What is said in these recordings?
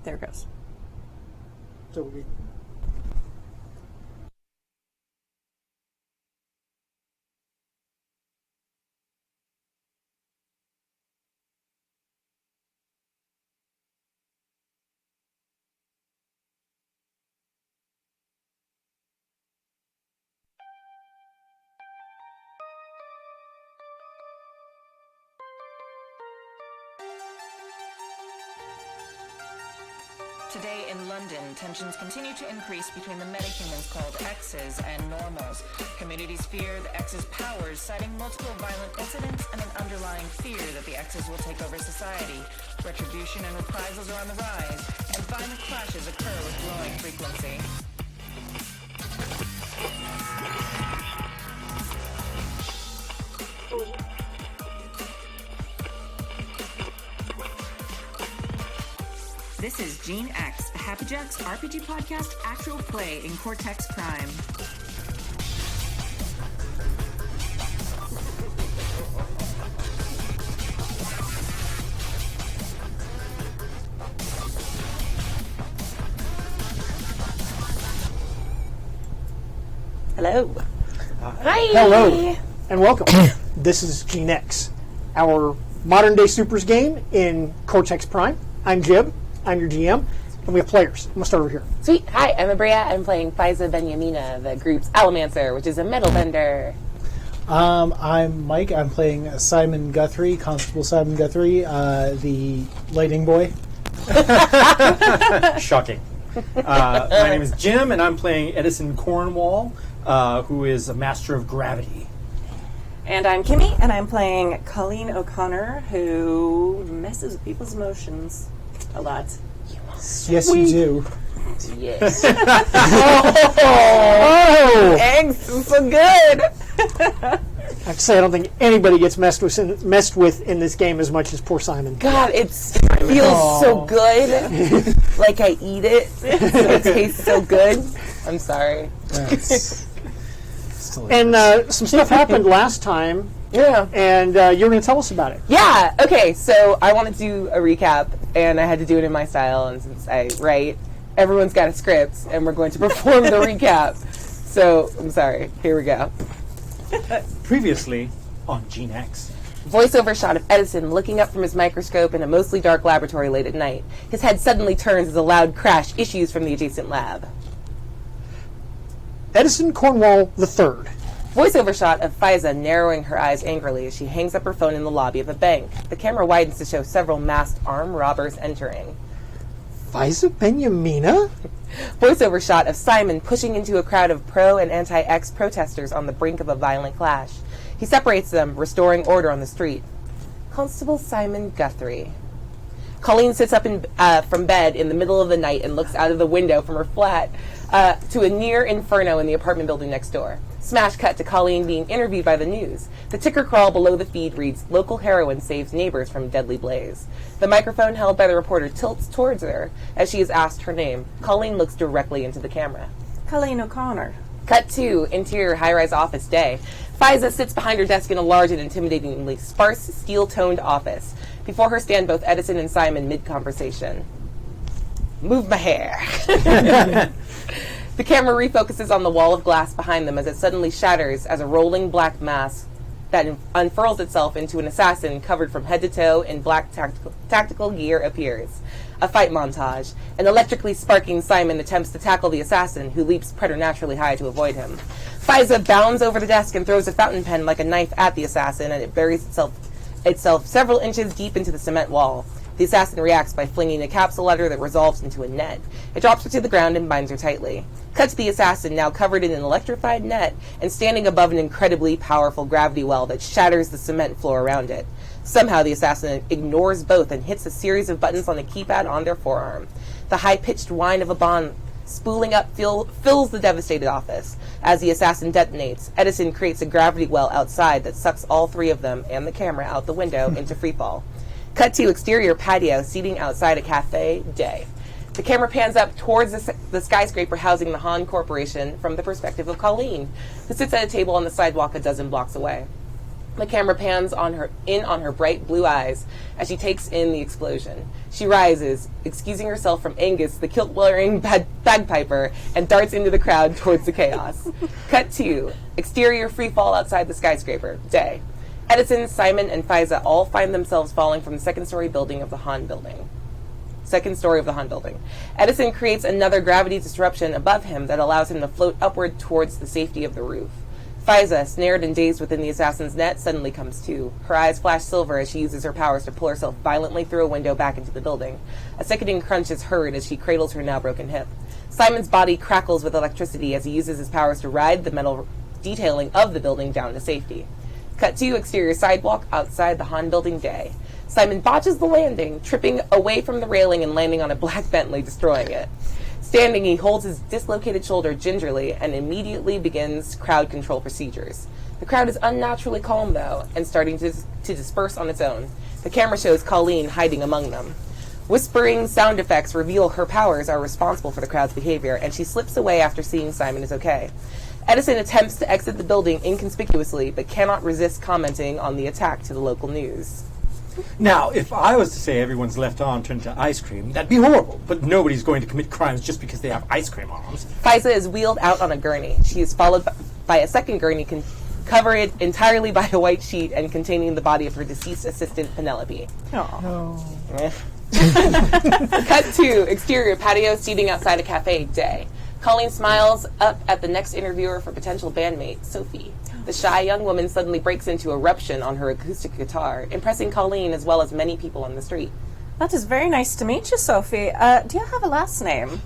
There it goes. So we. Today in London, tensions continue to increase between the metahumans called X's and normals. Communities fear the X's powers, citing multiple violent incidents and an underlying fear that the X's will take over society. Retribution and reprisals are on the rise, and violent clashes occur with growing frequency. This is Gene X, a Happy Jacks RPG podcast actual play in Cortex Prime. Hello. Hi. Hello, and welcome. This is Gene X, our modern-day supers game in Cortex Prime. I'm Jib. I'm your GM, and we have players. I'm going to start over here. Sweet. Hi, I'm Abria. I'm playing Fiza Benyamina, the group's Alamancer, which is a metal bender. I'm Mike. I'm playing Simon Guthrie, Constable Simon Guthrie, the lighting boy. Shocking. My name is Jim, and I'm playing Edison Cornwall, who is a master of gravity. And I'm Kimmy, and I'm playing Colleen O'Connor, who messes with people's emotions a lot. Yes, you do. Yes. Oh! Eggs is so good! I have to say, I don't think anybody gets messed with in this game as much as poor Simon. God, it feels so good. Like I eat it, so it tastes so good. I'm sorry. And some stuff happened last time, Yeah. and you're going to tell us about it. Yeah, okay, so I wanted to do a recap, and I had to do it in my style, and since I write, everyone's got a script, and we're going to perform the recap. So, I'm sorry. Here we go. Previously on Gene X. Voiceover shot of Edison looking up from his microscope in a mostly dark laboratory late at night. His head suddenly turns as a loud crash issues from the adjacent lab. Edison Cornwall III. Voiceover shot of Fiza narrowing her eyes angrily as she hangs up her phone in the lobby of a bank. The camera widens to show several masked armed robbers entering. Fiza Benyamina? Voiceover shot of Simon pushing into a crowd of pro and anti-X protesters on the brink of a violent clash. He separates them, restoring order on the street. Constable Simon Guthrie. Colleen sits up from bed in the middle of the night and looks out of the window from her flat to a near inferno in the apartment building next door. Smash cut to Colleen being interviewed by the news. The ticker crawl below the feed reads, "Local heroine saves neighbors from deadly blaze." The microphone held by the reporter tilts towards her as she is asked her name. Colleen looks directly into the camera. Colleen O'Connor. Cut to interior high-rise office day. Fiza sits behind her desk in a large and intimidatingly sparse, steel-toned office. Before her stand both Edison and Simon mid-conversation. Move my hair. The camera refocuses on the wall of glass behind them as it suddenly shatters as a rolling black mask that unfurls itself into an assassin covered from head to toe in black tactical gear appears. A fight montage. An electrically sparking Simon attempts to tackle the assassin, who leaps preternaturally high to avoid him. Fiza bounds over the desk and throws a fountain pen like a knife at the assassin, and it buries itself several inches deep into the cement wall. The assassin reacts by flinging a capsule letter that resolves into a net. It drops her to the ground and binds her tightly. Cut to the assassin, now covered in an electrified net and standing above an incredibly powerful gravity well that shatters the cement floor around it. Somehow the assassin ignores both and hits a series of buttons on a keypad on their forearm. The high-pitched whine of a bomb spooling up fills the devastated office. As the assassin detonates, Edison creates a gravity well outside that sucks all three of them and the camera out the window into freefall. Cut to exterior patio, seating outside a cafe, day. The camera pans up towards the skyscraper housing the Han Corporation from the perspective of Colleen, who sits at a table on the sidewalk a dozen blocks away. The camera pans on her bright blue eyes as she takes in the explosion. She rises, excusing herself from Angus, the kilt-wearing bagpiper, and darts into the crowd towards the chaos. Cut 2. Exterior free fall outside the skyscraper. Day. Edison, Simon, and Fiza all find themselves falling from the second-story building of the Han building. Second story of the Han building. Edison creates another gravity disruption above him that allows him to float upward towards the safety of the roof. Fiza, snared and dazed within the assassin's net, suddenly comes to. Her eyes flash silver as she uses her powers to pull herself violently through a window back into the building. A sickening crunch is heard as she cradles her now broken hip. Simon's body crackles with electricity as he uses his powers to ride the metal detailing of the building down to safety. Cut 2, exterior sidewalk outside the Han building. Day. Simon botches the landing, tripping away from the railing and landing on a black Bentley, destroying it. Standing, he holds his dislocated shoulder gingerly and immediately begins crowd control procedures. The crowd is unnaturally calm, though, and starting to disperse on its own. The camera shows Colleen hiding among them. Whispering sound effects reveal her powers are responsible for the crowd's behavior, and she slips away after seeing Simon is okay. Edison attempts to exit the building inconspicuously, but cannot resist commenting on the attack to the local news. Now, if I was to say everyone's left arm turned to ice cream, that'd be horrible. But nobody's going to commit crimes just because they have ice cream arms. Fiza is wheeled out on a gurney. She is followed by a second gurney covered entirely by a white sheet and containing the body of her deceased assistant, Penelope. No. Cut 2, exterior patio seating outside a cafe. Day. Colleen smiles up at the next interviewer for potential bandmate, Sophie. The shy young woman suddenly breaks into eruption on her acoustic guitar, impressing Colleen as well as many people on the street. That is very nice to meet you, Sophie. Do you have a last name?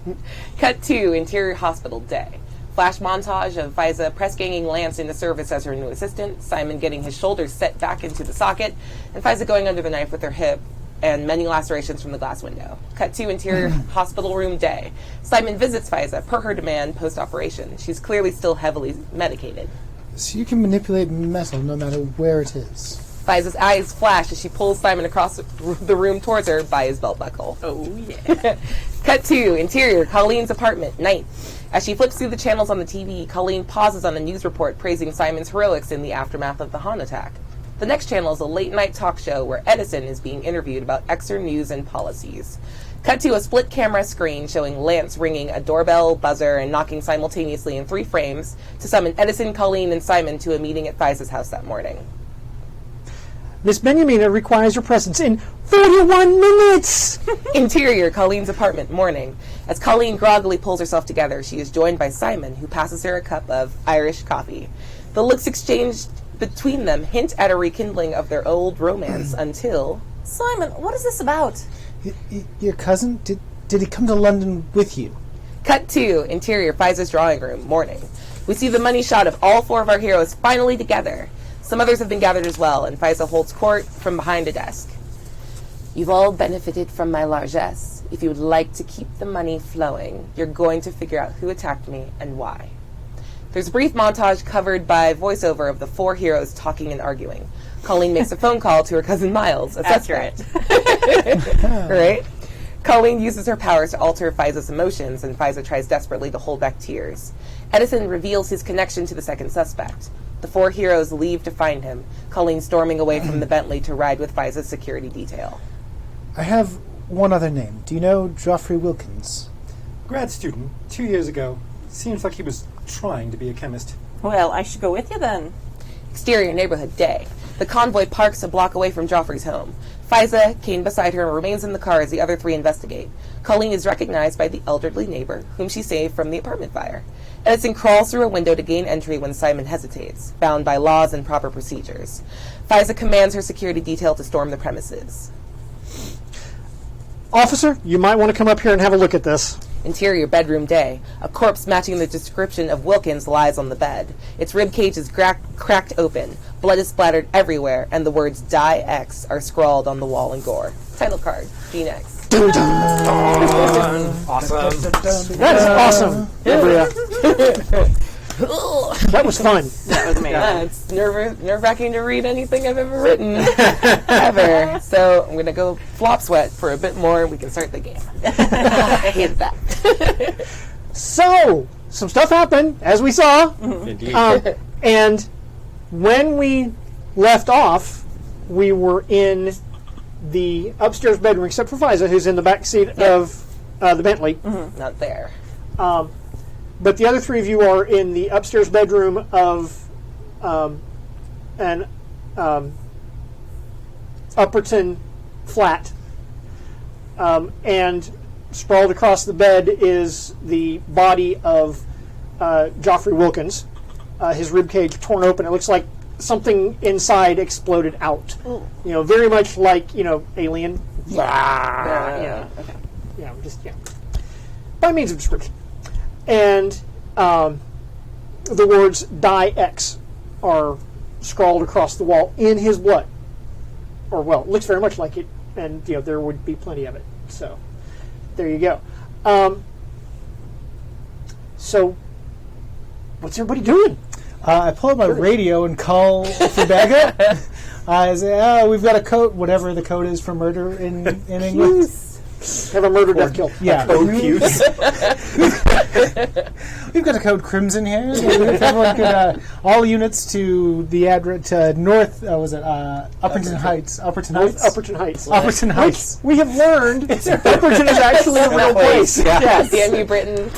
Cut 2, interior hospital. Day. Flash montage of Fiza press-ganging Lance into service as her new assistant, Simon getting his shoulders set back into the socket, and Fiza going under the knife with her hip, and many lacerations from the glass window. Cut 2, interior hospital room. Day. Simon visits Fiza per her demand post-operation. She's clearly still heavily medicated. So you can manipulate metal no matter where it is. Fiza's eyes flash as she pulls Simon across the room towards her by his belt buckle. Oh, yeah. Cut 2, interior, Colleen's apartment, night. As she flips through the channels on the TV, Colleen pauses on a news report praising Simon's heroics in the aftermath of the Han attack. The next channel is a late-night talk show where Edison is being interviewed about Xer news and policies. Cut to a split-camera screen showing Lance ringing a doorbell, buzzer, and knocking simultaneously in 3 frames to summon Edison, Colleen, and Simon to a meeting at Fiza's house that morning. Miss Benjamina requires your presence in 41 minutes! Interior, Colleen's apartment, morning. As Colleen groggily pulls herself together, she is joined by Simon, who passes her a cup of Irish coffee. The looks exchanged between them hint at a rekindling of their old romance until... Simon, what is this about? Your cousin? Did he come to London with you? Cut 2, interior, Fiza's drawing room, morning. We see the money shot of all 4 of our heroes finally together. Some others have been gathered as well, and Fiza holds court from behind a desk. You've all benefited from my largesse. If you would like to keep the money flowing, you're going to figure out who attacked me and why. There's a brief montage covered by voiceover of the 4 heroes talking and arguing. Colleen makes a phone call to her cousin Miles, a suspect. Right? Colleen uses her powers to alter Fiza's emotions, and Fiza tries desperately to hold back tears. Edison reveals his connection to the second suspect. The 4 heroes leave to find him, Colleen storming away from the Bentley to ride with Fiza's security detail. I have one other name. Do you know Geoffrey Wilkins? Grad student, 2 years ago. Seems like he was trying to be a chemist. Well, I should go with you then. Exterior neighborhood, day. The convoy parks a block away from Joffrey's home. Fiza, cane beside her, remains in the car as the other 3 investigate. Colleen is recognized by the elderly neighbor, whom she saved from the apartment fire. Edison crawls through a window to gain entry when Simon hesitates, bound by laws and proper procedures. Fiza commands her security detail to storm the premises. Officer, you might want to come up here and have a look at this. Interior bedroom, day. A corpse matching the description of Wilkins lies on the bed. Its rib cage is cracked open. Blood is splattered everywhere, and the words Die X are scrawled on the wall in gore. Title card, Gene X. Dun, dun. Awesome. That is awesome, Maria. That was fun. That was me. Yeah, it's nerve-wracking to read anything I've ever written, ever. So I'm going to go flop sweat for a bit more, and we can start the game. I hate that. So, some stuff happened, as we saw. Indeed. And when we left off, we were in the upstairs bedroom, except for Fiza, who's in the back seat of the Bentley. Not there. But the other three of you are in the upstairs bedroom of an Upperton flat. And sprawled across the bed is the body of Joffrey Wilkins. His ribcage torn open. It looks like something inside exploded out. Ooh. Very much like, Alien. Yeah. Okay. By means of description. And the words Die X are scrawled across the wall in his blood. Or, well, it looks very much like it, and, there would be plenty of it. So, there you go. So, what's everybody doing? I pull up my radio and call for backup. I say, we've got a code, whatever the code is for murder in England. Have a murder, death, kill. Yeah. We've got a code Crimson here. If everyone could, all units to the address to north, Upperton Heights. Upperton Heights. Upperton Heights. Upperton Heights. We have learned Upperton is actually a real place. Yes. Damn you, Britain.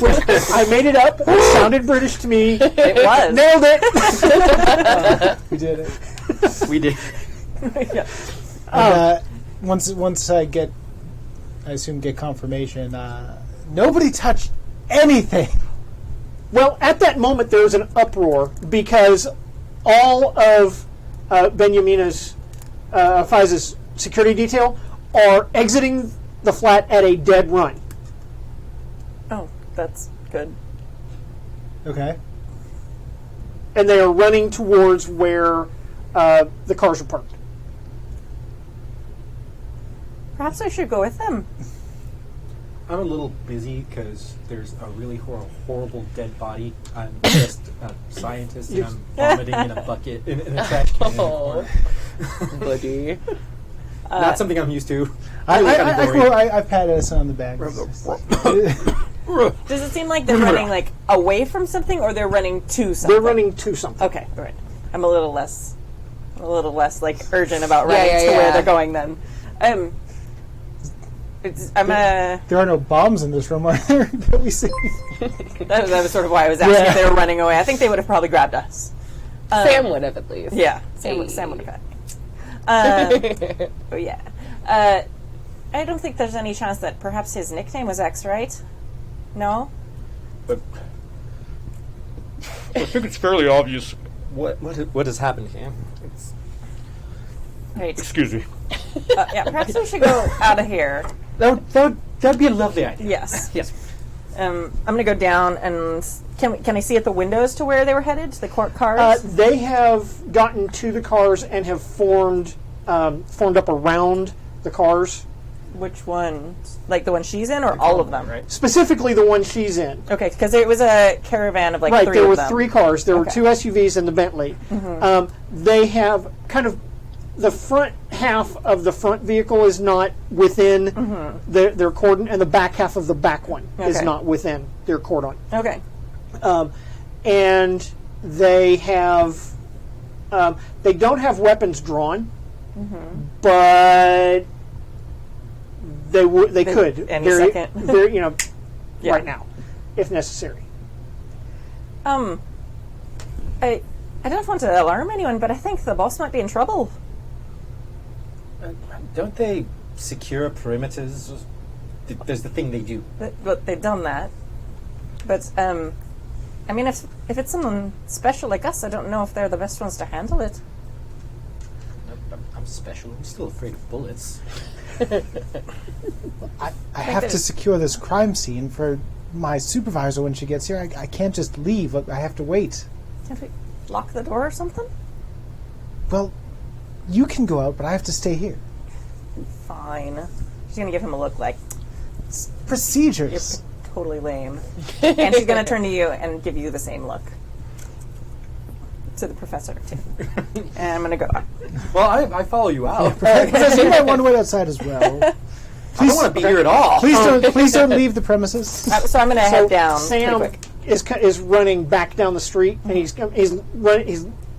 I made it up. It sounded British to me. It was. Nailed it. We did it. We did. Once I get confirmation. Nobody touched anything. Well, at that moment, there was an uproar because all of Fiza's security detail are exiting the flat at a dead run. Oh, that's good. Okay. And they are running towards where the cars are parked. Perhaps I should go with them. I'm a little busy because there's a really horrible dead body. I'm just a scientist and I'm vomiting in a bucket in a trash can. Oh, buddy. Not something I'm used to. I patted us on the back. Does it seem like they're running away from something, or they're running to something? They're running to something. Okay, all right. I'm a little less urgent about running to where they're going then. There are no bombs in this room, are there? That we see. That was sort of why I was asking if they were running away. I think they would have probably grabbed us. Sam would have at least. Yeah, Sam would have got me. But yeah. I don't think there's any chance that perhaps his nickname was X, right? No? But I think it's fairly obvious. What has happened here? Right. Excuse me. Yeah, perhaps we should go out of here. That'd be a lovely idea. Yes. Yes. I'm going to go down and can I see at the windows to where they were headed? To the cars? They have gotten to the cars and have formed up around the cars. Which one? Like the one she's in, or all of them? Right. Specifically, the one she's in. Okay, because it was a caravan of right, three of them. There were three cars. There were two SUVs and the Bentley. Mm-hmm. They have kind of the front half of the front vehicle is not within their cordon, and the back half of the back one is not within their cordon. Okay. And they have they don't have weapons drawn, but they could any second. very right now, if necessary. I don't want to alarm anyone, but I think the boss might be in trouble. Don't they secure perimeters? There's the thing they do. But they've done that. But I mean, if it's someone special like us, I don't know if they're the best ones to handle it. I'm special. I'm still afraid of bullets. I have to secure this crime scene for my supervisor when she gets here. I can't just leave. I have to wait. Can't we lock the door or something? Well, you can go out, but I have to stay here. Fine. She's going to give him a look like, It's procedures. you're totally lame. And she's going to turn to you and give you the same look. To the professor, too. And I'm going to go out. Well, I follow you out. Professor, you might want to wait outside as well. I don't want to be here at all. Please don't leave the premises. So I'm going to head down Sam pretty quick. is running back down the street, and he's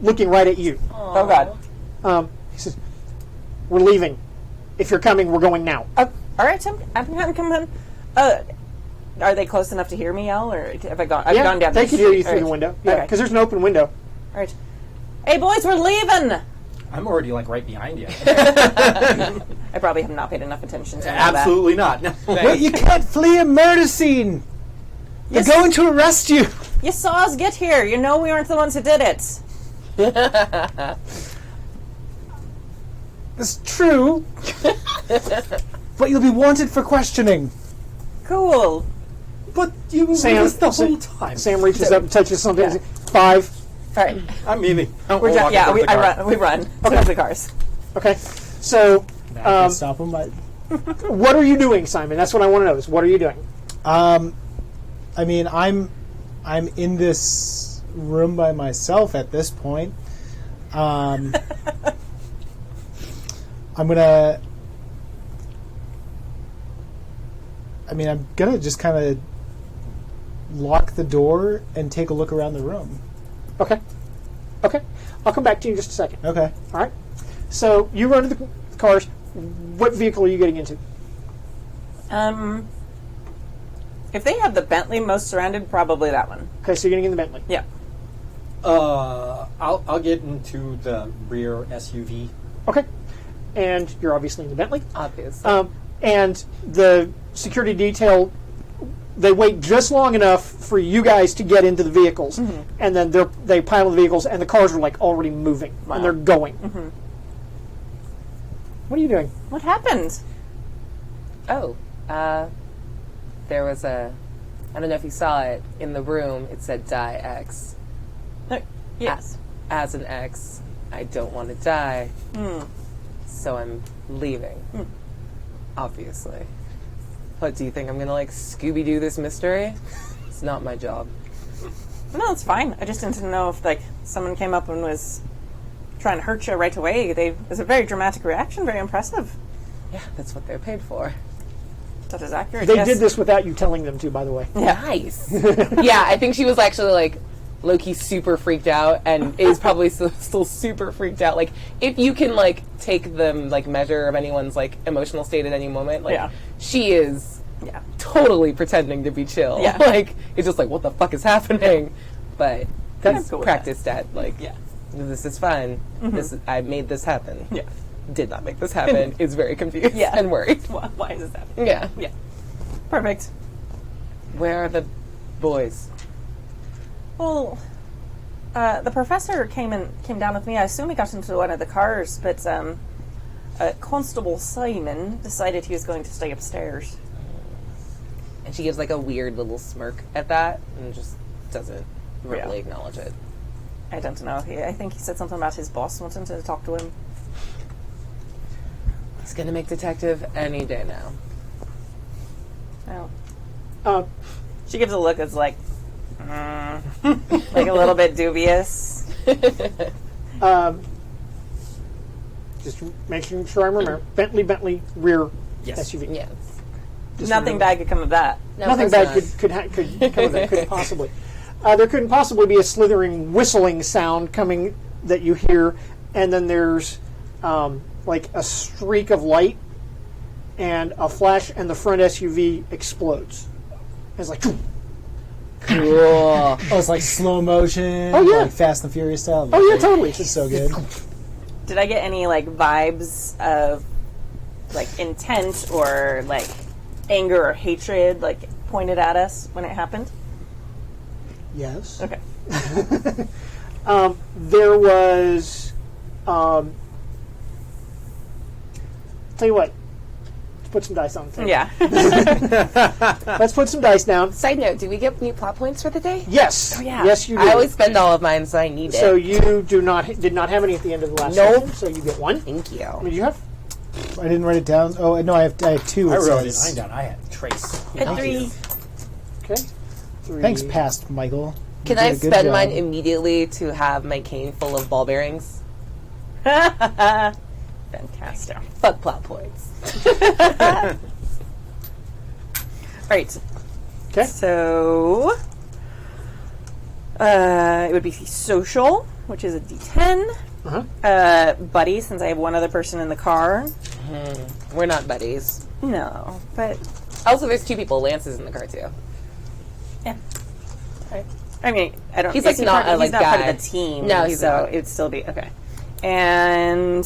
looking right at you. Oh, God. He says, "We're leaving. If you're coming, we're going now." All right, I'm coming. Are they close enough to hear me yell, or have I gone? I've gone down. They the can hear you street. through the All right. window. Yeah, Okay. because there's an open window. All right. Hey, boys, we're leaving. I'm already like right behind you. I probably have not paid enough attention to all Absolutely not. No. Wait, you can't flee a murder scene. They're Yes. going to arrest you. that. You saw us get here. You know we aren't the ones who did it. It's true. But you'll be wanted for questioning. Cool. But you were with us the whole time. Sam reaches up and touches something. Yeah. 5. All right. I'm leaving. We're done. Yeah, we run. Okay. The cars. Okay. So, I can stop him. what are you doing, Simon? That's what I want to know. Is what are you doing? I mean, I'm in this room by myself at this point. I'm gonna just kind of lock the door and take a look around the room. Okay. Okay. I'll come back to you in just a second. Okay. All right. So you run to the cars. What vehicle are you getting into? If they have the Bentley most surrounded, probably that one. Okay, so you're getting in the Bentley. Yeah. I'll get into the rear SUV. Okay. And you're obviously in the Bentley. Obviously. And the security detail, they wait just long enough for you guys to get into the vehicles, and then they pile the vehicles, and the cars are like already moving, and they're going. What are you doing? What happened? Oh, there was I don't know if you saw it, in the room, it said die X. Yes. As an X, I don't want to die, so I'm leaving. Obviously. What, do you think I'm going to, like, Scooby-Doo this mystery? It's not my job. No, it's fine. I just didn't know if, like, someone came up and was trying to hurt you right away. It was a very dramatic reaction, very impressive. Yeah, that's what they're paid for. That is accurate. They yes. did this without you telling them to, by the way. Nice. Yeah, I think she was actually, like, low-key super freaked out and is probably still super freaked out. Like, if you can, like, take the, like, measure of anyone's, like, emotional state at any moment, like, she is totally pretending to be chill. Yeah. Like, it's just like, what the fuck is happening? But That's cool with practiced at, like, this is fun. I made this happen. Yeah. Did not make this happen. Is very confused and worried. Why is this happening? Yeah. Yeah. Perfect. Where are the boys? Well, the professor came down with me. I assume he got into one of the cars, but Constable Simon decided he was going to stay upstairs. And she gives like a weird little smirk at that and just doesn't really acknowledge it. I don't know. I think he said something about his boss wanting to talk to him. He's gonna make detective any day now. Oh. She gives a look that's like, like a little bit dubious. Just making sure I remember. Bentley, rear SUV. Yes. Just Nothing remember. bad could come of that. No, Nothing of bad course could come of that. Couldn't possibly. There couldn't possibly be a slithering whistling sound coming that you hear, and then there's like a streak of light and a flash, and the front SUV explodes. It's like, Cool. Oh, it's like slow motion. Oh, yeah. Like Fast and Furious style. oh yeah, totally. It's so good. Did I get any like vibes of like intent or like anger or hatred like pointed at us when it happened? Yes. Okay. There was. Tell you what. Let's put some dice on the table. Yeah. Let's put some dice down. Side note, do we get new plot points for the day? Yes. Oh, yeah. Yes, you do. I always spend all of mine, so I need So it. you did not have any at the end of the last Nope. session, so you get one. Thank you. What did you have? I didn't write it down. Oh no, I have two. I it wrote it says. down. I had Trace. At 3. Okay. 3. Thanks, past Michael. You Can did I a good spend job. mine immediately to have my cane full of ball bearings? Fantastic. Fuck plot points. Right. Okay. So it would be social, which is a D10, Buddy, since I have one other person in the car. We're not buddies. No, but Also, there's 2 people. Lance is in the car too. yeah. I mean, I don't. He's, is like, he not part, a, he's like, not part guy. of the team. No, he's so not. it'd still be okay. And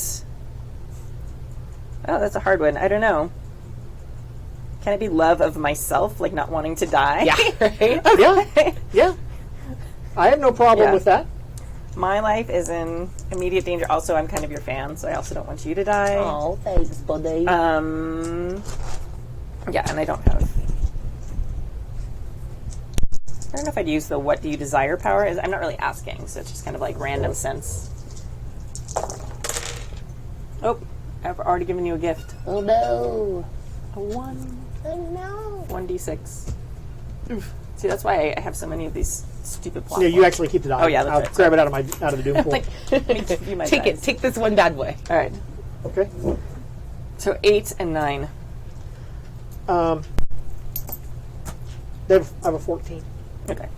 that's a hard one. I don't know. Can it be love of myself, like not wanting to die? Yeah, right? Yeah. Yeah. I have no problem Yeah. with that. My life is in immediate danger. Also, I'm kind of your fan, so I also don't want you to die. Oh, thanks, buddy. Yeah, and I don't have. I don't know if I'd use the "What do you desire" power. I'm not really asking, so it's just kind of like random sense. Oh, I've already given you a gift. Oh, no. A 1. Oh, no. 1d6. Oof. See, that's why I have so many of these stupid plot Yeah, you points. actually keep the die. Oh, yeah, that's I'll right. grab it out of the doom pool. Like, let me give you my Take dice. it. Take this one bad boy. All right. Okay. So 8 and 9. I have a 14. Okay.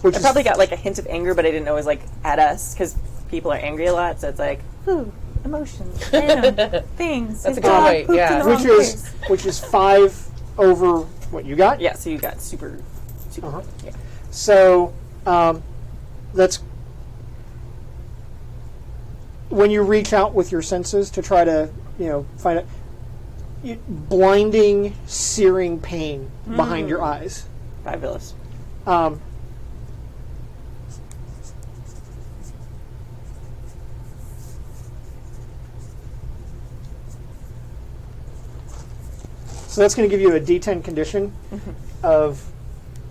Which I is probably got like a hint of anger, but I didn't know it was like at us because people are angry a lot. So it's like, ooh, emotions, random things. That's a His good dog point, pooped yeah. in the wrong place. which is 5 over what you got. Yeah. So you got super. Uh-huh. Yeah. So that's when you reach out with your senses to try to find it. Blinding, searing pain behind your eyes. Fabulous. So that's going to give you a D10 condition of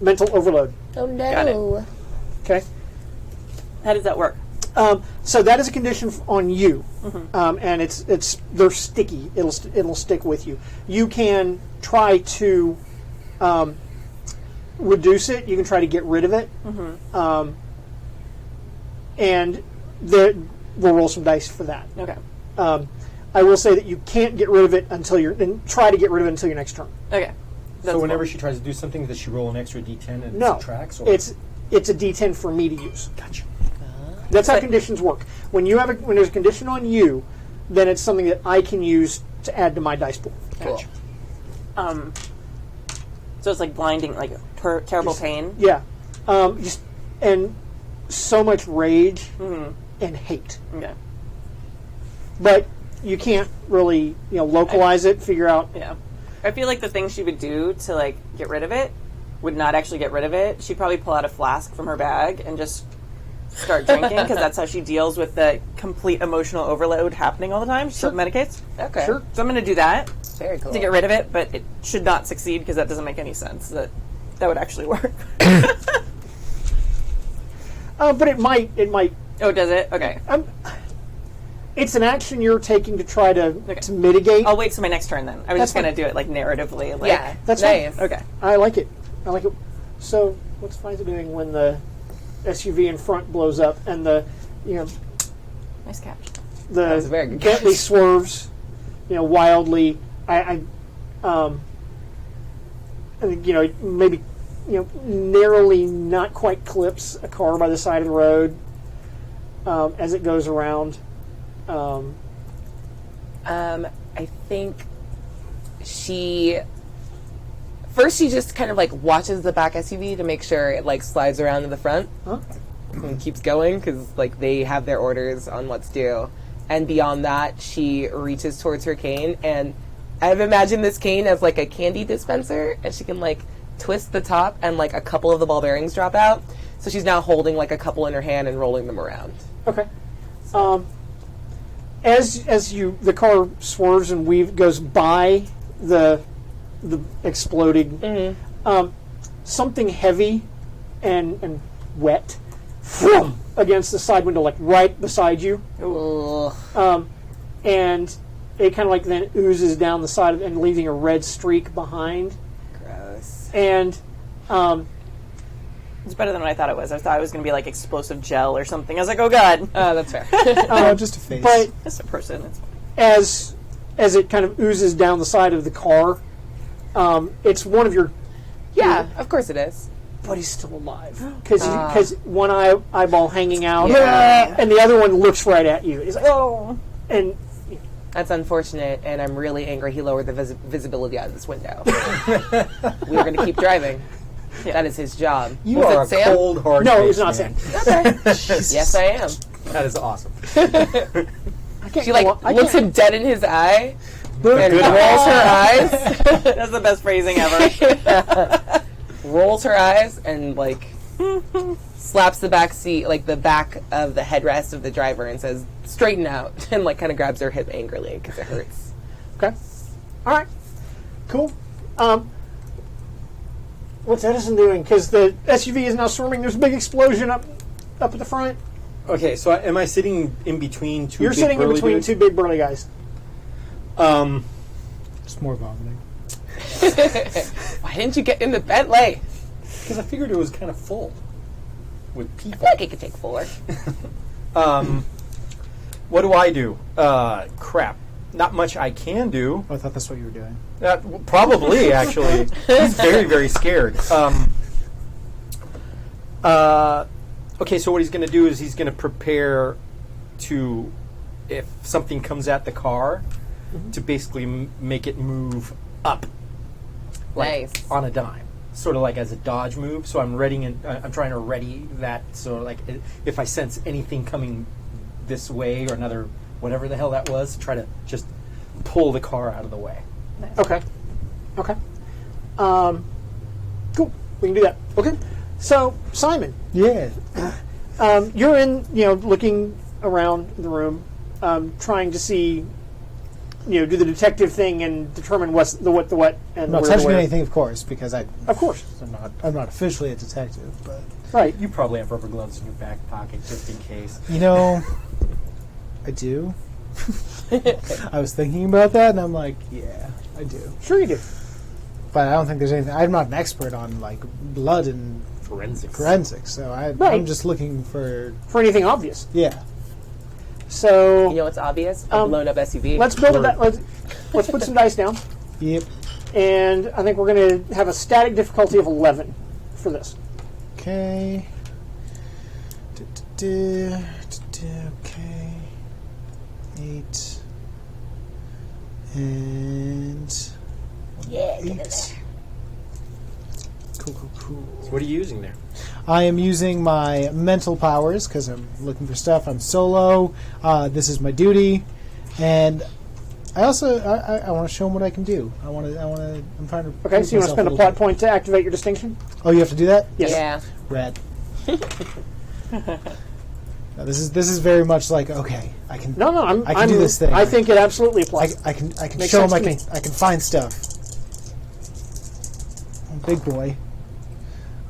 mental overload. Oh, no. Got it. Okay. How does that work? So that is a condition on you, and it's they're sticky. It'll stick with you. You can try to reduce it. You can try to get rid of it, and we'll roll some dice for that. Okay. I will say that you can't get rid of it until try to get rid of it until your next turn. Okay. So whenever she tries to do something, does she roll an extra d10 and No, subtracts? Or? it's a D10 for me to use. Gotcha. That's how conditions work. When there's a condition on you, then it's something that I can use to add to my dice pool. Cool. So it's like blinding, like terrible pain. Yeah, and so much rage and hate. Okay. But you can't really localize it, figure out. Yeah. I feel like the thing she would do to like get rid of it would not actually get rid of it. She'd probably pull out a flask from her bag and just start drinking because that's how she deals with the complete emotional overload happening all the time. She self-medicates. Okay. Sure. So I'm going to do that Very cool. to get rid of it, but it should not succeed because that doesn't make any sense. That would actually work. But it might. Oh, does it? Okay. It's an action you're taking to try to mitigate. I'll wait till my next turn then. I was That's just going to do it like narratively. Like, Yeah. That's nice. fine. Okay. I like it. So what's Faiza doing when the SUV in front blows up and the Nice catch. was a very the good Bentley catch. swerves wildly. I think maybe narrowly not quite clips a car by the side of the road as it goes around. I think she just kind of like watches the back SUV to make sure it like slides around to the front and keeps going because like they have their orders on what's due. And beyond that, she reaches towards her cane, and I've imagined this cane as like a candy dispenser, and she can like twist the top, and like a couple of the ball bearings drop out. So she's now holding like a couple in her hand and rolling them around. Okay. As the car swerves and goes by the exploding, something heavy and wet against the side window, like right beside you, and it kind of like then oozes down the side and leaving a red streak behind. Gross. And It's better than what I thought it was. I thought it was going to be like explosive gel or something. I was like, oh god. That's fair. Just a face. but Just a person. It's as it kind of oozes down the side of the car, it's one of your Yeah, of course it is. but he's still alive because one eyeball hanging out, Yeah. and the other one looks right at you. He's like, oh, and That's unfortunate, and I'm really angry he lowered the visibility out of this window. We were going to keep driving. That is his job. You Was are it a Sam? cold, hard no, it was not man. Sam. Yes, I am. That is awesome. I can't She like go on- I looks can't- him dead in his eye and Good rolls her eyes. That's the best phrasing ever. Rolls her eyes and like slaps the back seat, like the back of the headrest of the driver, and says, "Straighten out," and like kind of grabs her hip angrily because it hurts. Okay. All right. Cool. What's Edison doing? Because the SUV is now swarming. There's a big explosion up at the front. Okay, so am I sitting in between two? You're big sitting in burly between dudes? two big burly guys. It's more vomiting. Why didn't you get in the Bentley? Because I figured it was kind of full with I people. feel like it could take 4. What do I do? Crap. Not much I can do. Oh, I thought that's what you were doing. Probably, actually. He's very, very scared. Okay, so what he's going to do is he's going to prepare to, if something comes at the car, to basically make it move up, like Nice. on a dime, sort of like as a dodge move. So I'm I'm trying to ready that. So like, if I sense anything coming this way or another, whatever the hell that was, try to just pull the car out of the way. Okay. Okay. Cool. We can do that. Okay. So, Simon, Yeah. you're in, looking around the room, trying to see, do the detective thing and determine what's the what, and I'm not where the touching where. anything, of course, because I'm Of course. not officially a detective, but Right. You probably have rubber gloves in your back pocket just in case. I do. I was thinking about that, and I'm like, yeah, I do. Sure you do. But I don't think there's anything. I'm not an expert on like blood and forensics, so I'm Right. just looking for For anything obvious. yeah. So, You know what's obvious? A blown up SUV. let's build it. Let's put some dice down. Yep. And I think we're going to have a static difficulty of 11 for this. Okay. Okay. 8 and Yeah, 8. Cool. So what are you using there? I am using my mental powers because I'm looking for stuff. I'm solo. This is my duty, and I also I want to show them what I can do. I'm trying to. Okay, prove so you want to myself spend a little plot bit. point to activate your distinction? Oh, you have to do that. Yes. Yeah. Red. Now, this is very much like okay. I can No, I can do this thing. I think it absolutely applies. I can Makes show sense them. to I can find stuff. Big boy.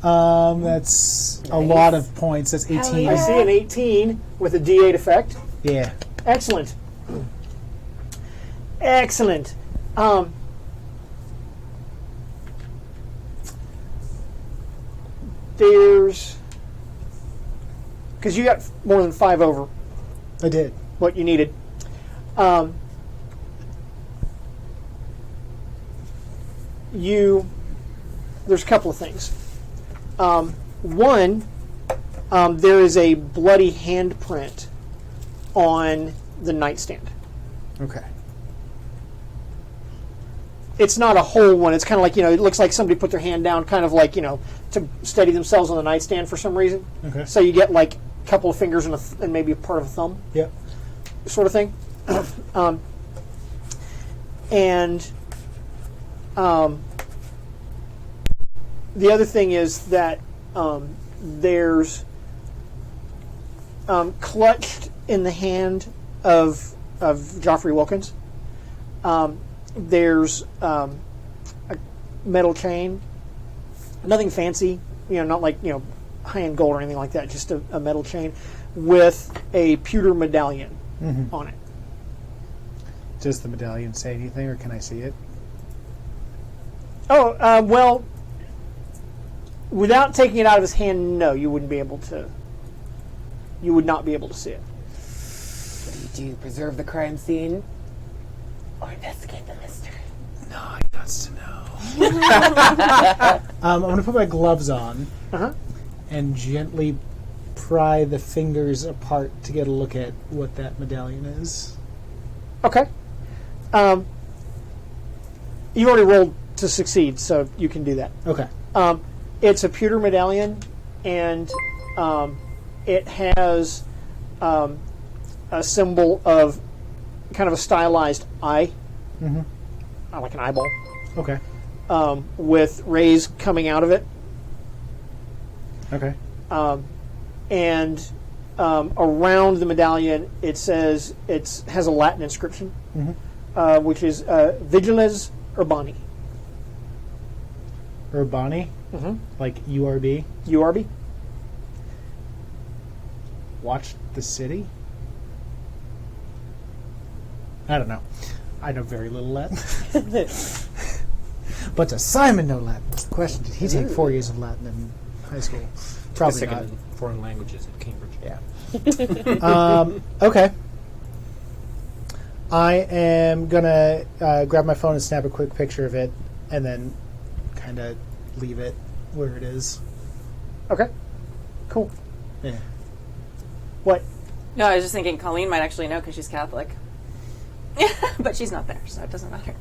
That's a lot of points. That's 18. I see an 18 with a D8 effect. Yeah. Excellent. Excellent. There's... Because you got more than 5 over I did. what you needed. There's a couple of things. One, there is a bloody handprint on the nightstand. Okay. It's not a whole one. It's kind of like, it looks like somebody put their hand down kind of like, to steady themselves on the nightstand for some reason. Okay. So you get like a couple of fingers and maybe a part of a thumb Yep. sort of thing. The other thing is that there's clutched in the hand of Joffrey Wilkins. There's a metal chain, nothing fancy, not like high-end gold or anything like that. Just a metal chain with a pewter medallion on it. Does the medallion say anything, or can I see it? Oh, well, without taking it out of his hand, no, you wouldn't be able to. You would not be able to see it. What do you do? Preserve the crime scene? Or investigate the mystery? No, wants to know. I'm going to put my gloves on and gently pry the fingers apart to get a look at what that medallion is. Okay. You've already rolled to succeed, so you can do that. Okay. It's a pewter medallion, and it has a symbol of kind of a stylized eye, like an eyeball, Okay. with rays coming out of it. Okay. And around the medallion, it says it has a Latin inscription, which is Vigiles Urbani. Urbani? Like URB? URB? Watch the city? I don't know. I know very little Latin. But does Simon know Latin? That's the question. Did he take 4 years of Latin in high school? Probably Second not. in foreign languages at Cambridge. Yeah. Okay. I am gonna grab my phone and snap a quick picture of it, and then kind of leave it where it is. Okay. Cool. Yeah. What? No, I was just thinking Colleen might actually know because she's Catholic. But she's not there, so it doesn't matter.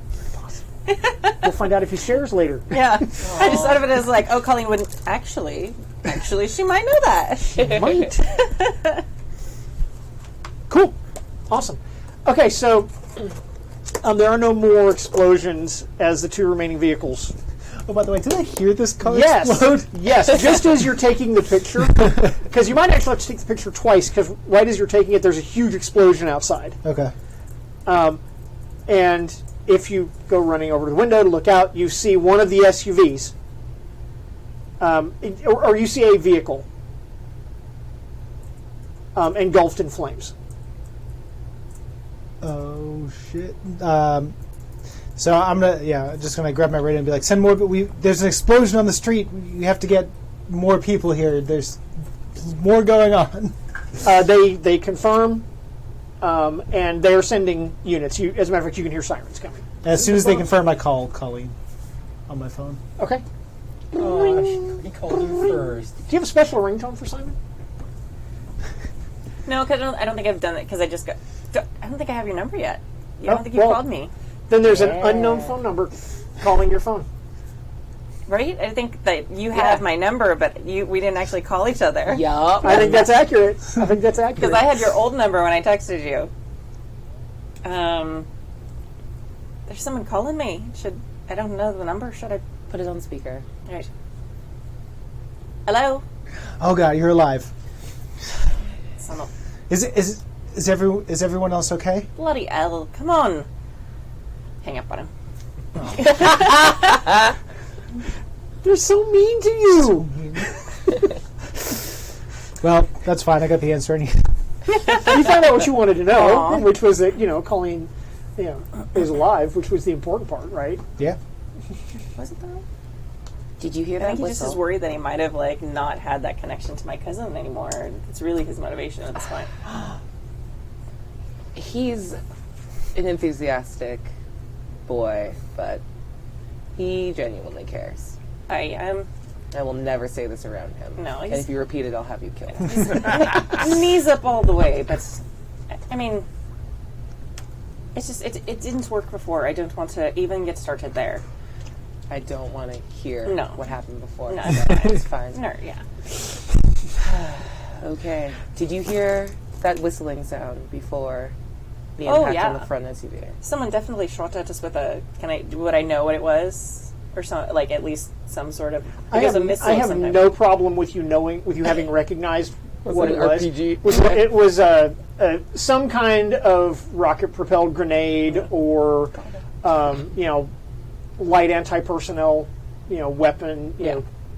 We'll find out if he shares later. Yeah. I just thought of it as like, oh, Colleen wouldn't actually, she might know that. Might. Cool. Awesome. Okay, so there are no more explosions as the two remaining vehicles. Oh, by the way, did I hear this car Yes. explode? Yes, just as you're taking the picture, because you might actually have to take the picture twice, because right as you're taking it, there's a huge explosion outside. Okay. And if you go running over to the window to look out, you see one of the SUVs, or you see a vehicle engulfed in flames. Oh shit. So I'm just gonna grab my radio and be like, send more. But there's an explosion on the street. You have to get more people here. There's more going on. They confirm, and they're sending units. As a matter of fact, you can hear sirens coming. As soon as they confirm, I call Colleen on my phone. Okay. He called you first. Do you have a special ringtone for Simon? No, because I don't think I've done it because I don't think I have your number yet. I Oh, don't think you've well, called me. Then there's an unknown phone number calling your phone. Right? I think that you have my number, but we didn't actually call each other. Yup. I think that's accurate. Because I had your old number when I texted you. There's someone calling me. I don't know the number. Should I Put it on speaker. All right. Hello? Oh god, you're alive. Son of Is everyone else okay? bloody hell. Come on. Hang up on him. They're so mean to you. Well, that's fine. I got the answer. You found out what you wanted to know, Aw. which was that Colleen, is alive, which was the important part, right? Yeah. Was it though? Did you hear I that think he just whistle? is worried that he might have not had that connection to my cousin anymore. It's really his motivation at this point. He's an enthusiastic boy, but he genuinely cares. I No, and he's- if you repeat it, I'll have you killed. knees up all the way, but I mean, it's just it didn't work before. I don't want to even get started there. I don't want to hear No. what happened before. No. So it's fine. No, yeah. Okay. Did you hear that whistling sound before the Oh, impact on yeah. the front SUV? Someone definitely shot at us with a. Would I know what it was, or some at least some sort of? I It was have, a missile. I have of some type. no problem with you having recognized what it it an was. RPG? It was some kind of rocket-propelled grenade or, light anti-personnel, weapon,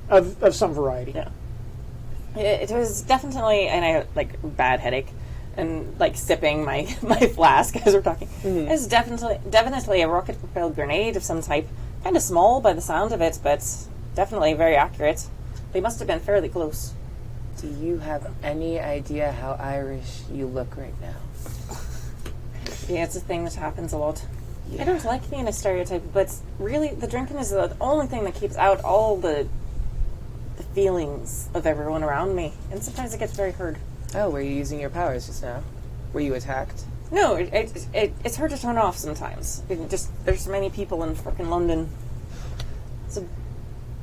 of some variety. Yeah. It was definitely, and I had bad headache, and sipping my flask as we're talking. It was definitely a rocket propelled grenade of some type. Kind of small by the sound of it, but definitely very accurate. They must have been fairly close. Do you have any idea how Irish you look right now? Yeah, it's a thing that happens a lot. I don't like being a stereotype, but really, the drinking is the only thing that keeps out all the feelings of everyone around me. And sometimes it gets very hard. Oh, were you using your powers just now? Were you attacked? No, it's hard to turn off sometimes. There's many people in fucking London. It's a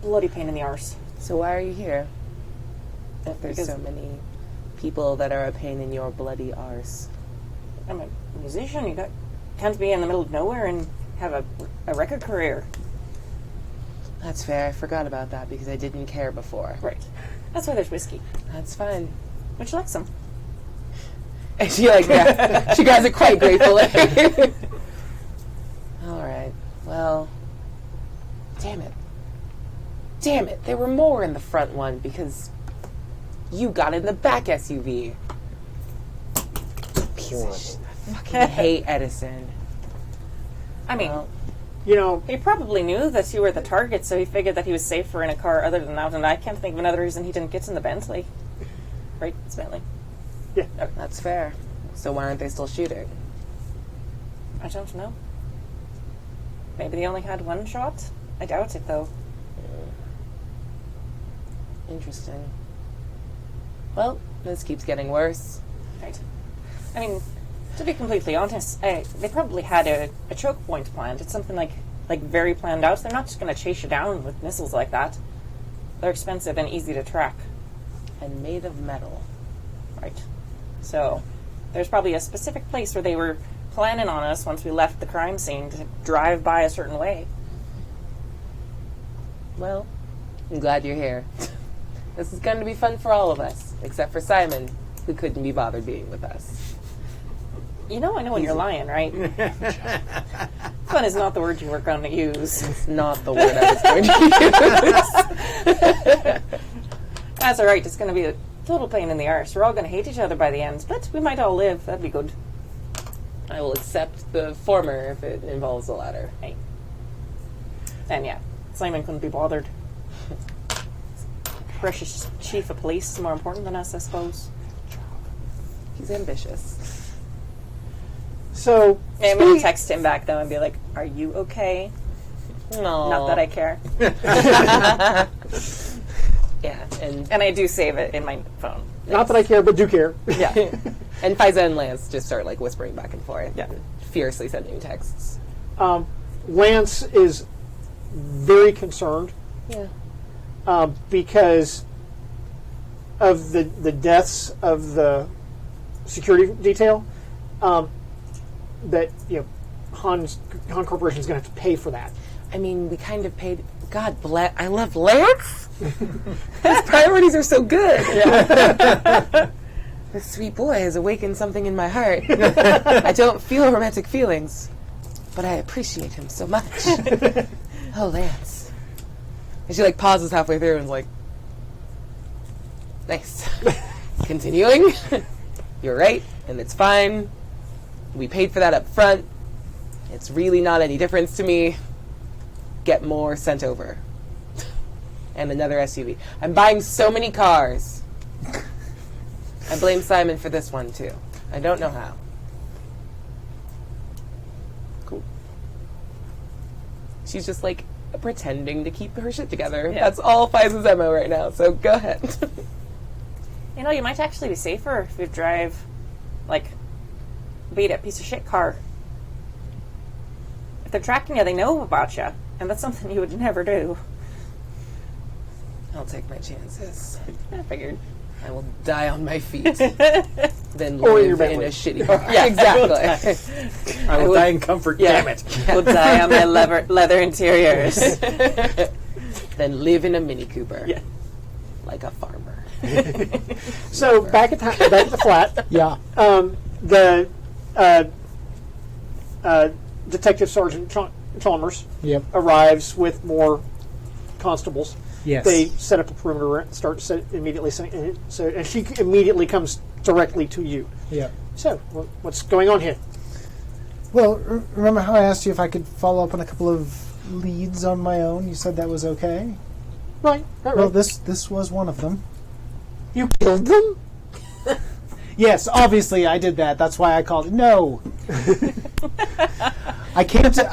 bloody pain in the arse. So why are you here? If there's Because so many people that are a pain in your bloody arse. I'm a musician. Can't be in the middle of nowhere and have a record career. That's fair. I forgot about that because I didn't care before. Right. That's why there's whiskey. That's fine. Would you like some? And she she grabs it quite gratefully. All right. Well, damn it. Damn it. There were more in the front one because you got in the back SUV. Piece of shit. I fucking hate Edison. I mean, Well, You know, he probably knew that you were the target, so he figured that he was safer in a car other than that. And I can't think of another reason he didn't get in the Bentley. Right? It's Bentley. yeah. that's fair. So why aren't they still shooting? I don't know. Maybe they only had one shot? I doubt it, though. Interesting. Well, this keeps getting worse. Right. I mean, to be completely honest, they probably had a choke point planned. It's something like very planned out. They're not just going to chase you down with missiles like that. They're expensive and easy to track. And made of metal. Right. So, there's probably a specific place where they were planning on us once we left the crime scene to drive by a certain way. Well, I'm glad you're here. This is going to be fun for all of us, except for Simon, who couldn't be bothered being with us. You know I know when you're lying, right? Fun is not the word you were going to use. It's not the word I was going to use. That's alright, it's going to be a total pain in the arse. We're all going to hate each other by the end, but we might all live. That'd be good. I will accept the former if it involves the latter. Hey. And yeah, Simon couldn't be bothered. Precious chief of police is more important than us, I suppose. He's ambitious. So, I'm going to text him back, though, and be like, are you okay? No. Not that I care. Yeah, And I do save it in my phone. not that I care, but do care. Yeah. and Faiza and Lance just start like whispering back and forth. Yeah. Fiercely sending texts. Lance is very concerned Yeah. because of the deaths of the security detail. That Han Corporation is going to have to pay for that. I mean, we kind of paid. God bless. I love Lance. His priorities are so good. Yeah. This sweet boy has awakened something in my heart. I don't feel romantic feelings, but I appreciate him so much. Oh, Lance. And she pauses halfway through and is like, nice. Continuing. You're right, and it's fine. We paid for that up front. It's really not any difference to me. Get more sent over. And another SUV. I'm buying so many cars. I blame Simon for this one, too. I don't know how. Cool. She's just, pretending to keep her shit together. Yeah. That's all Faiza's MO right now, so go ahead. You might actually be safer if you drive, beat-up piece of shit car. If they're tracking you, they know about you. And that's something you would never do. I'll take my chances. I figured. I will die on my feet. Then Or in your live in Bentley. a shitty car. Yeah, exactly. I will die in comfort, damn it. We'll die on my leather interiors. Then live in a Mini Cooper. Yeah. Like a farmer. So back at the flat, Yeah. the Detective Sergeant Chalmers Yep. arrives with more constables. Yes. They set up a perimeter, immediately, and she immediately comes directly to you. Yep. So, what's going on here? Well, remember how I asked you if I could follow up on a couple of leads on my own? You said that was okay. Right. Well, this was one of them. You killed them? Yes, obviously I did that. That's why I called it. No. I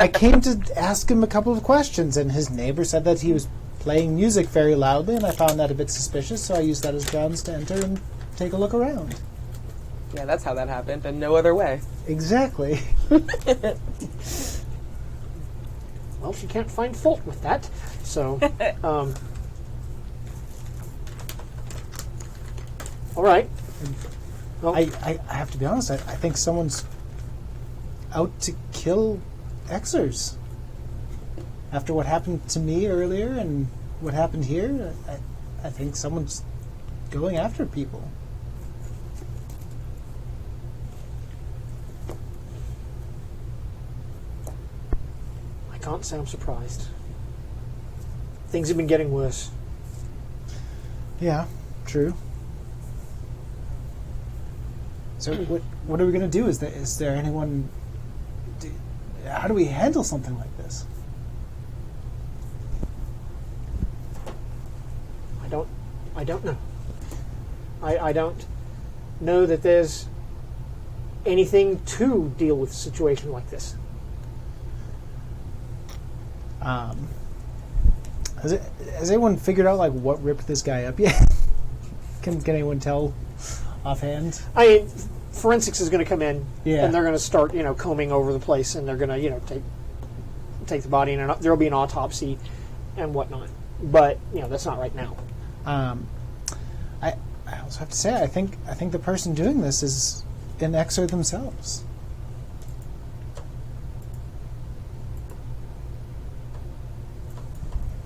came to ask him a couple of questions, and his neighbor said that he was playing music very loudly, and I found that a bit suspicious, so I used that as grounds to enter and take a look around. Yeah, that's how that happened, and no other way. Exactly. Well, she can't find fault with that. So, all right. Well, I have to be honest, I think someone's out to kill Xers. After what happened to me earlier and what happened here, I think someone's going after people. I can't say I'm surprised. Things have been getting worse. Yeah, true. So what are we going to do? Is there anyone... How do we handle something like this? I don't know. I don't know that there's anything to deal with a situation like this. Has anyone figured out like what ripped this guy up yet? Can anyone tell offhand? I mean, forensics is going to come in, Yeah. and they're going to start, combing over the place, and they're going to, take the body, and there will be an autopsy and whatnot. But that's not right now. I also have to say I think the person doing this is an Xer themselves.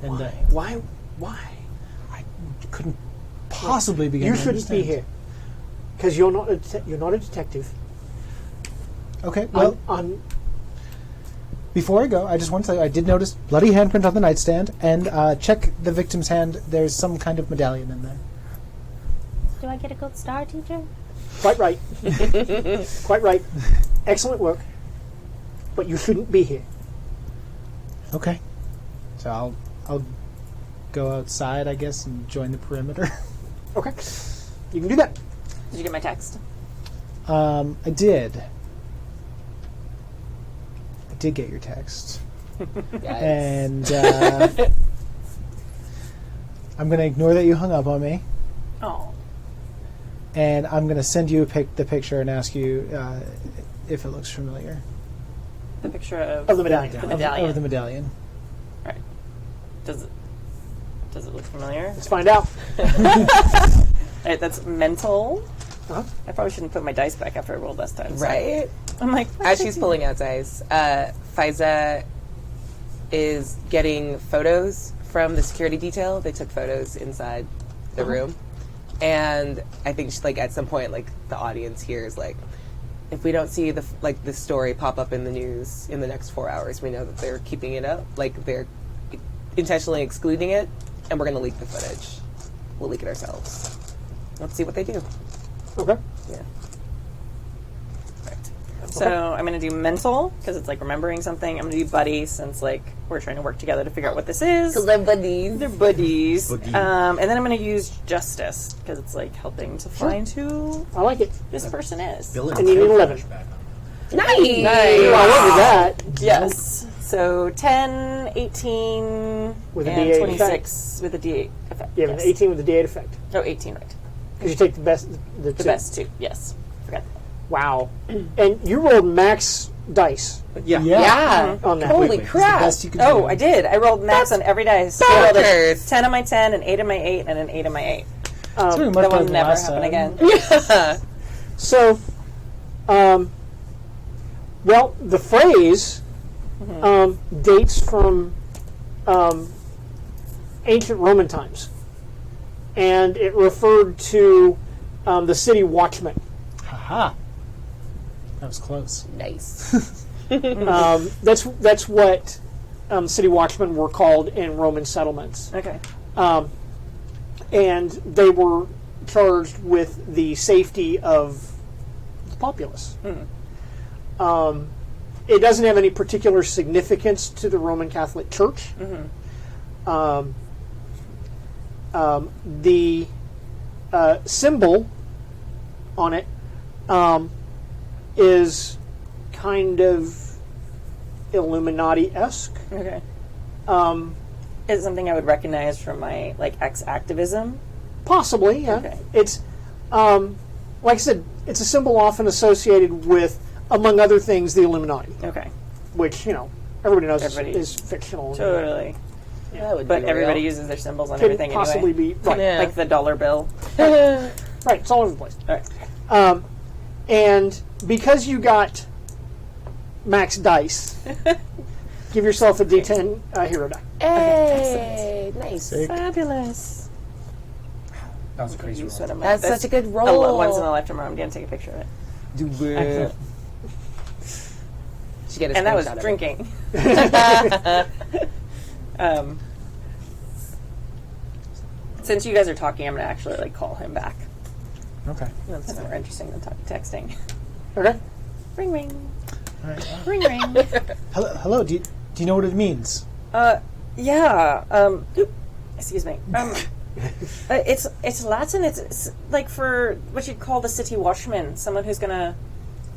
And Why? I couldn't possibly begin. You to shouldn't be understand. here because you're not a detective. Okay, well, I'm before I go, I just want to tell you I did notice bloody handprint on the nightstand, and check the victim's hand. There's some kind of medallion in there. Do I get a gold star, teacher? quite right. Quite right. Excellent work. But you shouldn't be here. Okay, so I'll go outside, I guess, and join the perimeter. Okay. You can do that. Did you get my text? I did. I did get your text. And I'm going to ignore that you hung up on me. Oh. And I'm going to send you the picture and ask you if it looks familiar. The picture of Of the medallion. The medallion. Of the medallion. Right. Does it look familiar? Let's find out. Right, that's mental. Uh-huh. I probably shouldn't put my dice back after I rolled last time. so- Right? I'm like, As she's pulling out dice, Faiza is getting photos from the security detail. They took photos inside the room. And I think she, at some point, the audience hears, if we don't see the story pop up in the news in the next 4 hours, we know that they're keeping it up. They're intentionally excluding it, and we're going to leak the footage. We'll leak it ourselves. Let's see what they do. Okay. Yeah. Right. So I'm going to do mental, because it's remembering something. I'm going to do buddy, since we're trying to work together to figure out what this is. They're buddies. They're buddies. Buddy. And then I'm going to use justice, because it's helping to find who I like it. this person is. And you need 11. Nice! I love that. Yes. So 10, 18, With a and D8 26 with a D8 effect. You have yes. an 18 with the D8 effect. Oh, 18, right. Because you take the best. The The two. best two, yes. Forgot. Wow. And you rolled max dice Yeah. Yeah. on that. Holy It's the crap. best you can Oh, do. I did. I rolled max on every dice. I rolled a bonkers. 10 on my 10, an 8 on my 8, and an 8 on my 8. It's pretty much That better will than never last happen time. again. So, well, the phrase dates from ancient Roman times, and it referred to the city watchman. Haha. That was close. Nice. That's what city watchmen were called in Roman settlements, Okay. and they were charged with the safety of the populace. It doesn't have any particular significance to the Roman Catholic Church. The symbol on it is kind of Illuminati-esque. Okay. Is it something I would recognize from my X activism? Possibly, yeah. Okay. It's, like I said, it's a symbol often associated with, among other things, the Illuminati, Okay. which, everybody knows Everybody- is fictional. Totally. That would But be everybody real. uses their symbols on Could everything possibly anyway. be, right, Yeah. Like the dollar bill. right, it's all over the place. All right. And because you got max dice, give yourself a D10 hero die. Hey, nice. Sick. Fabulous. That was a crazy Use roll. one of my- That's such a good roll. Once in a lifetime, I'm going to take a picture of it. Do it. Should get a And that was screenshot of it. drinking. Since you guys are talking, I'm going to actually call him back. Okay. That's more interesting than texting. Okay. Ring ring. All right. Ring ring. Hello. Do you know what it means? Yeah. Excuse me. It's Latin. It's like for what you'd call the city watchman, someone who's gonna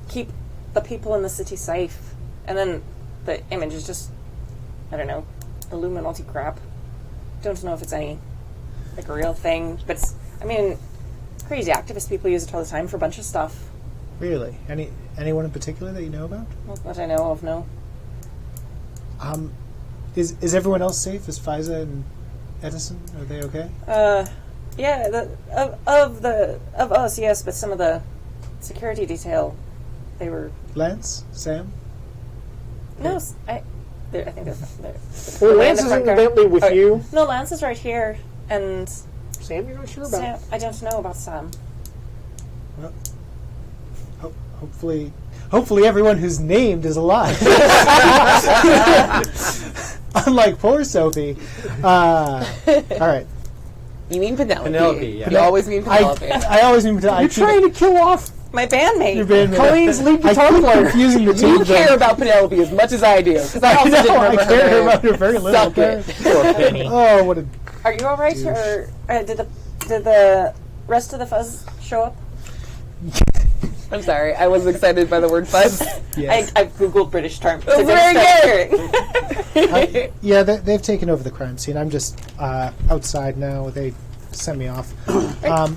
keep the people in the city safe. And then the image is just, I don't know, Illuminati crap. Don't know if it's any a real thing, but crazy activist people use it all the time for a bunch of stuff. Really? Anyone in particular that you know about? Not that I know of, no. Is everyone else safe? Is Fiza and Edison, are they okay? Yeah, of us, yes, but some of the security detail, they were Lance? Sam? no. I think they're Well, way in Lance the is front in car. Bentley with you. No, Lance is right here, and Sam, you're not sure about. Sam, I don't know about Sam. Well, hopefully everyone who's named is alive. Unlike poor Sophie. All right. You mean Penelope. Penelope, yeah. You always mean Penelope. I always mean to. You're trying to kill off My bandmate. your bandmate. Colleen's lead I guitar keep player. confusing the two You of them. care about Penelope as much as I do. Because I also didn't I remember care her about name. her very little. Suck it. Poor Penny. Oh, what a Are you all right, or did the rest of the fuzz show up? I'm sorry. I was excited by the word fuzz. yes. I googled British terms. It was very good. Yeah, they've taken over the crime scene. I'm just outside now. They sent me off.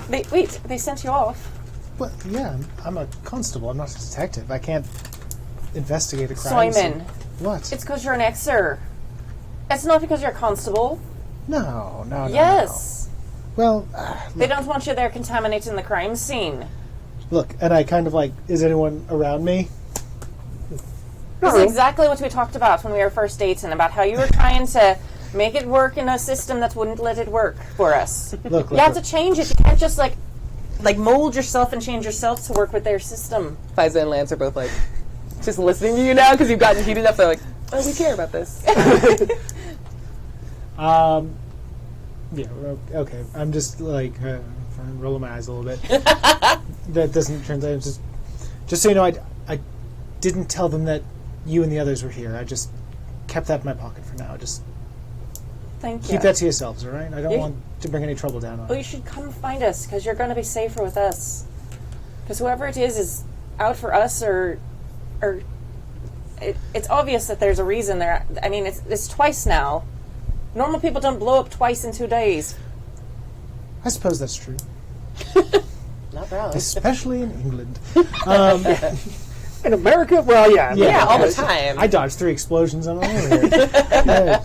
They sent you off. Well, yeah, I'm a constable. I'm not a detective. I can't investigate a crime Simon, scene. What? it's because you're an Xer. It's not because you're a constable. No. Yes. No. Well, They don't want you there contaminating the crime scene. look, and I kind of is anyone around me? This is exactly what we talked about when we were first dating, about how you were trying to make it work in a system that wouldn't let it work for us. Look, You have to change it. You can't just like mold yourself and change yourself to work with their system. Fiza and Lance are both just listening to you now because you've gotten heated up. They're like, oh, we care about this. Yeah, okay. I'm just trying to roll my eyes a little bit. That doesn't translate. Just so you know, I didn't tell them that you and the others were here. I just kept that in my pocket for now. Just Thank you. keep that to yourselves, all right? I don't You- want to bring any trouble down on Well, you. you should come find us because you're going to be safer with us. Because whoever it is out for us, or it's obvious that there's a reason there. I mean, it's twice now. Normal people don't blow up twice in 2 days. I suppose that's true. Not wrong. Especially in England. In America, well, yeah. Yeah, all the time. I dodged 3 explosions on my own here.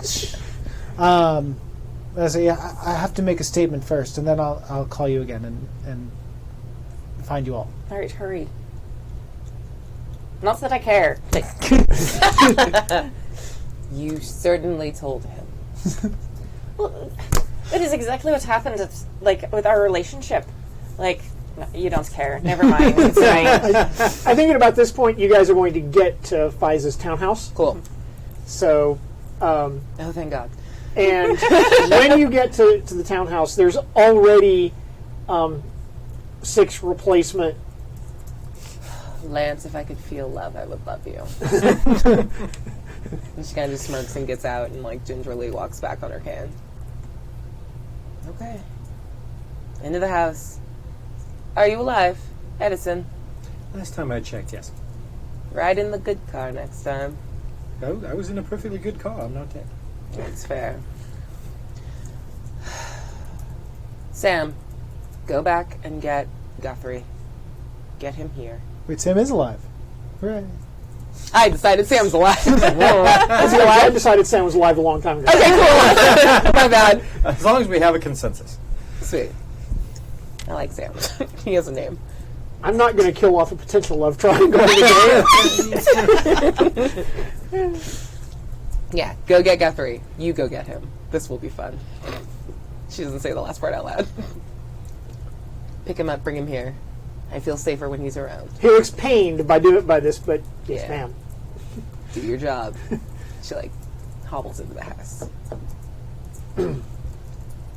So yeah, I have to make a statement first, and then I'll call you again and find you all. All right, hurry. Not that I care. You certainly told him. Well, it is exactly what happened. With our relationship. No, you don't care. Never mind. It's fine. I think at about this point, you guys are going to get to Fiza's townhouse. Cool. So, Oh, thank God. and when you get to the townhouse, there's already 6 replacement. Lance, if I could feel love, I would love you. And she kind of just smirks and gets out and gingerly walks back on her can. Okay. Into the house. Are you alive, Edison? Last time I checked, yes. Ride in the good car next time. I was in a perfectly good car. I'm not dead. That's fair. Sam, go back and get Guthrie. Get him here. Wait, Sam is alive. Hooray. I decided Sam's alive. Is he alive? I decided Sam was alive a long time ago. Okay, cool. My bad. As long as we have a consensus. Sweet. I like Sam. He has a name. I'm not going to kill off a potential love triangle in the game. Yeah, go get Guthrie. You go get him. This will be fun. She doesn't say the last part out loud. Pick him up, bring him here. I feel safer when he's around. He looks pained by this, but yes, Yeah. ma'am. Do your job. She, hobbles into the house. And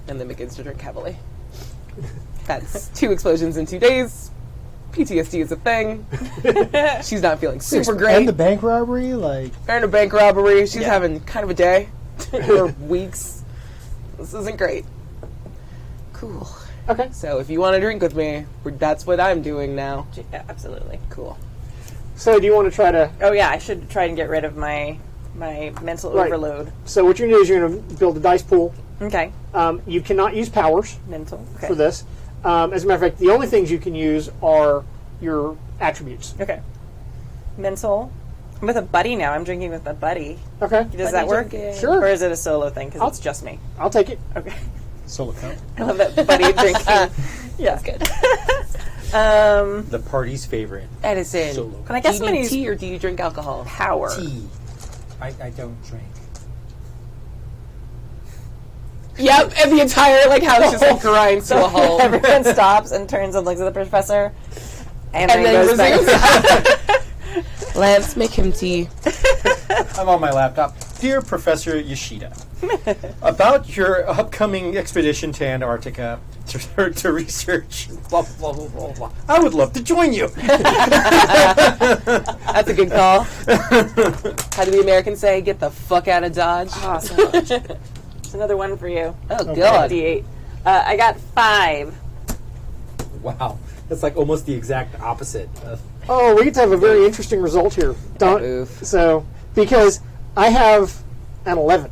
then begins to drink heavily. That's 2 explosions in 2 days. PTSD is a thing. She's not feeling super great. And the bank robbery, And a bank robbery. She's having kind of a day. Or weeks. This isn't great. Cool. Okay. So if you want to drink with me, that's what I'm doing now. Yeah, absolutely. Cool. So do you want to try to... Oh yeah, I should try and get rid of my mental Right. overload. So what you're going to do is you're going to build a dice pool. Okay. You cannot use powers Mental. Okay. for this. As a matter of fact, the only things you can use are your attributes. Okay. Mental. I'm with a buddy now. I'm drinking with a buddy. Okay. Does that work? drinking. Sure. Or is it a solo thing? Because it's just me. I'll take it. Okay. solo count. I love that buddy drinking. Yeah. That's good. The party's favorite. Edison. Solo. Can I guess do you somebody need who's tea or do you drink alcohol? power? Tea. I don't drink. Yep, and the entire house just grinds to a halt. Everyone stops and turns and looks at the professor. And And then goes back. resumes. Lance, make him tea. I'm on my laptop. Dear Professor Yoshida, about your upcoming expedition to Antarctica to research blah, blah, blah, blah, blah. I would love to join you. That's a good call. How do the Americans say? Get the fuck out of Dodge. Awesome. There's another one for you. Oh, God. D8. I got 5. Wow. That's almost the exact opposite of... Oh, we get to have a very interesting result here. Oof. So, because I have an 11.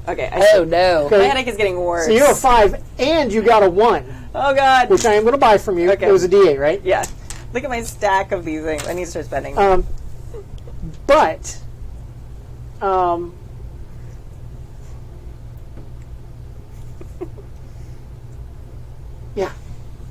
Okay. Oh, no. My headache is getting worse. So you have a 5, and you got a 1, Oh, God. which I am going to buy from you. Okay. It was a D8, right? Yeah. Look at my stack of these things. I need to start spending. But, yeah.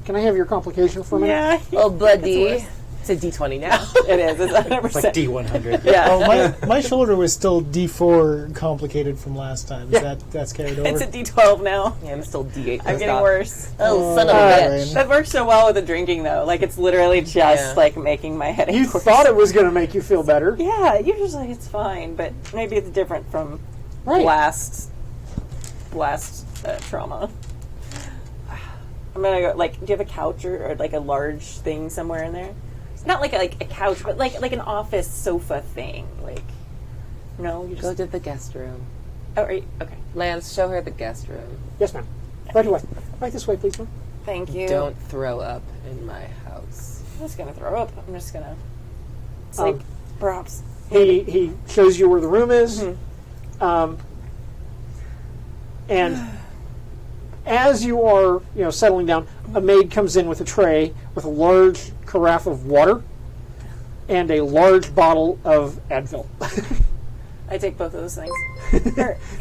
Can I have your complication for a minute? yeah. Oh, buddy. It's worse. It's a D20 now. It is. It's 100%. It's like D100. Yeah. Oh, my shoulder was still D4 complicated from last time. Yeah. That's carried over. It's a D12 now. Yeah, I'm still D8. I'm getting worse. Oh, son of a bitch. That works so well with the drinking, though. It's literally just, Yeah. making my headache You worse. thought it was going to make you feel better. Yeah, you're just it's fine, but maybe it's different from Right. blast trauma. I'm gonna go. Do you have a couch or a large thing somewhere in there? Not like a couch, but like an office sofa thing. No, you Go just. to the guest room. Oh, are you, okay. Lance, show her the guest room. Yes, ma'am. Right away. Right this way, please, ma'am. Thank you. Don't throw up in my house. I'm just gonna throw up. I'm just gonna sleep. Perhaps. He shows you where the room is. And as you are, settling down, a maid comes in with a tray with a large carafe of water and a large bottle of Advil. I take both of those things.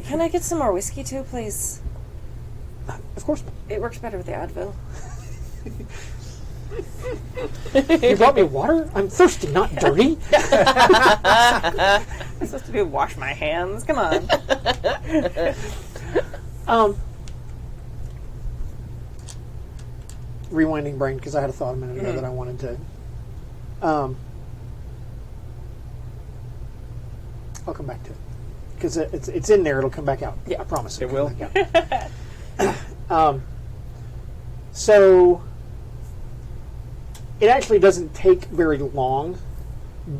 Can I get some more whiskey too, please? Of course. It works better with the Advil. You brought me water? I'm thirsty, not dirty. I'm supposed to wash my hands. Come on. Rewinding brain, because I had a thought a minute ago that I wanted to. I'll come back to it. Because it's in there, it'll come back out. Yeah. I promise. It will? Come back out. So, it actually doesn't take very long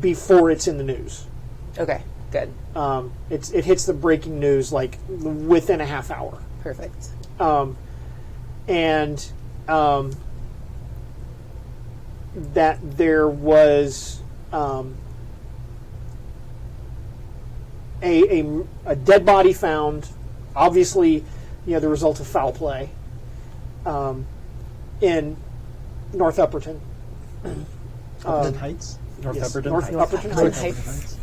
before it's in the news. Okay, good. It hits the breaking news within a half hour. Perfect. That there was a dead body found, obviously, the result of foul play, in North Upperton. Upton Heights. North Yes, Upperton North Heights. Upperton Heights.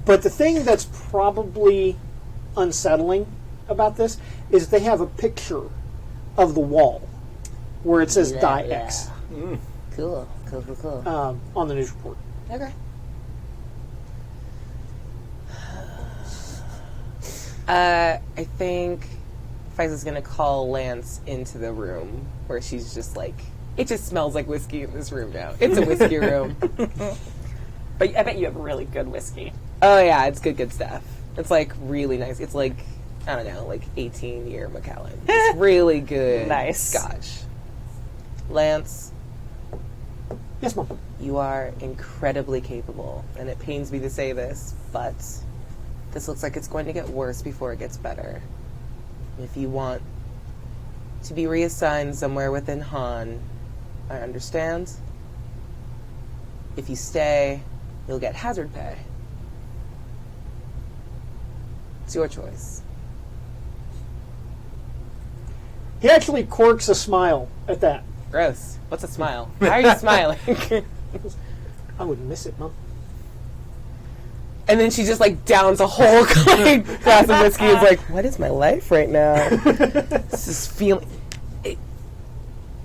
But the thing that's probably unsettling about this is they have a picture of the wall where it says Die X Cool. on the news report. Okay. I think Faiza's gonna call Lance into the room where she's just like, it just smells like whiskey in this room now. It's a whiskey room. But I bet you have really good whiskey. Oh yeah, it's good stuff. It's like really nice. It's like, I don't know, like 18-year Macallan. It's really good. Nice. Scotch. Lance, Yes, Mom. you are incredibly capable, and it pains me to say this, but this looks like it's going to get worse before it gets better. If you want to be reassigned somewhere within Han, I understand. If you stay, you'll get hazard pay. It's your choice. He actually quirks a smile at that. Gross. What's a smile? Why are you smiling? I wouldn't miss it, Mom. And then she just like downs a whole glass of whiskey and is like, what is my life right now? This is feeling...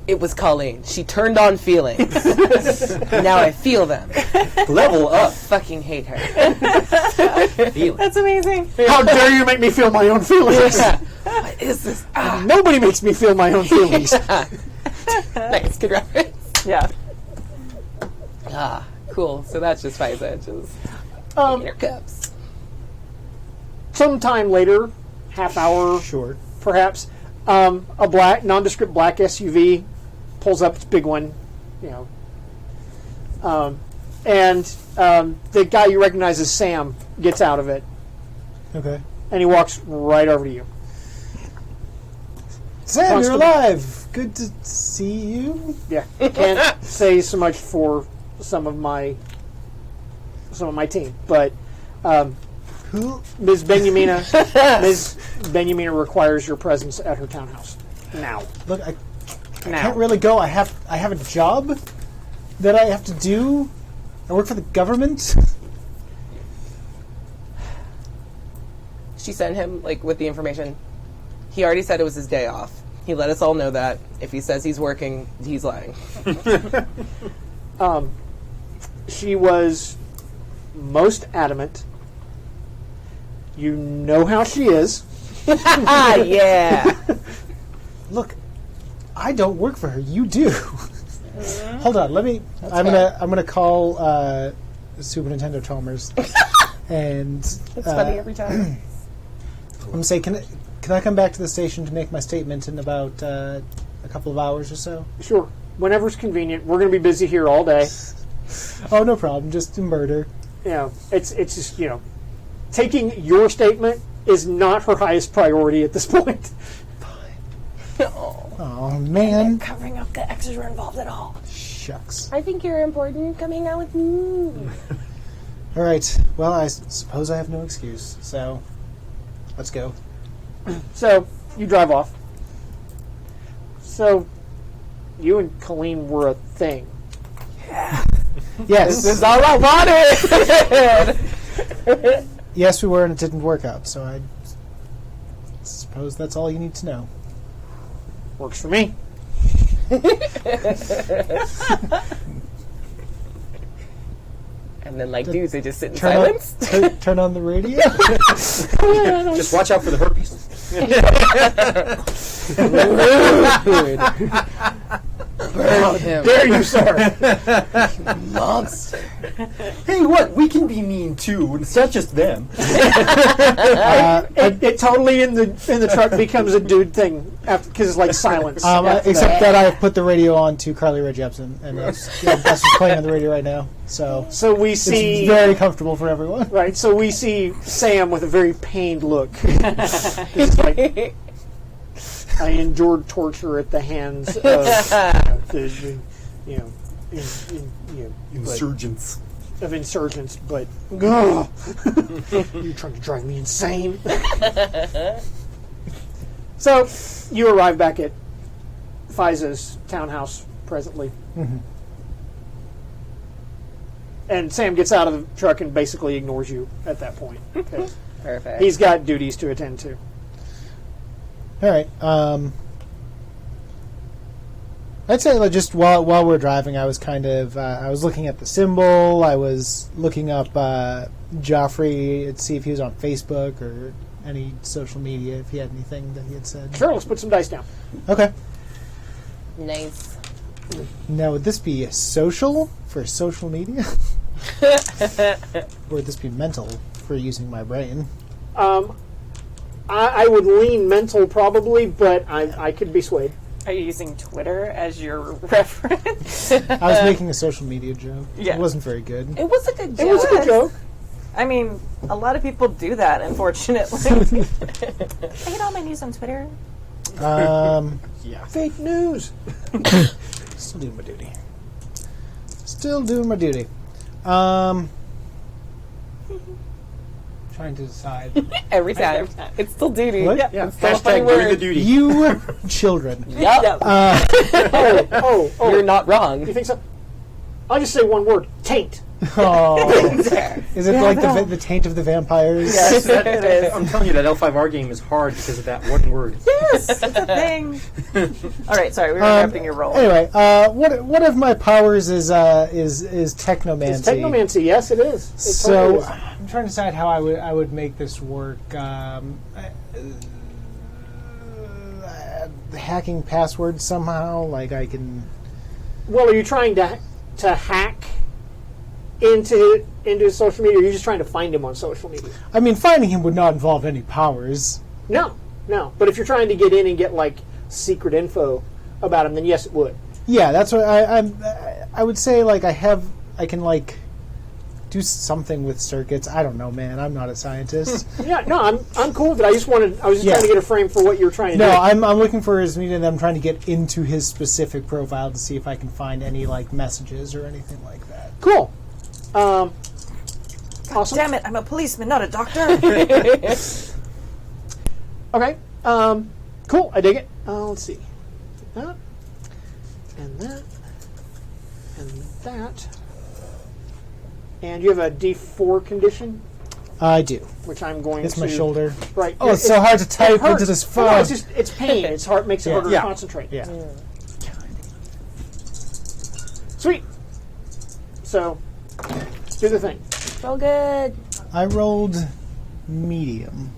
It was Colleen. She turned on feelings. Now I feel them. Level I up. fucking hate her. Feeling. That's amazing. How dare you make me feel my own feelings? What is this? Ah, Nobody makes me feel my own feelings. nice. Good reference. Yeah. Ah, cool. So that's just Faiza. Just in her cups. Sometime later, half hour, Short. perhaps, a nondescript black SUV pulls up. It's a big one, and the guy you recognize as Sam gets out of it, Okay. and he walks right over to you. Sam, you're Constable. alive. Good to see you. Yeah, can't say so much for some of my team, but Who? Ms. Benjamina requires your presence at her townhouse now. Look, I Now. can't really go. I have a job that I have to do. I work for the government. She sent him like with the information. He already said it was his day off. He let us all know that. If he says he's working, he's lying. She was most adamant. You know how she is. Ah, yeah. Look, I don't work for her. You do. Hold on. Let me. I'm gonna call Super Nintendo Chalmers, and It's funny every time. I'm gonna say, can I come back to the station to make my statement in about a couple of hours or so? Sure. Whenever's convenient. We're going to be busy here all day. Oh, no problem. Just murder. It's just, taking your statement is not her highest priority at this point. Oh man. Covering up the X's were involved at all. Shucks. I think you're important. Come hang out with me. All right. Well, I suppose I have no excuse. So, let's go. So, you drive off. So, you and Colleen were a thing. Yes. This is all I wanted. Yes, we were, and it didn't work out. So I suppose that's all you need to know. Works for me. And then, like dudes, they just sit in Turn silence. on, turn on the radio. Just watch out for the herpes. Burn him. There you, sir. Monster. Hey, what? We can be mean too. It's not just them. It totally in the truck becomes a dude thing because it's like silence. after Except that I've put the radio on to Carly Rae Jepsen, and that's what's playing on the radio right now. So So we it's see very comfortable for everyone. right. So we see Sam with a very pained look. He's like, I endured torture at the hands of the Insurgents. of insurgents, but ugh, you're trying to drive me insane. So you arrive back at Fiza's townhouse presently. And Sam gets out of the truck and basically ignores you at that point. Perfect. He's got duties to attend to. All right. I'd say like, just while we're driving, I was kind of I was looking at the symbol. I was looking up Joffrey to see if he was on Facebook or any social media, if he had anything that he had said. Sure, let's put some dice down. Okay. Nice. Now, would this be social for social media? Or would this be mental for using my brain? I would lean mental probably, but I could be swayed. Are you using Twitter as your reference? I was making a social media joke. Yeah. It wasn't very good. It was a good joke. It was a good joke. I mean, a lot of people do that, unfortunately. I get all my news on Twitter. Fake news. Still doing my duty. Still doing my duty. Trying to decide. Every time. It's still duty. What? Yeah. It's still a funny Hashtag doing the word. duty. You children. Yep. Oh, You're not wrong. you think so? I'll just say one word: taint. Oh. Is it like the taint of the vampires? Yes, it is. I'm telling you, that L5R game is hard because of that one word. Yes, it's a thing. All right, sorry, we were interrupting your roll. Anyway, one of my powers is technomancy. It's technomancy. Yes, it is. It So totally is. I'm trying to decide how I would make this work. Hacking passwords somehow, like I can. Well, are you trying to hack into his social media, or are you just trying to find him on social media? I mean, finding him would not involve any powers. No. But if you're trying to get in and get like secret info about him, then yes, it would. Yeah, that's what I would say. Like I can like do something with circuits. I don't know, man. I'm not a scientist. Yeah, no, I'm cool with it. I was just Yeah. trying to get a frame for what you're trying to No, do. I'm looking for his media, and I'm trying to get into his specific profile to see if I can find any like messages or anything like that. Cool. Awesome. Damn it, I'm a policeman, not a doctor. Okay. Cool. I dig it. Let's see. That. And that. And that. And you have a D4 condition, I do. which I'm going It's to... my shoulder. Right. Oh, it's so hard to type hurts. into this No, phone. it's just, it's pain. It's hard. Makes it harder Yeah. to concentrate. Yeah. Sweet. So, do the thing. So good. I rolled medium.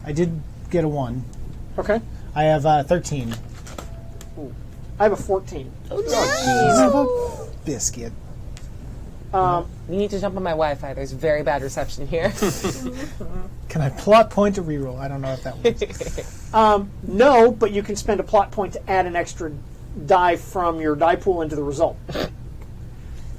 I did get a 1. Okay. I have 13. I have a 14. Biscuit. You need to jump on my Wi-Fi. There's very bad reception here. Can I plot point a reroll? I don't know if that works. No, but you can spend a plot point to add an extra die from your die pool into the result.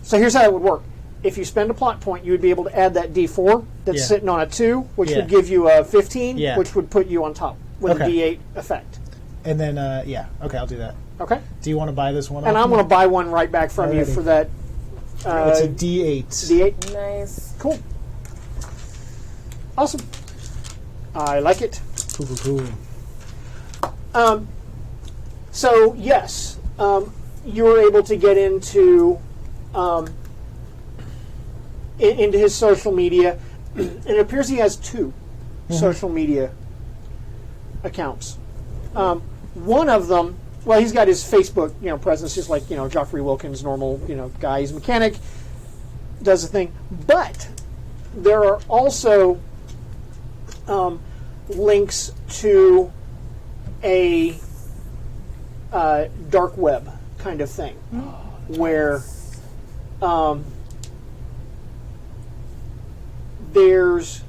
So here's how it would work. If you spend a plot point, you would be able to add that D4 that's Yeah. sitting on a 2, which Yeah. would give you a 15, Yeah. which would put you on top with Okay. a D8 effect. And then, yeah. Okay, I'll do that. Okay? Do you want to buy this one? And off I'm me? going to buy one right back from you Alrighty. for that It's a D8. D8. Nice. Cool. Awesome. I like it. Cool. So, yes, you were able to get into into his social media. And it appears he has 2 social media accounts. One of them, well, he's got his Facebook, presence, just like, Joffrey Wilkins, normal, guy. He's a mechanic, does the thing. But there are also links to a dark web kind of thing, where there's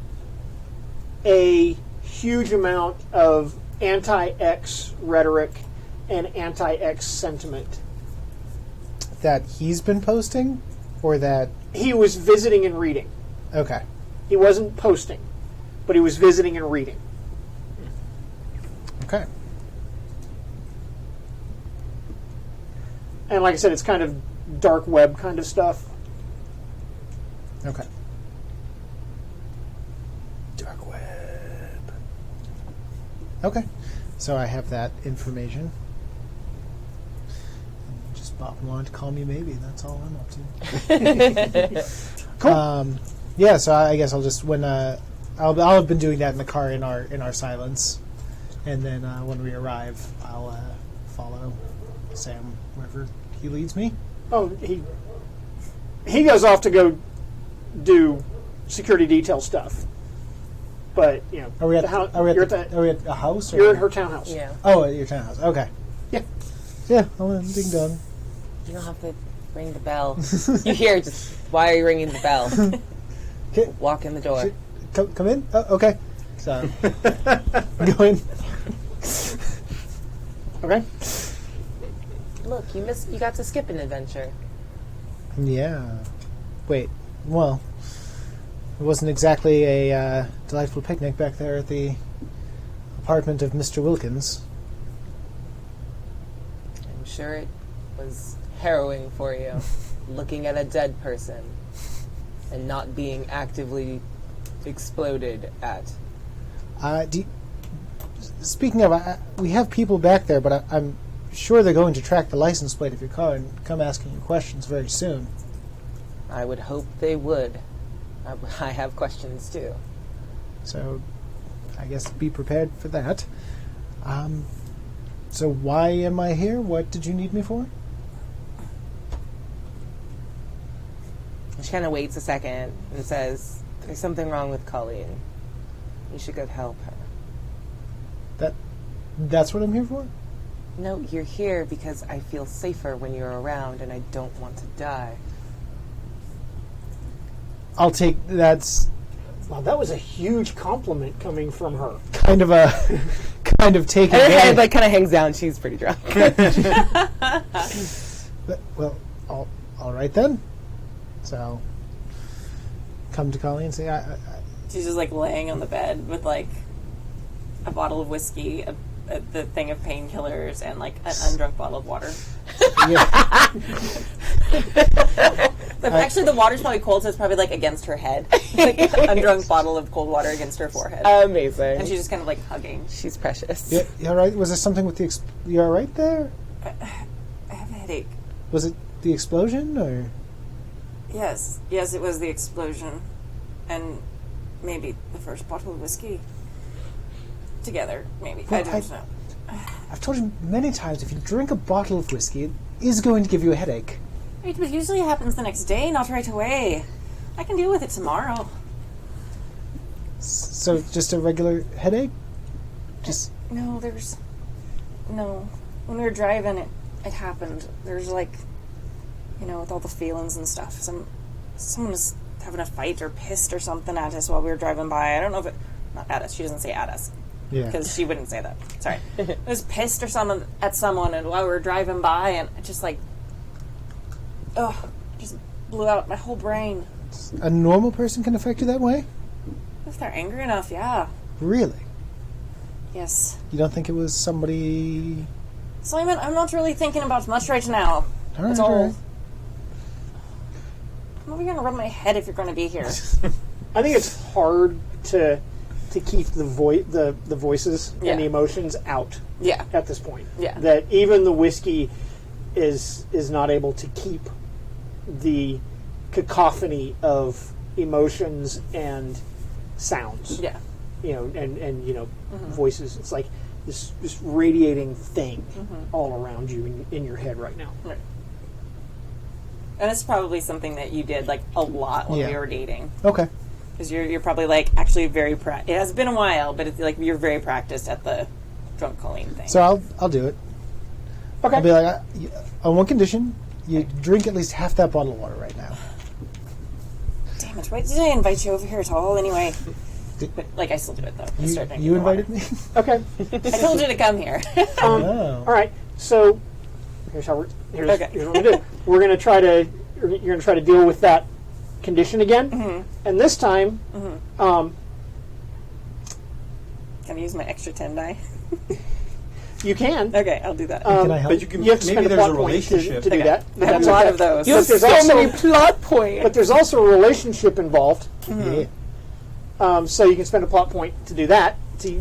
a huge amount of anti-X rhetoric and anti-X sentiment. That he's been posting? Or that... He was visiting and reading. Okay. He wasn't posting, but he was visiting and reading. Okay. And like I said, it's kind of dark web kind of stuff. Okay. Dark web. Okay. So I have that information. Just Bob wanted to call me maybe. That's all I'm up to. Cool. Yeah, so I guess I'll just I'll have been doing that in the car in our silence, and then when we arrive, I'll follow Sam wherever he leads me. Oh, he goes off to go do security detail stuff. But Are we at the house? are we You're at a house? Or you're at her townhouse. Yeah. Oh, at your townhouse. Okay. Yeah. Yeah. I'll ding dong. You don't have to ring the bell. You hear just, why are you ringing the bell? Okay. Walk in the door. Come in. Oh, okay. So go in. Okay. Look, you got to skip an adventure. Yeah. Wait. Well, it wasn't exactly a delightful picnic back there at the apartment of Mr. Wilkins. I'm sure it was harrowing for you, looking at a dead person and not being actively exploded at. Speaking of, we have people back there, but I'm sure they're going to track the license plate of your car and come asking you questions very soon. I would hope they would. I have questions too. So, I guess be prepared for that. So why am I here? What did you need me for? She kind of waits a second and says, "There's something wrong with Colleen. You should go help her." That's what I'm here for? No, you're here because I feel safer when you're around and I don't want to die. I'll take that's Wow, that was a huge compliment coming from her. kind of taking And her head advantage. kind of hangs down. She's pretty drunk. But, well, all right then. So, come to Colleen and say, She's just laying on the bed with a bottle of whiskey, the thing of painkillers, and an undrunk bottle of water. yeah. Actually, the water's probably cold, so it's probably against her head. Undrunk bottle of cold water against her forehead. Amazing. And she's just kind of hugging. She's precious. Yeah, you all right? Was there something with the you all right there? I have a headache. Was it the explosion or? Yes, it was the explosion. And maybe the first bottle of whiskey. Together, maybe. Well, I don't know. I've told you many times, if you drink a bottle of whiskey, it is going to give you a headache. But usually it happens the next day, not right away. I can deal with it tomorrow. So, just a regular headache? Just No, when we were driving, it happened. There's with all the feelings and stuff. Someone was having a fight or pissed or something at us while we were driving by. I don't know if not at us. She doesn't say at us. yeah. Because she wouldn't say that. Sorry. It was pissed or something at someone, and while we were driving by, and it just just blew out my whole brain. A normal person can affect you that way? If they're angry enough, yeah. Really? Yes. You don't think it was somebody? Simon, I'm not really thinking about much right now. All right, That's all all. right. I'm over here to rub my head if you're going to be here. I think it's hard to keep the voices Yeah. and the emotions out Yeah. at this point. Yeah. That even the whiskey is not able to keep the cacophony of emotions and sounds. Yeah. And voices. It's like this radiating thing all around you in your head right now. Right. And it's probably something that you did a lot when Yeah. we were dating. Okay. Because you're probably actually very it has been a while, but it's you're very practiced at the drunk Colleen thing. So I'll do it. Okay. I'll be like, on one condition, you drink at least half that bottle of water right now. Damn it! Why did I invite you over here at all? Anyway, but I still do it though. I start drinking You the water. invited me? Okay. I told you to come here. Oh. All right. So here's what we're gonna do. You're gonna try to deal with that condition again, and this time, Can I use my extra 10 die? You can. Okay, I'll do that. Can I help? But you can. You have to maybe spend a there's plot a point relationship. to do that. I have a lot of those. You have But there's so also- many plot points. But there's also a relationship involved, Yeah. so you can spend a plot point to do that, to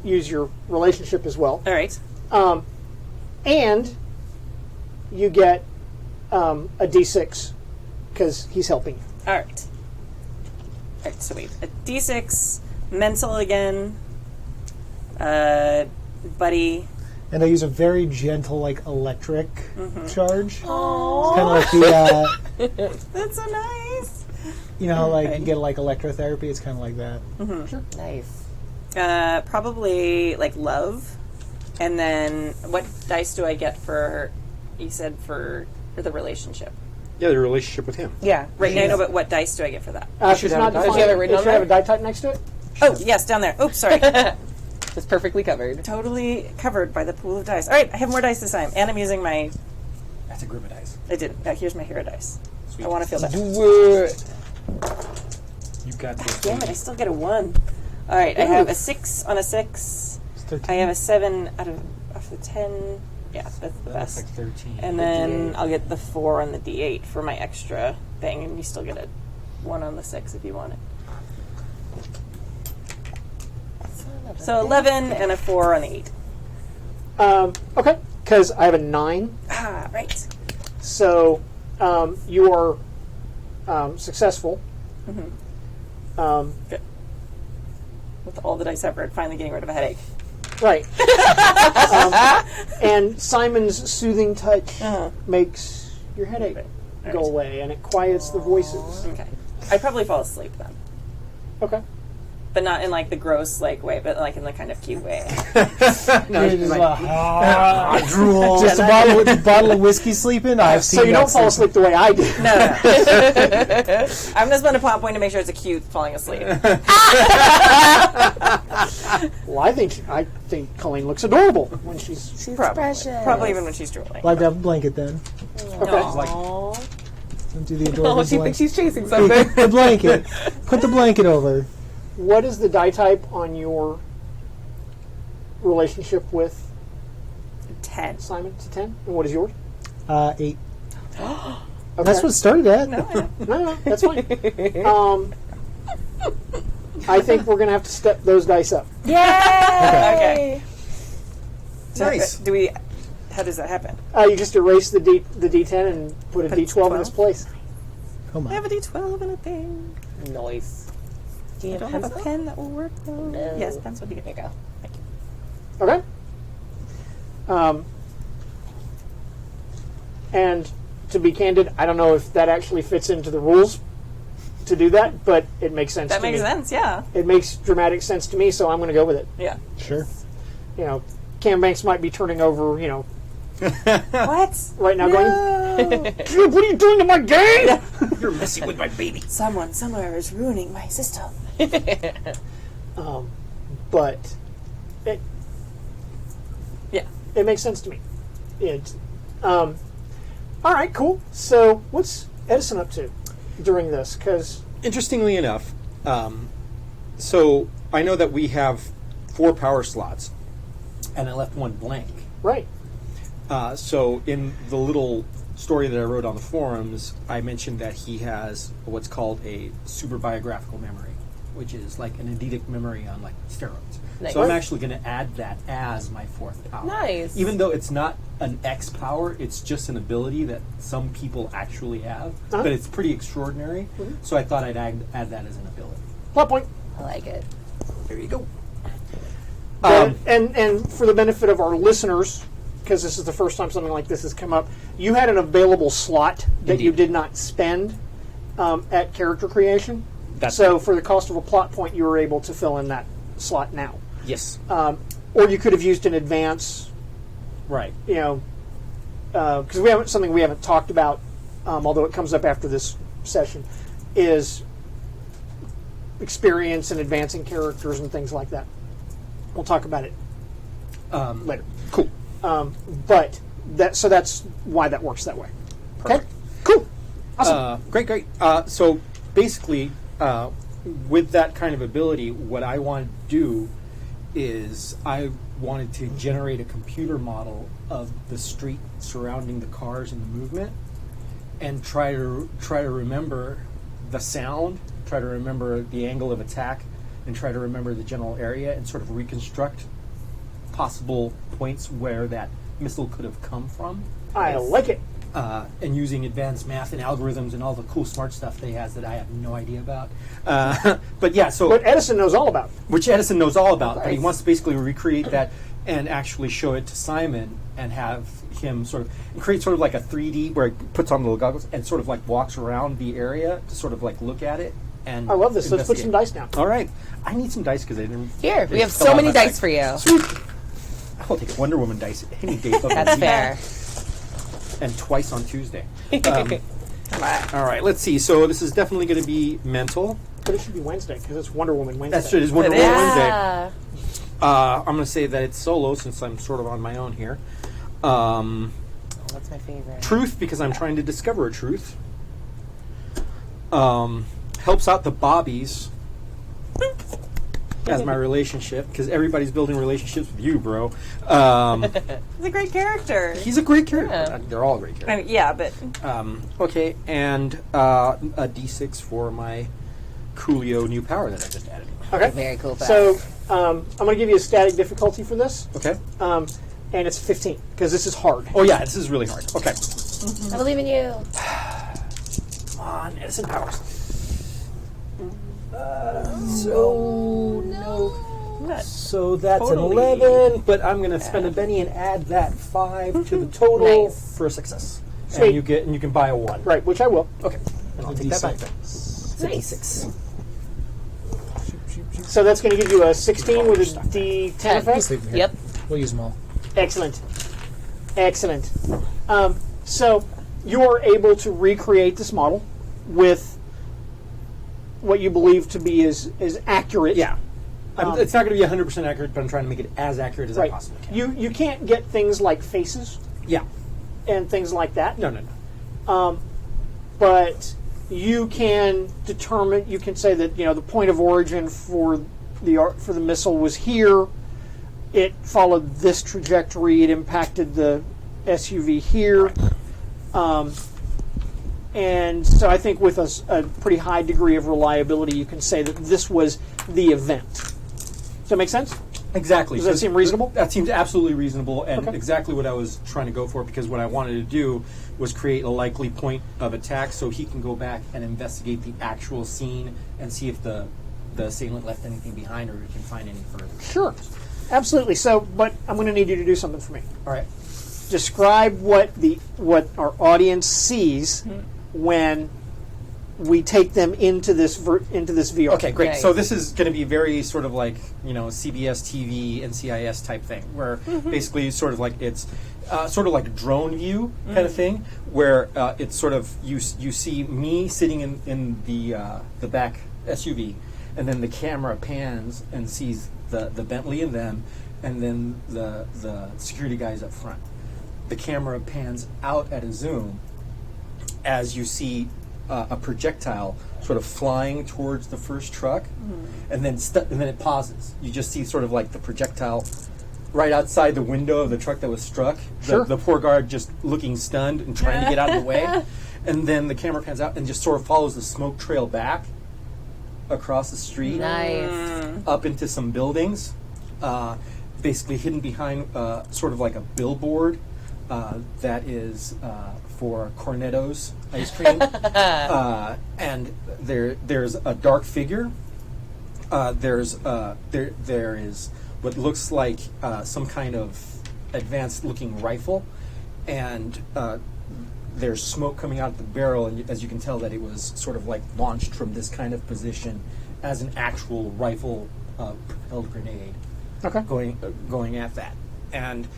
use your relationship as well. All right. And you get a D6 because he's helping you. All right. All right, so wait. A D6, mental again, buddy. And I use a very gentle, like, electric charge. Kind of like the, That's so nice. you know, how, like, you get, like, electrotherapy? It's kind of like that. Nice. Probably like love, and then what dice do I get for? You said for the relationship, Yeah, the relationship with him. Yeah. right? I know, but what dice do I get for that? She's not Does she defined. have it written It on should have a there? die type next to it. Oh, yes, down there. Oops, sorry. It's perfectly covered. Totally covered by the pool of dice. All right, I have more dice this time, and I'm using my. That's a group of dice. I didn't. Here's my hero dice. Sweet. I want to feel that. You got this. Damn it! I still get a 1. All right, I have a 6 on a 6. It's 13. I have a 7 out of the 10. Yeah, that's the That's best. like 13. And then I'll get the 4 on the D8 for my extra thing, and you still get a 1 on the 6 if you want it. So 11 and a 4 on the 8. Okay, because I have a 9, Ah, right. so you are successful. Good. With all the dice ever, finally getting rid of a headache. Right. And Simon's soothing touch makes your headache go away, and it quiets the voices. Okay. I'd probably fall asleep then. Okay. But not in like the gross like way, but like in the kind of cute way. You're just like, drool. Just a bottle of whiskey sleeping? I've seen So you that don't fall sleep. asleep the way I do. No. I'm gonna spend a plot point to make sure it's a cute falling asleep. Well, I think Colleen looks adorable when she's Probably even when she's drooling. Like that blanket then. okay. Don't do the adorable Oh, she blanket. thinks she's chasing something. The blanket. Put the blanket over. What is the die type on your relationship with 10. Simon? It's a 10. And what is yours? 8. Okay. That's what it started at. No, that's fine. I think we're going to have to step those dice up. Okay. So, Nice. do we? How does that happen? You just erase the D10 and put a Put a D12 in 12? its place. Come I have on. a D12 and a thing. Noise. Do you I don't have a pen that will work though. No. Yes, pencil. There you go. Okay. And to be candid, I don't know if that actually fits into the rules to do that, but it makes sense That to makes me. sense. Yeah. It makes dramatic sense to me, so I'm going to go with it. Yeah. Sure. You know, Cam Banks might be turning over, you know, What? right now going, No. "Dude, what are you doing to my game?" You're messing with my baby. Someone somewhere is ruining my system. But it Yeah. it makes sense to me. All right, cool. So what's Edison up to during this? Because Interestingly enough, so I know that we have 4 power slots. And I left one blank. right, So in the little story that I wrote on the forums, I mentioned that he has what's called a super biographical memory, which is like an eidetic memory on like steroids. Nice. So I'm actually going to add that as my 4th power. Nice. Even though it's not an X power, it's just an ability that some people actually have, but it's pretty extraordinary. So I thought I'd add that as an ability. plot point. I like it. There you go. And for the benefit of our listeners, because this is the first time something like this has come up, you had an available slot that you Indeed. did not spend at character creation. That's So for the cost of a plot point, you were able to fill in that slot now. Yes. Or you could have used in advance, Right. you know, because we haven't something we haven't talked about, although it comes up after this session, is experience and advancing characters and things like that. We'll talk about it later. Cool. But that's why that works that way. Okay, cool, awesome. Great. So basically, with that kind of ability, what I want to do is I wanted to generate a computer model of the street surrounding the cars and the movement, and try to remember the sound, try to remember the angle of attack, and try to remember the general area, and sort of reconstruct possible points where that missile could have come from. I like it. And using advanced math and algorithms and all the cool smart stuff they has that I have no idea about. But yeah, so But Edison knows all about it. which Edison knows all about, but he wants to basically recreate that and actually show it to Simon and have him sort of create sort of like a 3D where he puts on the little goggles and sort of like walks around the area to sort of like look at it. And I love this. Let's put some investigate. dice down. All right, I need some dice because I didn't. Here, we have fell so out many my dice side. for you. Sweet. I'll take Wonder Woman dice any day. Of the That's week. fair. And twice on Tuesday. All right, let's see. So this is definitely going to be mental. But it should be Wednesday because it's Wonder Woman Wednesday. That's true. It's Wonder Woman Wednesday. Yeah. I'm going to say that it's solo since I'm sort of on my own here. What's my favorite? Truth, because I'm trying to discover a truth. Helps out the Bobbies as my relationship, because everybody's building relationships with you, bro. He's a great character. He's a great character. Yeah. They're all great characters. I mean, yeah, but Okay, and a D6 for my Coolio new power that I just added. Okay. Very cool. So I'm going to give you a static difficulty for this, Okay. and it's 15 because this is hard. Oh yeah, this is really hard. Okay. I believe in you. Come on, Edison Powers. So So that's Totally. an 11, but I'm going to spend a penny and add that 5 to the total Nice. for a success. Sweet. And you can buy a 1. Right, which I will. Okay. And I'll take that back. Nice. D6. So that's going to give you a 16 with a D10 10. effect. Just leave them here. Yep. We'll use them all. Excellent. Excellent. So you are able to recreate this model with what you believe to be is accurate. Yeah. It's not going to be 100% accurate, but I'm trying to make it as accurate as I Right. possibly can. You can't get things like faces Yeah. and things like that. No. But you can determine. You can say that the point of origin for the missile was here. It followed this trajectory. It impacted the SUV here. And so I think with a pretty high degree of reliability, you can say that this was the event. Does that make sense? Exactly. Does that seem reasonable? That seems absolutely reasonable, and Okay. exactly what I was trying to go for, because what I wanted to do was create a likely point of attack so he can go back and investigate the actual scene and see if the assailant left anything behind or we can find any further. Sure. Absolutely. So, but I'm going to need you to do something for me. All right. Describe what our audience sees when we take them into this VR. Okay, great. Nice. So this is going to be very sort of like, CBS TV, NCIS type thing, where basically sort of like it's sort of like a drone view kind of thing, where it's sort of you see me sitting in the back SUV, and then the camera pans and sees the Bentley in them, and then the security guys up front. The camera pans out at a zoom as you see a projectile sort of flying towards the first truck, and then it pauses. You just see sort of like the projectile right outside the window of the truck that was struck. Sure. The poor guard just looking stunned and trying to get out of the way. And then the camera pans out and just sort of follows the smoke trail back across the street, Nice. up into some buildings, basically hidden behind sort of like a billboard that is for Cornetto's ice cream. And there's a dark figure. There is what looks like some kind of advanced looking rifle, and there's smoke coming out of the barrel, and as you can tell that it was sort of like launched from this kind of position as an actual rifle propelled grenade. Okay. Going at that. And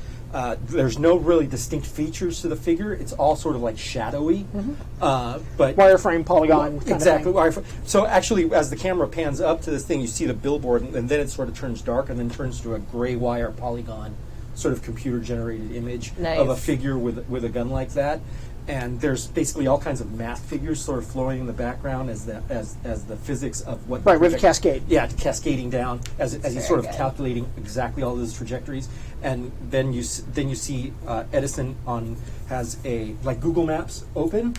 there's no really distinct features to the figure. It's all sort of like shadowy. But Wireframe polygon. kind exactly. Of thing. So actually, as the camera pans up to this thing, you see the billboard, and then it sort of turns dark, and then turns to a gray wire polygon, sort of computer-generated image Nice. of a figure with a gun like that. and there's basically all kinds of math figures sort of flowing in the background as the physics of what. Right, with the cascade. Yeah, cascading down as he's sort of good. calculating exactly all those trajectories, and then you see Edison has a like Google Maps open,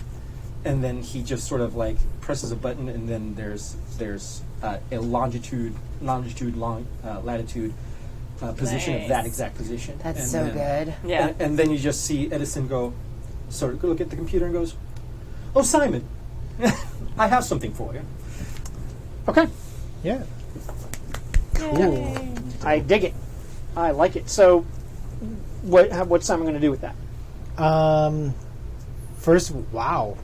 and then he just sort of like presses a button, and then there's a latitude, position of that exact position. That's And so then- good. Yeah. And then you just see Edison go look at the computer and goes, "Oh, Simon, I have something for you." Okay. Yeah. Cool. I dig it. I like it. So, what's Simon going to do with that? First, wow.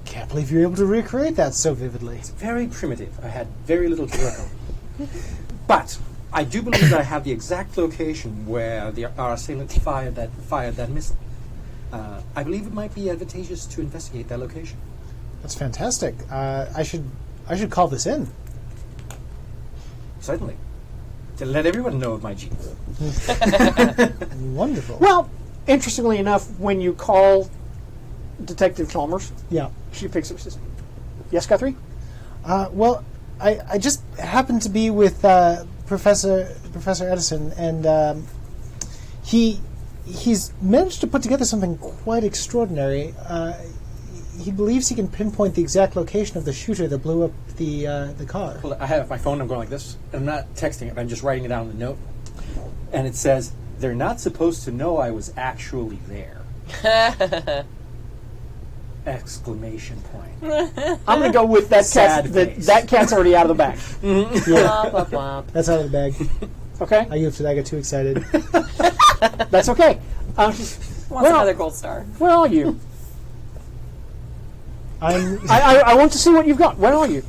Can't believe you're able to recreate that so vividly. Very primitive. I had very little to work on. But I do believe that I have the exact location where our assailant fired that missile. I believe it might be advantageous to investigate that location. That's fantastic. I should call this in. Certainly. To let everyone know of my genius. Wonderful. Well, interestingly enough, when you call Detective Chalmers, Yeah. she picks up and says, "Yes, Guthrie?" Well, I just happened to be with Professor Edison, and he's managed to put together something quite extraordinary. He believes he can pinpoint the exact location of the shooter that blew up the car. Well, I have my phone. I'm going like this. I'm not texting it. I'm just writing it down in the note. And it says, "They're not supposed to know I was actually there." Exclamation point. I'm going to go with that Sad cat. face. That cat's already out of the bag. Womp, womp, womp. That's out of the bag. Okay, I goofed it. I got too excited. that's okay. Wants Well- another gold star. Where are you? I I want to see what you've got. Where are you?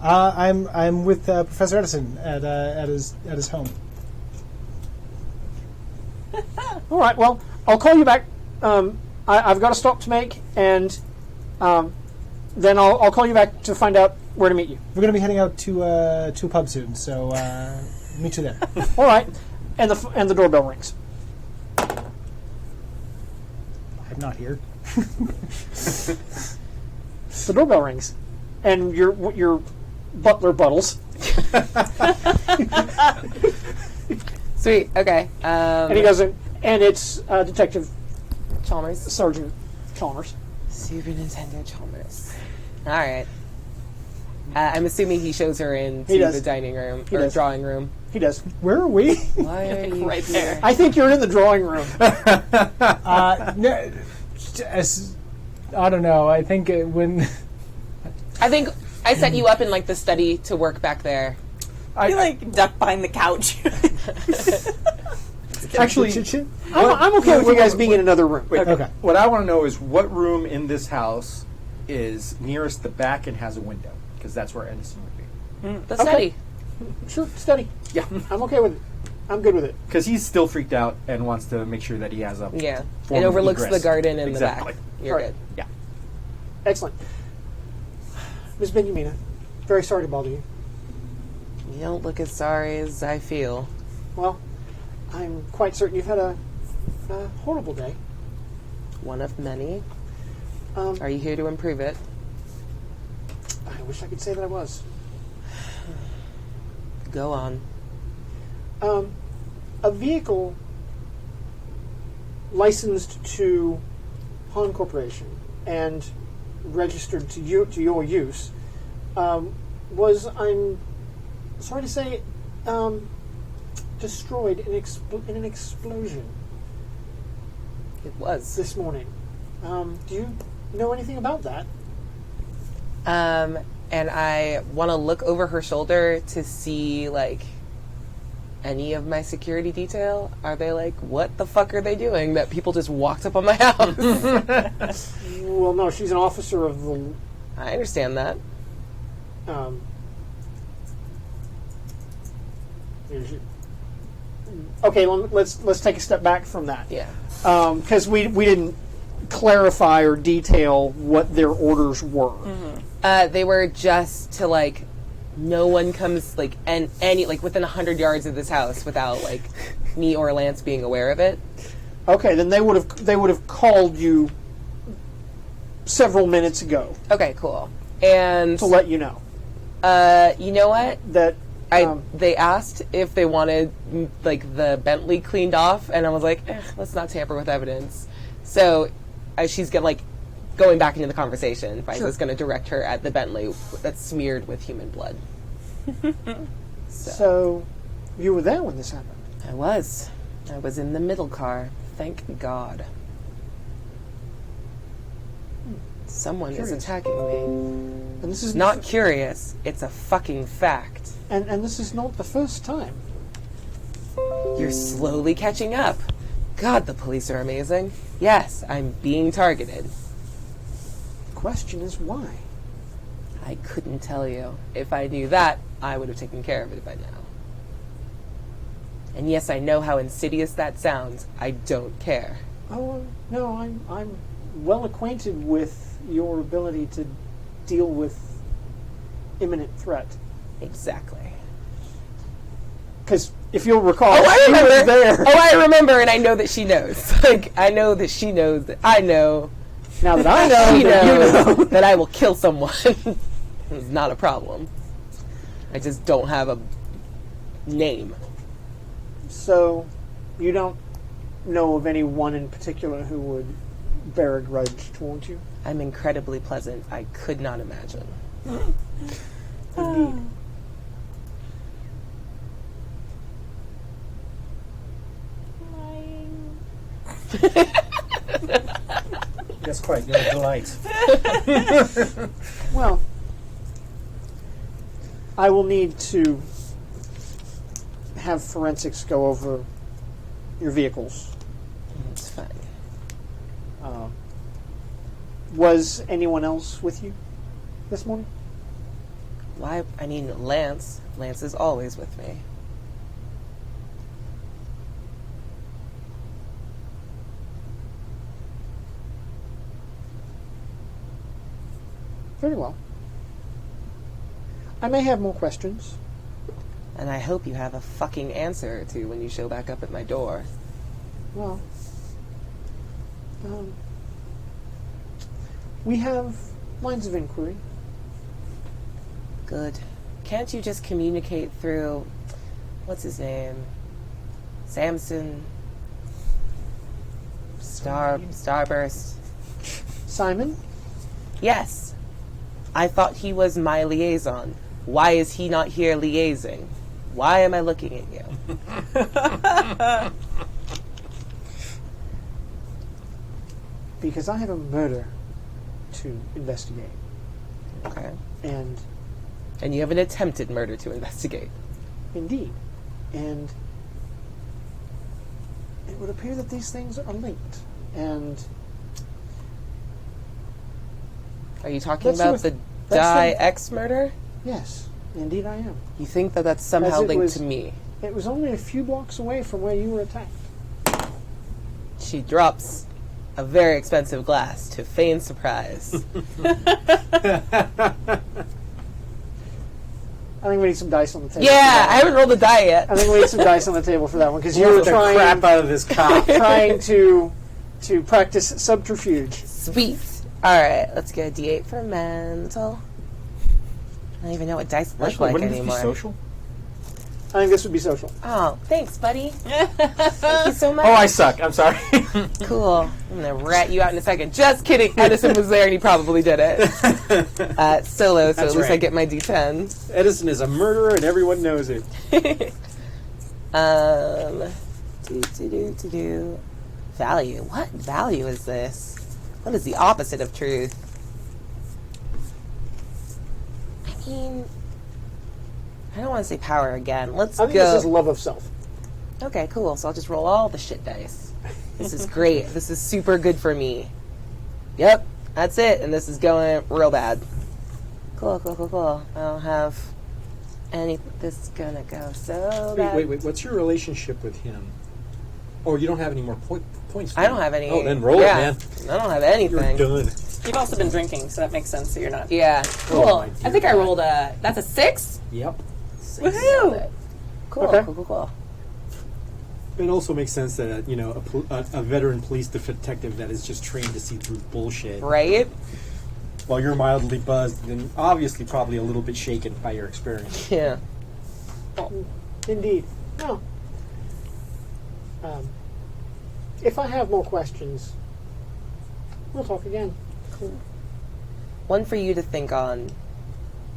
I'm with Professor Edison at his home. All right. Well, I'll call you back. I've got a stop to make, and then I'll call you back to find out where to meet you. We're going to be heading out to a pub soon, so meet you there. All right. And the doorbell rings. I'm not here. The doorbell rings, and your butler buttles, Sweet. Okay. and he goes in, and it's Detective Chalmers. Sergeant Chalmers. Super Nintendo Chalmers. All right. I'm assuming he shows her into He does. the dining room He or does. drawing room. He does. Where are we? Why are you Right there. I think you're in the drawing room. No, I don't know. I think when I think I set you up in like the study to work back there. You like duck behind the couch. Actually, I'm okay with you guys being in another room. wait, Okay. what I want to know is what room in this house is nearest the back and has a window, because that's where Edison would be. The study. Sure, steady. Yeah, I'm okay with it. I'm good with it. because he's still freaked out and wants to make sure that he has a Yeah. form It of overlooks egress. the garden in Exactly. the back. You're Right. good. Yeah. Excellent. Ms. Benjamina, very sorry to bother you. You don't look as sorry as I feel. Well, I'm quite certain you've had a horrible day. One of many. Um, Are you here to improve it? I wish I could say that I was. Go on. A vehicle licensed to Han Corporation and registered to your use was, I'm sorry to say, destroyed in an explosion It was. this morning. Do you know anything about that? And I want to look over her shoulder to see, like, any of my security detail. Are they like, what the fuck are they doing that people just walked up on my house? Well, no, she's an officer of the. I understand that. Okay, let's take a step back from that. Yeah. Because we didn't clarify or detail what their orders were. They were just to, like, no one comes, like, and any, like, within 100 yards of this house without, like, me or Lance being aware of it. Okay, then they would have called you several minutes ago Okay, cool. And to let you know you know what? that. They asked if they wanted like the Bentley cleaned off, and I was like, let's not tamper with evidence. So she's going back into the conversation. Fiza's going to direct her at the Bentley that's smeared with human blood. So you were there when this happened. I was in the middle car. Thank God. Someone is Curious. attacking me. And this is Not curious. It's a fucking fact. and this is not the first time. You're slowly catching up. God, the police are amazing. Yes, I'm being targeted. The question is why. I couldn't tell you. If I knew that, I would have taken care of it by now. And yes, I know how insidious that sounds. I don't care. Oh no, I'm well acquainted with your ability to deal with imminent threat. Exactly. Because if you'll recall, Oh, I she was remember. there. Oh, I remember, and I know that she knows. I know that she knows that I know. Now that I know, She that you knows know. that I will kill someone. It's not a problem. I just don't have a name. So, you don't know of anyone in particular who would bear a grudge towards you? I'm incredibly pleasant. I could not imagine. Indeed. That's quite your delight. Well, I will need to have forensics go over your vehicles. It's fine. Was anyone else with you this morning? Why? I mean, Lance. Lance is always with me. Very well. I may have more questions. And I hope you have a fucking answer or two when you show back up at my door. Well, we have lines of inquiry. Good. Can't you just communicate through, what's his name? Samson? Starburst? Simon? Yes. I thought he was my liaison. Why is he not here liaising? Why am I looking at you? Because I have a murder to investigate. Okay. And And you have an attempted murder to investigate. indeed. And it would appear that these things are linked. And Are you talking That's about with- the that's Die the- X murder? yes, indeed I am. You think that that's somehow As it linked was- to me? It was only a few blocks away from where you were attacked. She drops a very expensive glass to feign surprise. I think we need some dice on the table. Yeah, for I that. haven't rolled a die yet. I think we need some dice on the table for that one because you were the crap trying out of this cop. to practice subterfuge. Sweet. All right, let's get a D8 for mental. I don't even know what dice look Actually, like wouldn't this be anymore. social? I think this would be social. Oh, thanks, buddy. Thank you so much. Oh, I suck. I'm sorry. Cool. I'm gonna rat you out in a second. Just kidding. Edison was there and he probably did it. Solo, so That's at least I right. get my D10. Edison is a murderer and everyone knows it. Value. What value is this? What is the opposite of truth? I mean, I don't want to say power again. Let's I think go. this is love of self. Okay, cool. So I'll just roll all the shit dice. This is great. This is super good for me. Yep, that's it. And this is going real bad. Cool. I don't have any. This is gonna go so bad. Wait. What's your relationship with him? Oh, you don't have any more points. do I don't you? have any. Oh, then roll yeah, it, man. I don't have You're anything. done. You've also been drinking, so that makes sense that you're not. Yeah. Oh, Cool. my I think I rolled a. That's a 6. Yep. Woohoo! Cool. Okay. Cool. It also makes sense that a veteran police detective that is just trained to see through bullshit, Right? while you're mildly buzzed and obviously probably a little bit shaken by your experience. Yeah. Indeed. No. If I have more questions, we'll talk again. One for you to think on.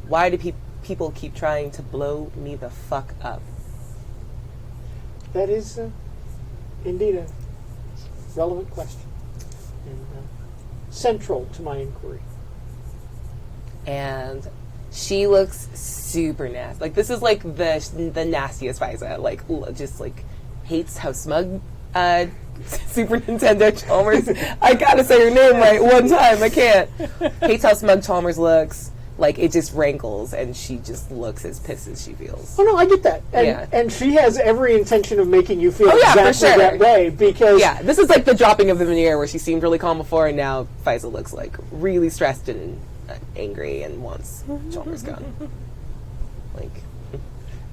Why do people keep trying to blow me the fuck up? That is indeed a relevant question and central to my inquiry. And she looks super nasty. Like, this is like the nastiest Fiza. Like, just like hates how smug Super Nintendo Chalmers. I gotta say her name right one time. I can't. Hates how smug Chalmers looks. Like, it just rankles, and she just looks as pissed as she feels. Oh no, I get that, and she has every intention of making you feel exactly for sure. that way because This is like the dropping of the veneer where she seemed really calm before, and now Fiza looks like really stressed and angry and wants Chalmers gone. Like,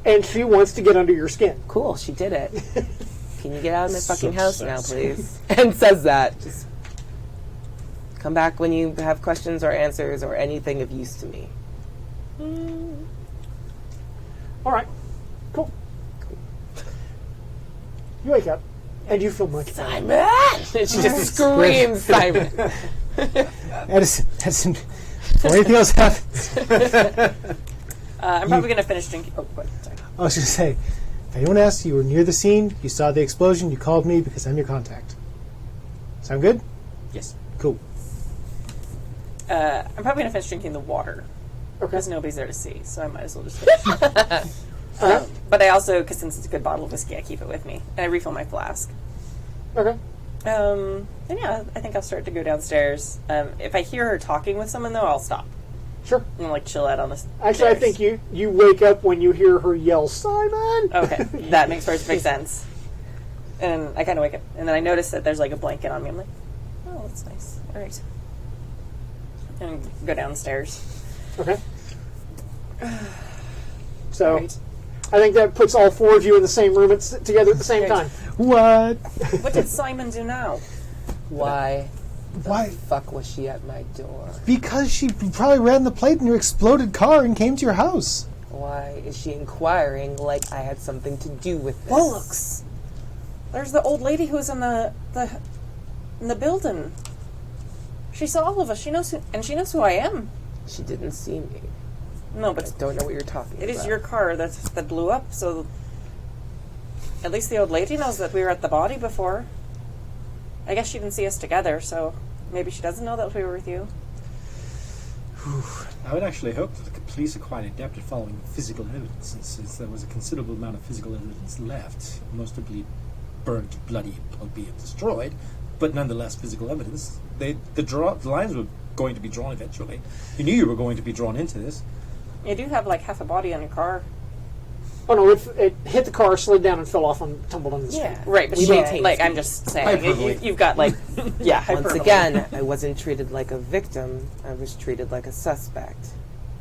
and she wants to get under your skin. cool, she did it. Can you get out of my fucking house now, Success. please? And says that. Just come back when you have questions or answers or anything of use to me. All right, cool. You wake up and you feel much better. Simon! And she just screams Simon. Edison, before anything else happens, I'm probably going to finish drinking. Oh, what? Sorry. I was going to say, if anyone asks you were near the scene, you saw the explosion, you called me because I'm your contact. Sound good? Yes. Cool. I'm probably going to finish drinking the water. Okay. Because nobody's there to see, so I might as well just finish. But I also, because since it's a good bottle of whiskey, I keep it with me. And I refill my flask. Okay. And yeah, I think I'll start to go downstairs. If I hear her talking with someone, though, I'll stop. Sure. And, like, chill out on the stairs. Actually, I think you wake up when you hear her yell, "Simon!" Okay, that makes perfect sense. And I kind of wake up, and then I notice that there's, like, a blanket on me. I'm like, oh, that's nice. All right. And go downstairs. Okay. So, Right. I think that puts all four of you in the same room together at the same Right. time. What? What did Simon do now? Why Why? fuck was she at my door? Because she probably ran the plate in your exploded car and came to your house. Why is she inquiring like I had something to do with this? Bollocks! There's the old lady who's in the building. She saw all of us. She knows who I am. She didn't see me. No, I but don't know what you're talking about. it is your car that blew up, so at least the old lady knows that we were at the body before. I guess she didn't see us together, so maybe she doesn't know that we were with you. I would actually hope that the police are quite adept at following physical evidence, since there was a considerable amount of physical evidence left, most of it burnt, bloody, albeit destroyed, but nonetheless physical evidence. The lines were going to be drawn eventually. You knew you were going to be drawn into this. You do have like half a body on your car. Oh no, it hit the car, slid down, and fell off and tumbled on the street. Right, but We she, maintain like, speed. I'm just saying, Hyperbole. you've got like, yeah, Once hyperbole. again, I wasn't treated like a victim. I was treated like a suspect.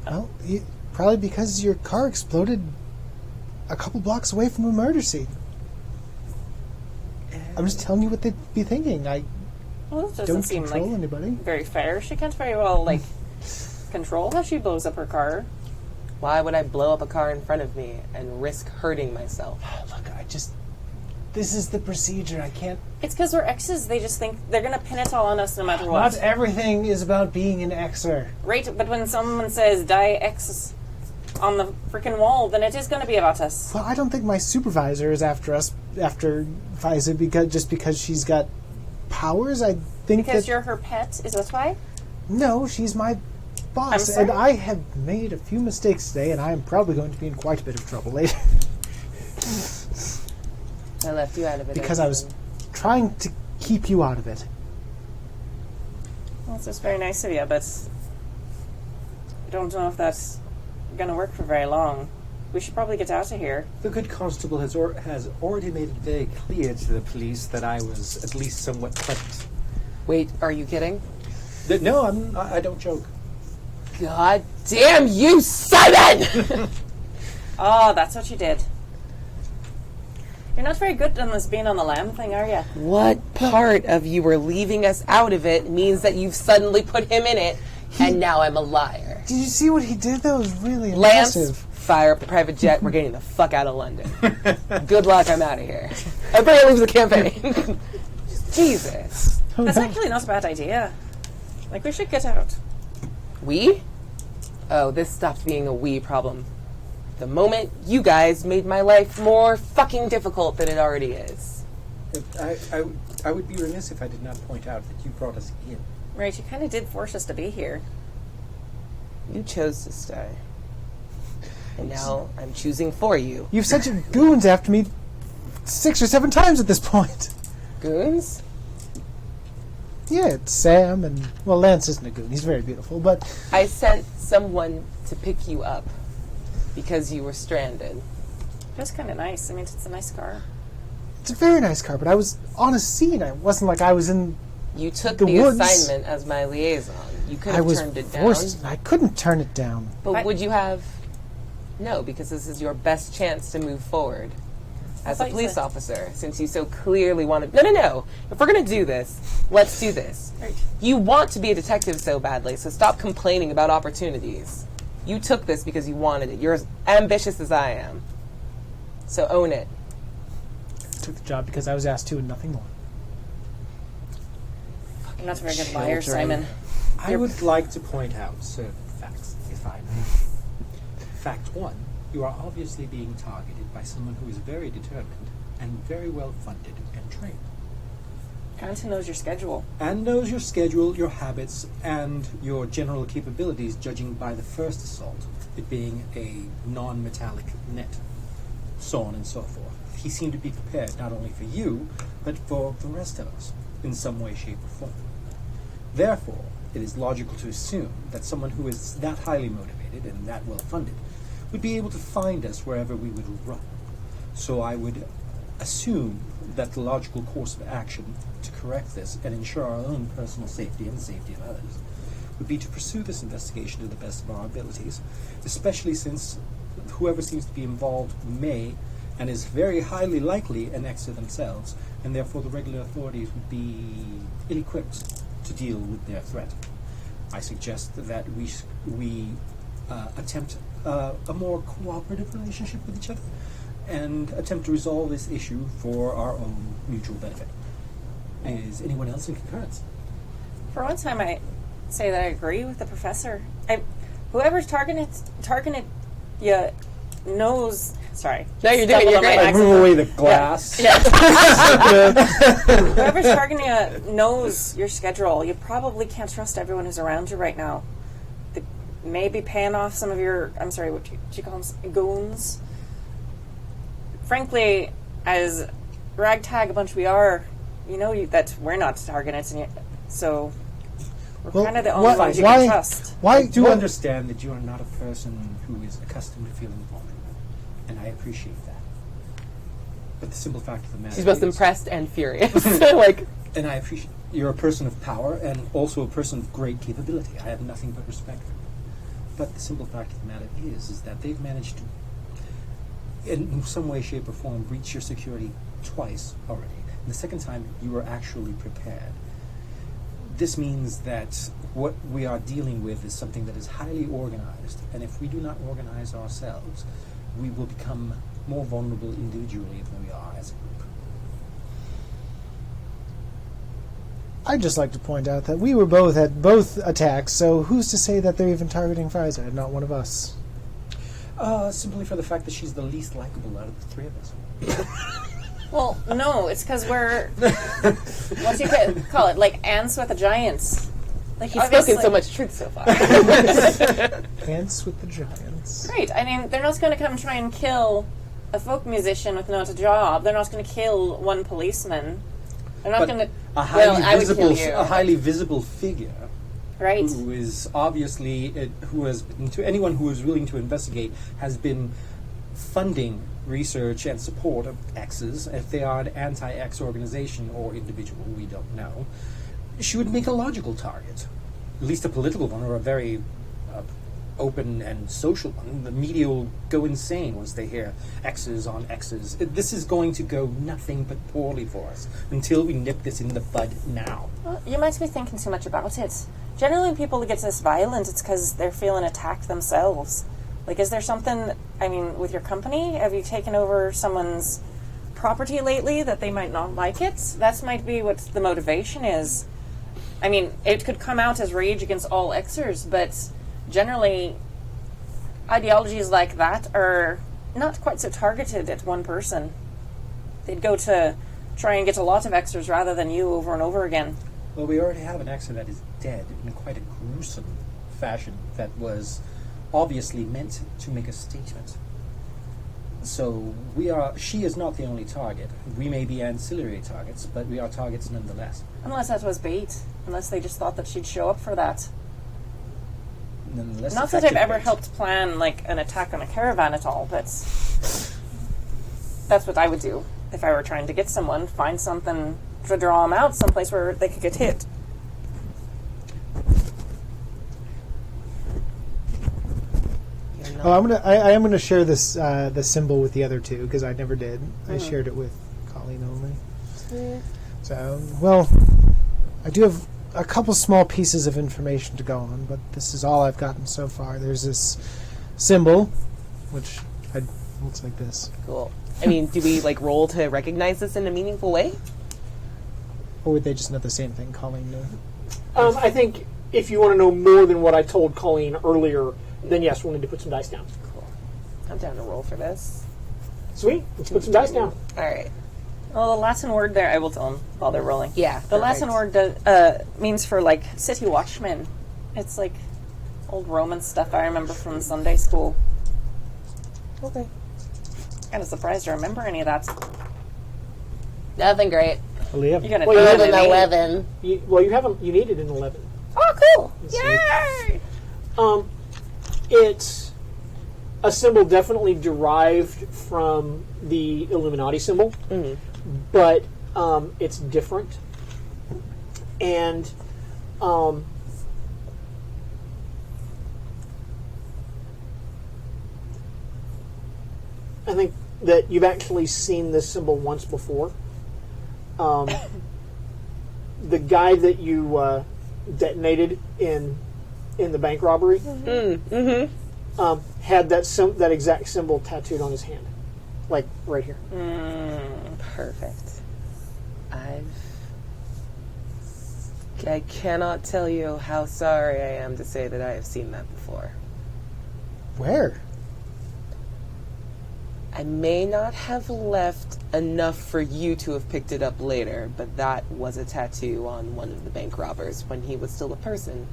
Well, probably because your car exploded a couple blocks away from a murder scene. I'm just telling you what they'd be thinking. I Well, that doesn't don't seem control like anybody. very fair. She can't very well like control how she blows up her car. Why would I blow up a car in front of me and risk hurting myself? Look, this is the procedure. I can't. It's because we're exes. They just think they're gonna pin it all on us no matter what. Not everything is about being an Xer. Right, but when someone says die X on the freaking wall, then it is gonna be about us. Well, I don't think my supervisor is after us, after Fiza, because she's got powers. I think Because that you're her pet, is that why? no, she's my boss, I'm sorry? and I have made a few mistakes today, and I am probably going to be in quite a bit of trouble later I left you out of it. because I was trying to keep you out of it. Well, it's just very nice of you, but I don't know if that's gonna work for very long. We should probably get out of here. The good constable has already made it very clear to the police that I was at least somewhat pleasant. Wait, are you kidding? No, I don't joke. God damn you, Simon! Oh, that's what you did. You're not very good on this being on the lamb thing, are you? What part of you were leaving us out of it means that you've suddenly put him in it, and now I'm a liar? Did you see what he did? That was really Lance, impressive. fire up the private jet. We're getting the fuck out of London. Good luck. I'm out of here. Everybody leaves the campaign. Jesus. That's actually not a bad idea. Like, we should get out. We? Oh, this stopped being a we problem the moment you guys made my life more fucking difficult than it already is. I would be remiss if I did not point out that you brought us in. Right, you kind of did force us to be here. You chose to stay. And now I'm choosing for you. You've sent your goons after me 6 or 7 times at this point. Goons? Yeah, it's Sam and... Well, Lance isn't a goon. He's very beautiful, but... I sent someone to pick you up because you were stranded. That's kind of nice. I mean, it's a nice car. It's a very nice car, but I was on a scene. I wasn't like I was in... You took The the woods. assignment as my liaison. You could I have was turned it forced. down. I couldn't turn it down. But would you have? No, because this is your best chance to move forward as a thought you police said- officer, since you so clearly wanted. No. If we're going to do this, let's do this. Right. You want to be a detective so badly, so stop complaining about opportunities. You took this because you wanted it. You're as ambitious as I am. So own it. I took the job because I was asked to and nothing more. You're not a very good liar, Children. Simon. I would like to point out certain facts, if I may. Fact 1. You are obviously being targeted by someone who is very determined and very well funded and trained. And who knows your schedule. And knows your schedule, your habits, and your general capabilities, judging by the first assault, it being a non-metallic net, so on and so forth. He seemed to be prepared not only for you, but for the rest of us, in some way, shape, or form. Therefore, it is logical to assume that someone who is that highly motivated and that well-funded would be able to find us wherever we would run. So I would assume that the logical course of action to correct this and ensure our own personal safety and the safety of others would be to pursue this investigation to the best of our abilities, especially since whoever seems to be involved may and is very highly likely an Exer themselves, and therefore the regular authorities would be ill-equipped to deal with their threat. I suggest that we attempt a more cooperative relationship with each other and attempt to resolve this issue for our own mutual benefit. Is anyone else in concurrence? For one time, I say that I agree with the professor. Whoever's targeting you knows... Sorry. No, you're doing it. Stumbled You're on my great. accent. Move away the glass. Whoever's targeting you knows your schedule. You probably can't trust everyone who's around you right now. They may be paying off some of your... I'm sorry, what do you call them? Goons? Frankly, as ragtag a bunch we are, you know that we're not targeted, and so we're Well, kind of the only ones you why- can trust. Why I do what- understand that you are not a person who is accustomed to feeling vulnerable, and I appreciate that. But the simple fact of the matter She's both is, impressed and furious. Like, and I appreciate you're a person of power and also a person of great capability. I have nothing but respect for you. But the simple fact of the matter is that they've managed to, in some way, shape, or form, breach your security twice already. And the second time, you were actually prepared. This means that what we are dealing with is something that is highly organized, and if we do not organize ourselves, we will become more vulnerable individually than we are as a group. I'd just like to point out that we were both at both attacks, so who's to say that they're even targeting Friza and not one of us? Simply for the fact that she's the least likable out of the three of us. Well, no, it's because we're what do you call it? Like ants with the giants. Like he's spoken obviously- so much truth so far. Ants with the giants. Right. I mean, they're not going to come try and kill a folk musician with not a job. They're not going to kill one policeman. They're not But going to. a highly Well, I would visible, kill you. a highly visible figure Right. who is obviously who has been, to anyone who is willing to investigate has been funding research and support of X's. If they are an anti-X organization or individual, we don't know. She would make a logical target, at least a political one or a very open and social one. The media will go insane once they hear X's on X's. This is going to go nothing but poorly for us until we nip this in the bud now. Well, you might be thinking too much about it. Generally, when people get this violent, it's because they're feeling attacked themselves. Like, is there something, I mean, with your company? Have you taken over someone's property lately that they might not like it? That might be what the motivation is. I mean, it could come out as rage against all Xers, but generally, ideologies like that are not quite so targeted at one person. They'd go to try and get a lot of Xers rather than you over and over again. Well, we already have an Xer that is dead in quite a gruesome fashion that was obviously meant to make a statement. So she is not the only target. We may be ancillary targets, but we are targets nonetheless. Unless that was bait. Unless they just thought that she'd show up for that. Nonetheless, Not that I've effective ever bait. helped plan, like, an attack on a caravan at all, but that's what I would do if I were trying to get someone. Find something to draw them out, someplace where they could get hit. Oh, I am gonna share this the symbol with the other two because I never did. I shared it with Colleen only. So, well, I do have a couple small pieces of information to go on, but this is all I've gotten so far. There's this symbol, which looks like this. Cool. I mean, do we like roll to recognize this in a meaningful way? Or would they just know the same thing Colleen knew? I think if you want to know more than what I told Colleen earlier, then yes, we'll need to put some dice down. Cool. I'm down to roll for this. Sweet. Let's put some dice down. All right. Well, the Latin word there, I will tell them while they're rolling. Yeah. The Latin word means for, like, city watchmen. It's like old Roman stuff I remember from Sunday school. Okay. Kind of surprised to remember any of that. Nothing great. You're gonna well, do you it, an 11. you haven't. You need it in 11. Oh, cool! Yay! It's a symbol definitely derived from the Illuminati symbol, but it's different. And I think that you've actually seen this symbol once before. The guy that you detonated in the bank robbery had that exact symbol tattooed on his hand, like right here. Perfect. I cannot tell you how sorry I am to say that I have seen that before. Where? I may not have left enough for you to have picked it up later, but that was a tattoo on one of the bank robbers when he was still a person,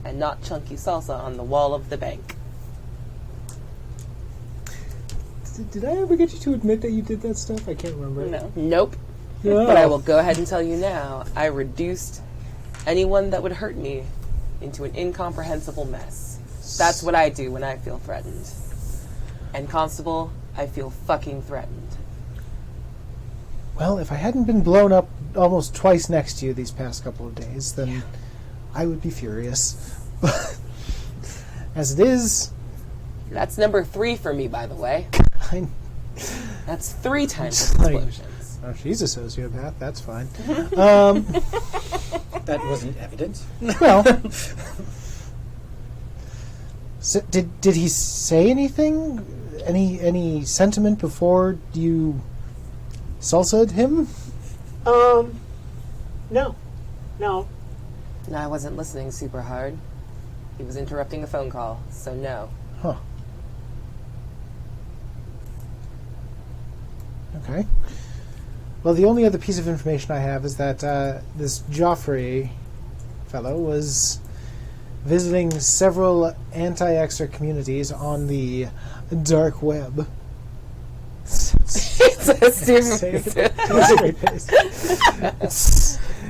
and not chunky salsa on the wall of the bank. Did I ever get you to admit that you did that stuff? I can't remember. No. Nope. No. But I will go ahead and tell you now, I reduced anyone that would hurt me into an incomprehensible mess. That's what I do when I feel threatened. And Constable, I feel fucking threatened. Well, if I hadn't been blown up almost twice next to you these past couple of days, then I would be furious. But as it is... That's number 3 for me, by the way. That's 3 times Like- explosions. Oh, she's a sociopath. That's fine. That wasn't evident. Well... So did he say anything? Any sentiment before you salsa'd him? No. No, I wasn't listening super hard. He was interrupting a phone call, so no. Huh. Okay. Well, the only other piece of information I have is that this Joffrey fellow was visiting several anti-Exer communities on the dark web. It's a stupid.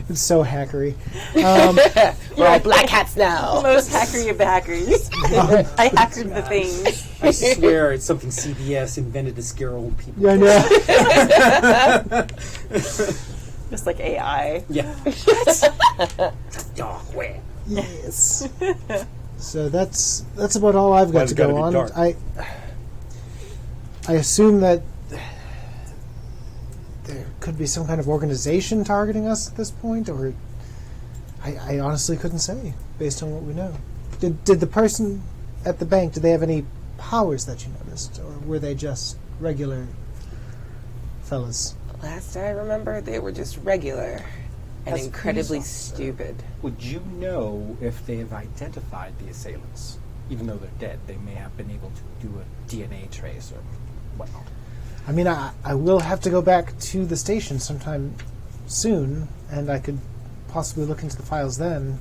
It's so hackery. We're all black hats now. Most hackery of the hackers. I hacked the things. I swear it's something CBS invented to scare old people. Yeah, I know. Just like AI. Yeah. Dark web. Yes. So that's about all I've Why got has to it gotta go be on. dark? I assume that there could be some kind of organization targeting us at this point, or I honestly couldn't say based on what we know. Did the person at the bank, did they have any powers that you noticed, or were they just regular fellas? Last I remember, they were just regular and As a incredibly police officer, stupid. Would you know if they have identified the assailants? Even though they're dead, they may have been able to do a DNA trace or whatnot. I mean, I will have to go back to the station sometime soon, and I could possibly look into the files then.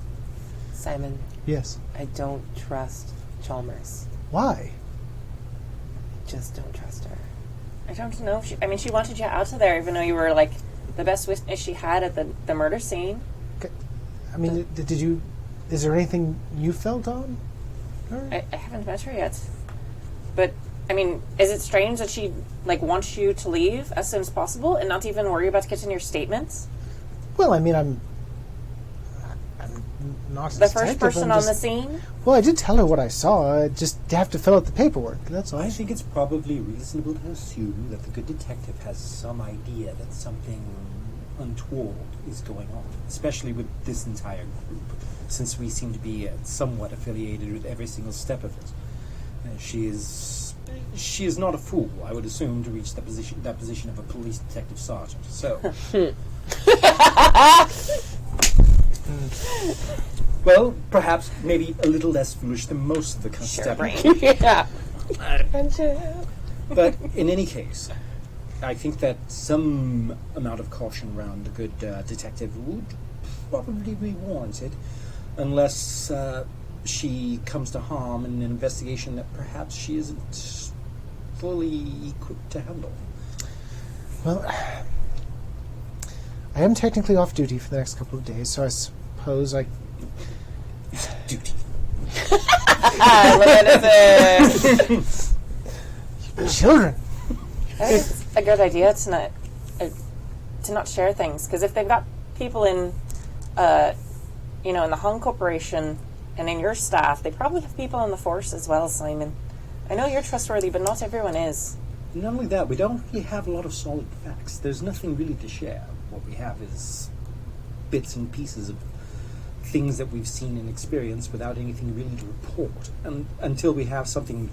Simon, Yes. I don't trust Chalmers. Why? Just don't trust her. I don't know. She wanted you out of there, even though you were like the best witness she had at the murder scene. I mean, did you? Is there anything you felt on her? I haven't met her yet, but I mean, is it strange that she like wants you to leave as soon as possible and not even worry about getting your statements? Well, I mean, I'm not a The first detective, person I'm on just- the scene. Well, I did tell her what I saw. I just have to fill out the paperwork. That's all. I think it's probably reasonable to assume that the good detective has some idea that something untoward is going on, especially with this entire group, since we seem to be somewhat affiliated with every single step of it. She is not a fool, I would assume, to reach that position of a police detective sergeant. So, well, perhaps maybe a little less foolish than most of the constabulary. Yeah. But in any case, I think that some amount of caution around a good detective would probably be warranted, unless she comes to harm in an investigation that perhaps she isn't fully equipped to handle. Well, I am technically off duty for the next couple of days, so I suppose I. Duty. Children. I think it's a good idea to not share things, because if they've got people in, in the Hung Corporation and in your staff, they probably have people in the force as well, Simon. I know you're trustworthy, but not everyone is. Not only that, we don't really have a lot of solid facts. There's nothing really to share. What we have is bits and pieces of things that we've seen and experienced without anything really to report. And until we have something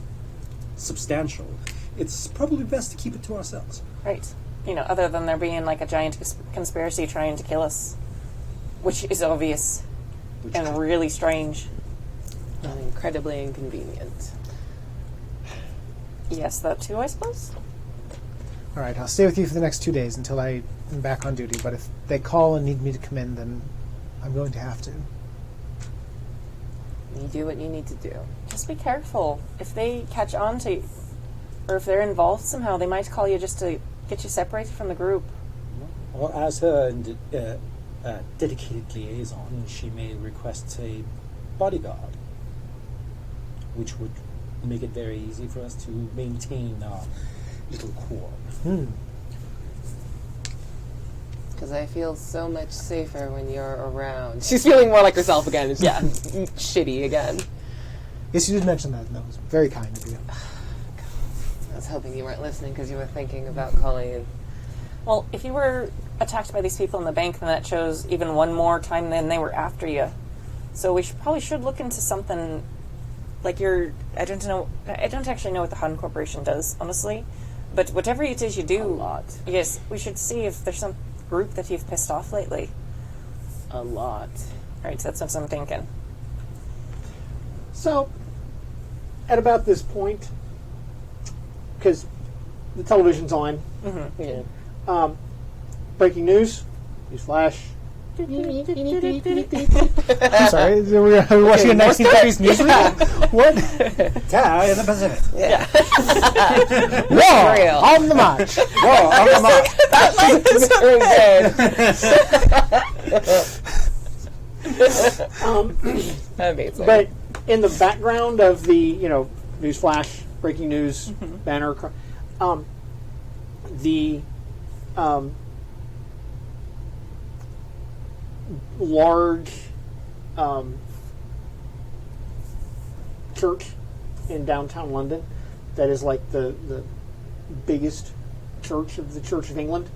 substantial, it's probably best to keep it to ourselves. Right. Other than there being like a giant conspiracy trying to kill us, which is obvious and really strange. And incredibly inconvenient. Yes, that too, I suppose. All right, I'll stay with you for the next 2 days until I am back on duty. But if they call and need me to come in, then I'm going to have to. You do what you need to do. Just be careful. If they catch on to you, or if they're involved somehow, they might call you just to get you separated from the group. Or as her dedicated liaison, she may request a bodyguard, which would make it very easy for us to maintain our little quorum. Because I feel so much safer when you're around. She's feeling more like herself again. It's just shitty again. Yes, you did mention that, and that was very kind of you. I was hoping you weren't listening because you were thinking about calling in. Well, if you were attacked by these people in the bank, then that shows even one more time than they were after you. So we probably should look into something like I don't actually know what the Hun Corporation does, honestly. But whatever it is you do, A lot. Yes, we should see if there's some group that you've pissed off lately. A lot. Right, so that's what I'm thinking. So, at about this point, because the television's on, Yeah. breaking news, flash. I'm sorry, we're watching a 1930s newsreel? What? Tower in the Pacific. Yeah. War Real. on the march. War on the march. Very good. Amazing. But in the background of the, news flash, breaking news, banner, the large church in downtown London that is like the biggest church of the Church of England.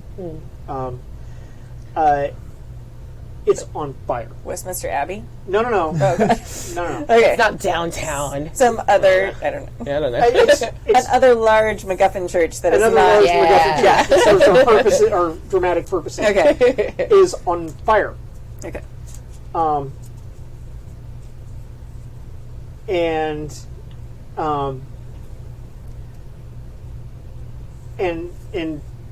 It's on fire. Westminster Abbey? No. Oh, okay. No. Okay. It's not downtown. Some other, I don't know. Yeah, I don't know. It's Another large MacGuffin church that is another not. large Yeah. MacGuffin church that serves our purposes, or dramatic purposes, Okay. is on fire. Okay. And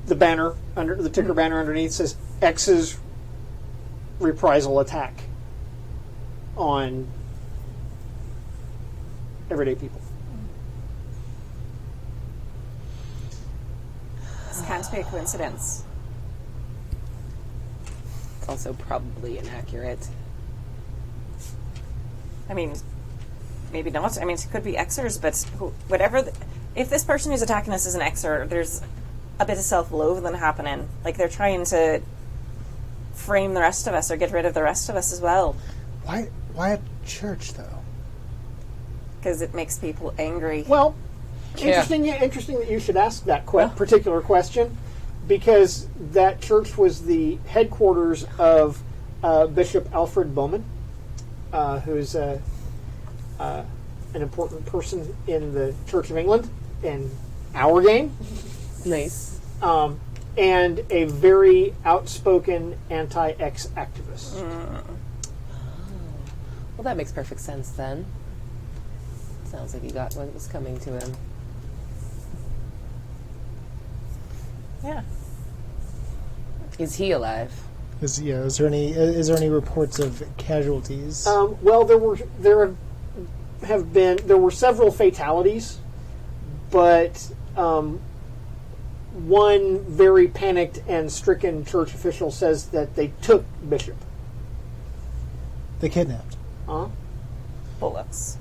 the banner under the ticker banner underneath says X's reprisal attack on everyday people. This can't be a coincidence. It's also probably inaccurate. I mean, maybe not. I mean, it could be Xers, but whatever. If this person who's attacking us is an Xer, there's a bit of self-loathing happening. Like they're trying to frame the rest of us or get rid of the rest of us as well. Why a church, though? Because it makes people angry. Well, Yeah. interesting that you should ask that particular question, because that church was the headquarters of Bishop Alfred Bowman, who's an important person in the Church of England in our game. Nice. And a very outspoken anti-X activist. Well, that makes perfect sense then. Sounds like he got what was coming to him. Yeah. Is he alive? Is there any reports of casualties? Well, there were several fatalities, but one very panicked and stricken church official says that they took Bishop. They kidnapped. Bullets.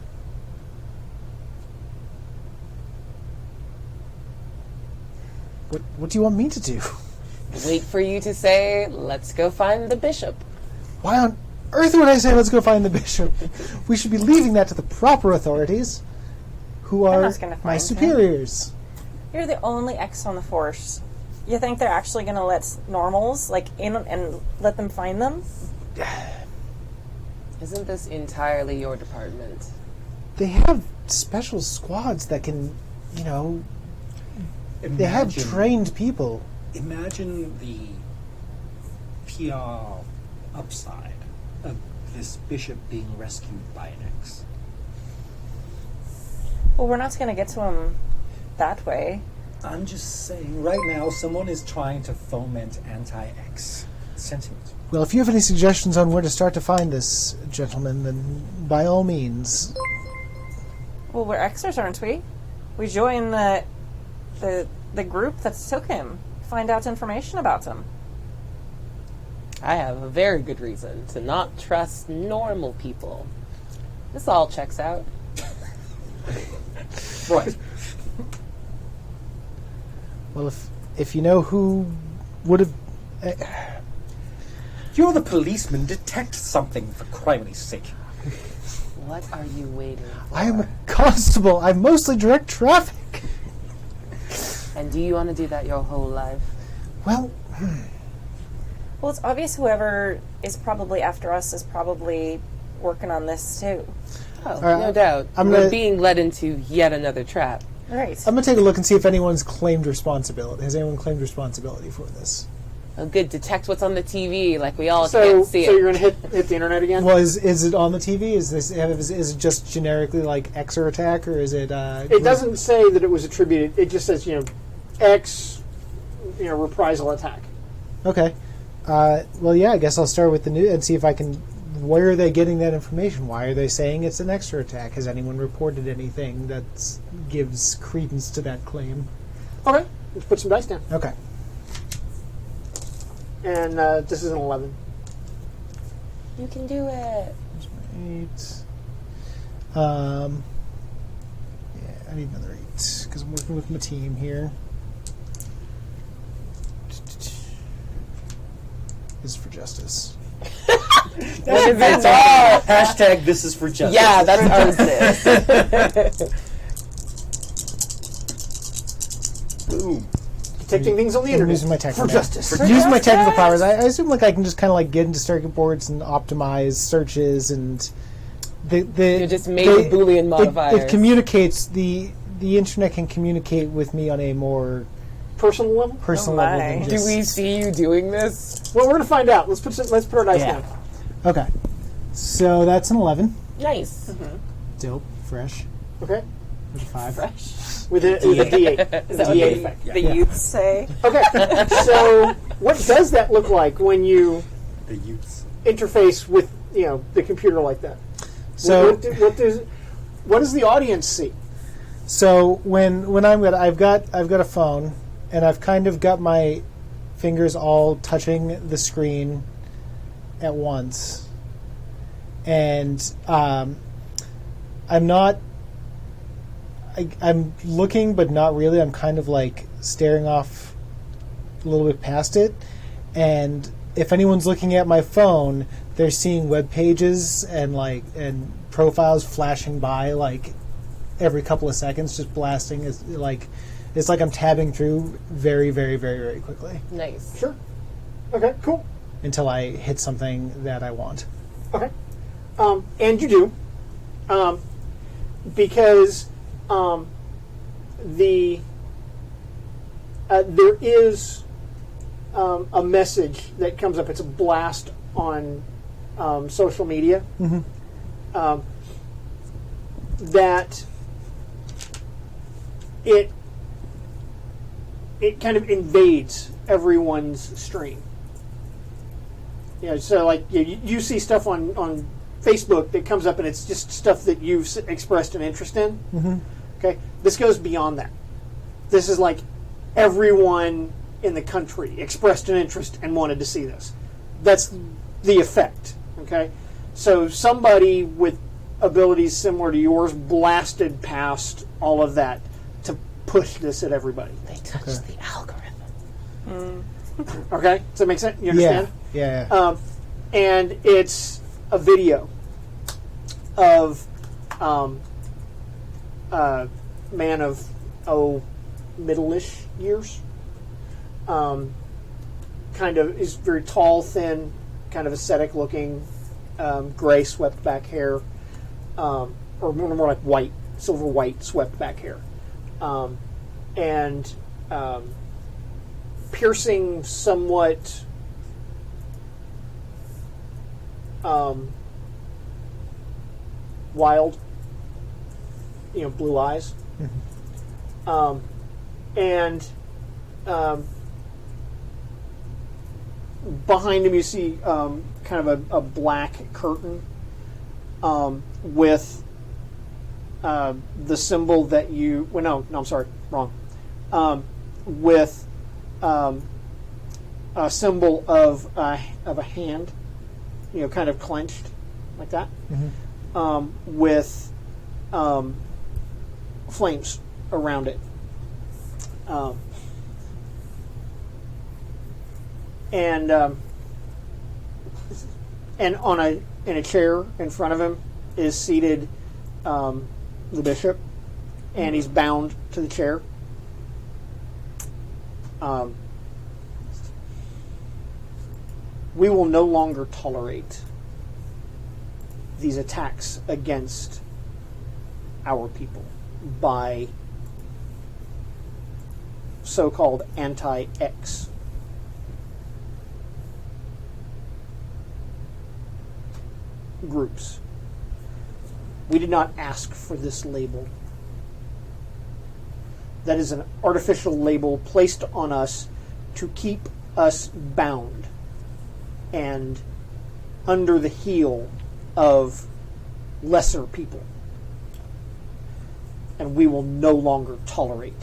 What do you want me to do? Wait for you to say, let's go find the bishop. Why on earth would I say let's go find the bishop? We should be leaving that to the proper authorities, who I'm are not gonna my find superiors. You're the only X on the force. You think they're actually going to let normals in and let them find them? Isn't this entirely your department? They have special squads that can, they have trained people. Imagine the PR upside of this bishop being rescued by an X. Well, we're not going to get to him that way. I'm just saying, right now, someone is trying to foment anti-X sentiment. Well, if you have any suggestions on where to start to find this gentleman, then by all means. Well, we're Xers, aren't we? We join the group that took him. Find out information about him. I have a very good reason to not trust normal people. This all checks out. Right. Well, if you know who would have... You're the policeman. Detect something, for criminy sake. What are you waiting for? I am a constable. I mostly direct traffic. And do you want to do that your whole life? Well, Well, it's obvious whoever is probably after us is probably working on this too. Oh, right, no doubt. I'm We're gonna- being led into yet another trap. Right. I'm going to take a look and see if anyone's claimed responsibility. Has anyone claimed responsibility for this? Oh, good. Detect what's on the TV, like we all So can't see you're it. going to hit the internet again? Well, is it on the TV? Is it just generically like Xer attack, or is it... It doesn't say that it was attributed. It just says, X, reprisal attack. Okay. Well, yeah, I guess I'll start with the news and see if I can... Where are they getting that information? Why are they saying it's an Xer attack? Has anyone reported anything that gives credence to that claim? Okay. Let's put some dice down. Okay. And this is an 11. You can do it. 8. Yeah, I need another 8 because I'm working with my team here. This is for justice. Hashtag this is for justice. Yeah, that's ours. Boom. Detecting things on the I'm internet using my for technical justice. Using my technical powers, I assume like I can just kind of like get into circuit boards and optimize searches and You're just made with Boolean modifiers. It communicates the internet can communicate with me on a more Personal level. personal Oh level my. than Do just, we see you doing this? Well, we're gonna find out. Let's put our dice Yeah. down. Okay, so that's an 11. Nice. Dope, fresh Okay. with a 5. With a D8. Is that what D8 effect. the youths say? Okay. So, what does that look like when you The youths. interface with the computer like that? So what does the audience see? So when I've got a phone and I've kind of got my fingers all touching the screen at once, and I'm looking but not really. I'm kind of like staring off a little bit past it, and if anyone's looking at my phone, they're seeing web pages and profiles flashing by like every couple of seconds, just blasting. It's like I'm tabbing through very, very, very, very quickly Nice. Sure. Okay. Cool. until I hit something that I want. Okay. And you do, because there is a message that comes up. It's a blast on social media that it kind of invades everyone's stream. So like you see stuff on Facebook that comes up and it's just stuff that you've expressed an interest in. Mm-hmm. Okay, this goes beyond that. This is like everyone in the country expressed an interest and wanted to see this. That's the effect. Okay, so somebody with abilities similar to yours blasted past all of that to push this at everybody. They touched the algorithm. Okay, does that make sense? You understand? Yeah. And it's a video of a man of middle-ish years. Kind of is very tall, thin, kind of ascetic looking, gray swept back hair, or more like white, silver white swept back hair, and piercing, somewhat wild, blue eyes, and behind him you see kind of a black curtain with the symbol that you. Well, no, I'm sorry, wrong. With a symbol of a hand, kind of clenched like that, with flames around it, and in a chair in front of him is seated the bishop, and he's bound to the chair. We will no longer tolerate these attacks against our people by so-called anti-X groups. We did not ask for this label. That is an artificial label placed on us to keep us bound and under the heel of lesser people. And we will no longer tolerate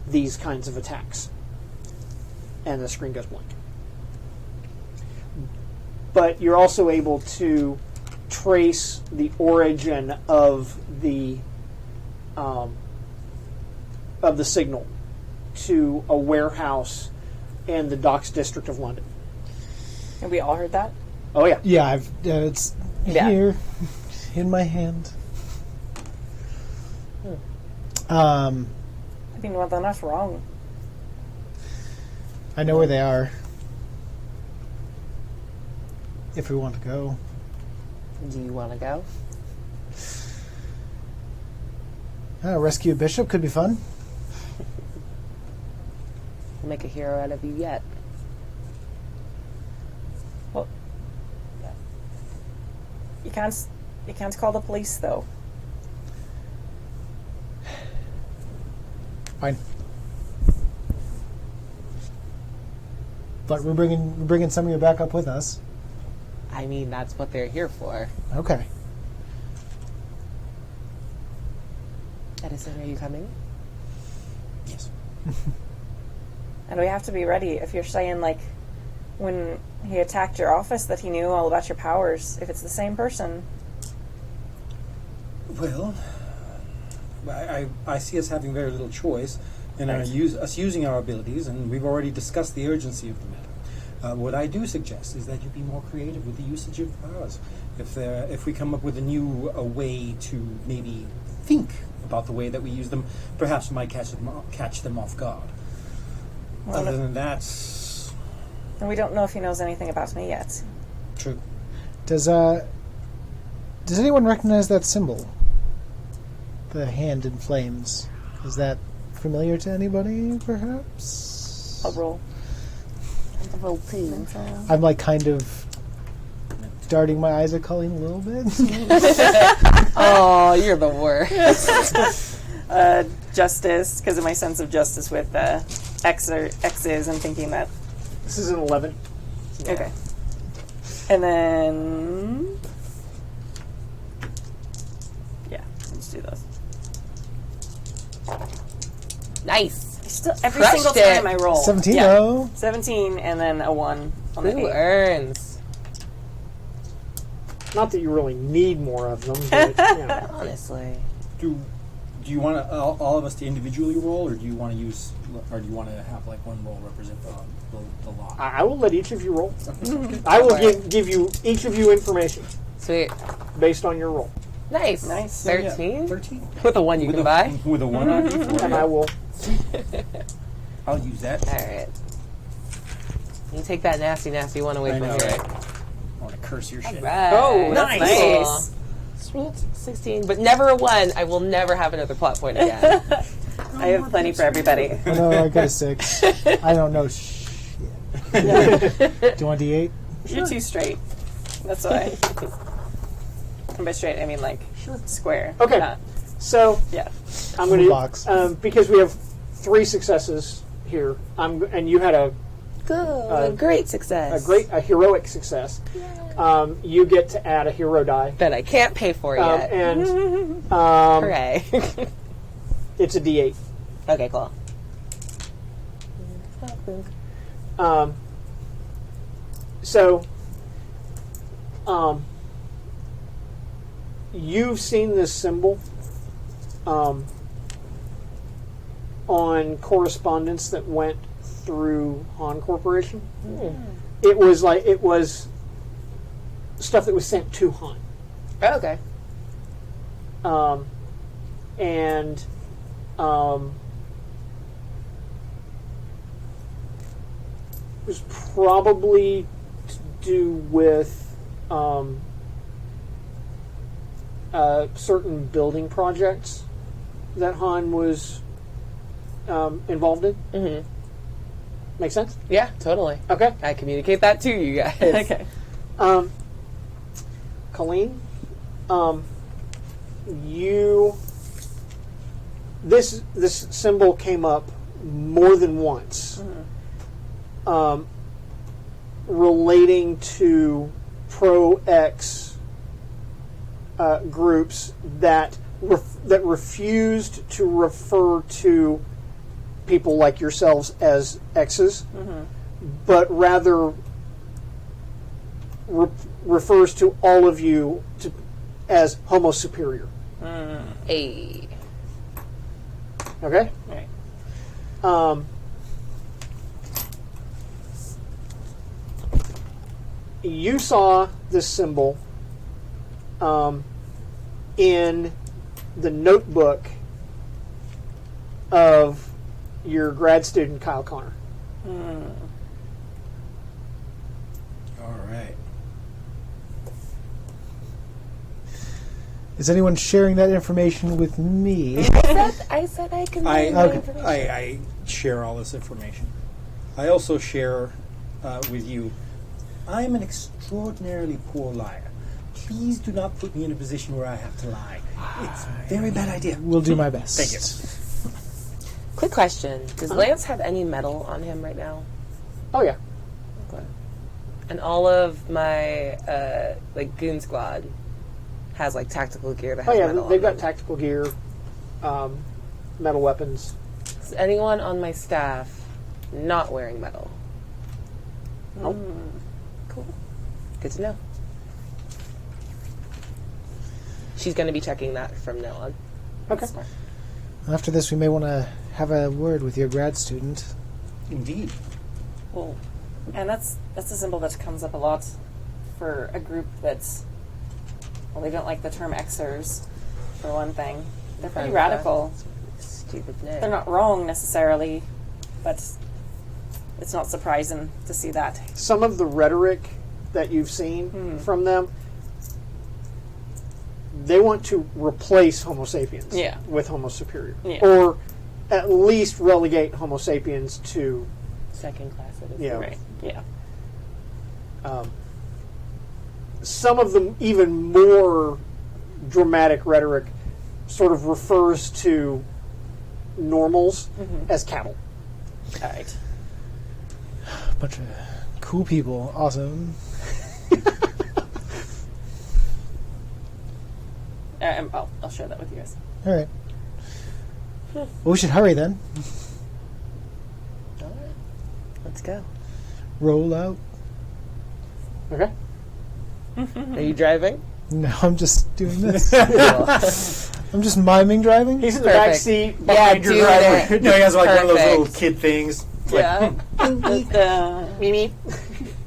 these kinds of attacks. And the screen goes blank. But you're also able to trace the origin of the signal to a warehouse in the Docks District of London. Have we all heard that? Oh yeah. Yeah, it's Yeah. here in my hand. I mean, well, they're not wrong. I know where they are. If we want to go. Do you want to go? Rescue a bishop could be fun. We'll make a hero out of you yet. Well, you can't call the police though. Fine. But we're bringing some of your backup with us. I mean, that's what they're here for. Okay. Edison, are you coming? Yes. And we have to be ready. If you're saying, like, when he attacked your office that he knew all about your powers, if it's the same person. Well, I see us having very little choice, and Right. us using our abilities, and we've already discussed the urgency of the matter. What I do suggest is that you be more creative with the usage of powers. If we come up with a new way to maybe think about the way that we use them, perhaps we might catch them off guard. Well, Other than that, And we don't know if he knows anything about me yet. true. Does anyone recognize that symbol? The hand in flames. Is that familiar to anybody, perhaps? I'll roll. I'm like kind of darting my eyes at Colleen a little bit. Oh, you're the worst. Justice, because of my sense of justice with X's and thinking that. This is an 11. Okay. And then. Yeah, let's do those. Nice. Still, every Crushed single it. time I roll. 17 Yeah. though. 17 and then a 1 on the Who 8. earns? Not that you really need more of them, but you know. Honestly. Do you want all of us to individually roll, or do you want to have like one roll represent the lot? I will let each of you roll. I will give you each of you information Sweet. based on your roll, Nice. Nice. 13? 13. With a 1 you can buy? With a 1 on D4. and I will. I'll use that. Alright. You take that nasty, nasty one away I from know, here. right? I want to curse your shit. Right. Oh, that's nice. Cool. Sweet. 16. But never a 1. I will never have another plot point again. I have plenty for everybody. Oh, no, I got a 6. I don't know shit. Do you want D8? You're too straight. That's why. And by straight, I mean like square. Okay. Not- So yeah. I'm going Box. to because we have 3 successes here. And you had a Good. Great success. a heroic success. You get to add a hero die, That I can't pay for yet. and Hooray. it's a D8. Okay, cool. So, you've seen this symbol on correspondence that went through Han Corporation. It was stuff that was sent to Han, Okay. and it was probably to do with certain building projects that Han was involved in. Mm-hmm. Make sense? Yeah, totally. Okay. I communicate that to you guys. Okay. Colleen, this symbol came up more than once, relating to pro-X groups that refused to refer to people like yourselves as X's, but rather refers to all of you as Homo superior. Hey. Okay? Right. you saw this symbol in the notebook of your grad student, Kyle Connor. All right. Is anyone sharing that information with me? I said I can I share all this information. I also share with you, I am an extraordinarily poor liar. Please do not put me in a position where I have to lie. It's a very bad idea. Will do my best. Thank you. Quick question. Does Lance have any metal on him right now? Oh, yeah. Okay. And all of my goon squad has tactical gear that has Oh, yeah. metal They've on got them. tactical gear, metal weapons. Is anyone on my staff not wearing metal? Nope. Cool. Good to know. She's going to be checking that from now on. Okay. Smart. After this, we may want to have a word with your grad student. Indeed. Well, and that's a symbol that comes up a lot for a group that's, well, they don't like the term Xers, for one thing. They're pretty radical. Stupid name. They're not wrong necessarily, but it's not surprising to see that. Some of the rhetoric that you've seen from them, they want to replace Homo sapiens with Homo superior. Yeah. Or at least relegate Homo sapiens to... Second class citizen. Yeah. Right. Yeah. Some of the even more dramatic rhetoric sort of refers to normals as cattle. All right. Bunch of cool people. Awesome. I'll share that with you guys. All right. Well, we should hurry then. All right. Let's go. Roll out. Okay. Are you driving? No, I'm just doing this. I'm just miming driving. He's in the back Perfect. seat behind your do driver. it. No, he has one of those little Perfect. kid things. Yeah. Mimi.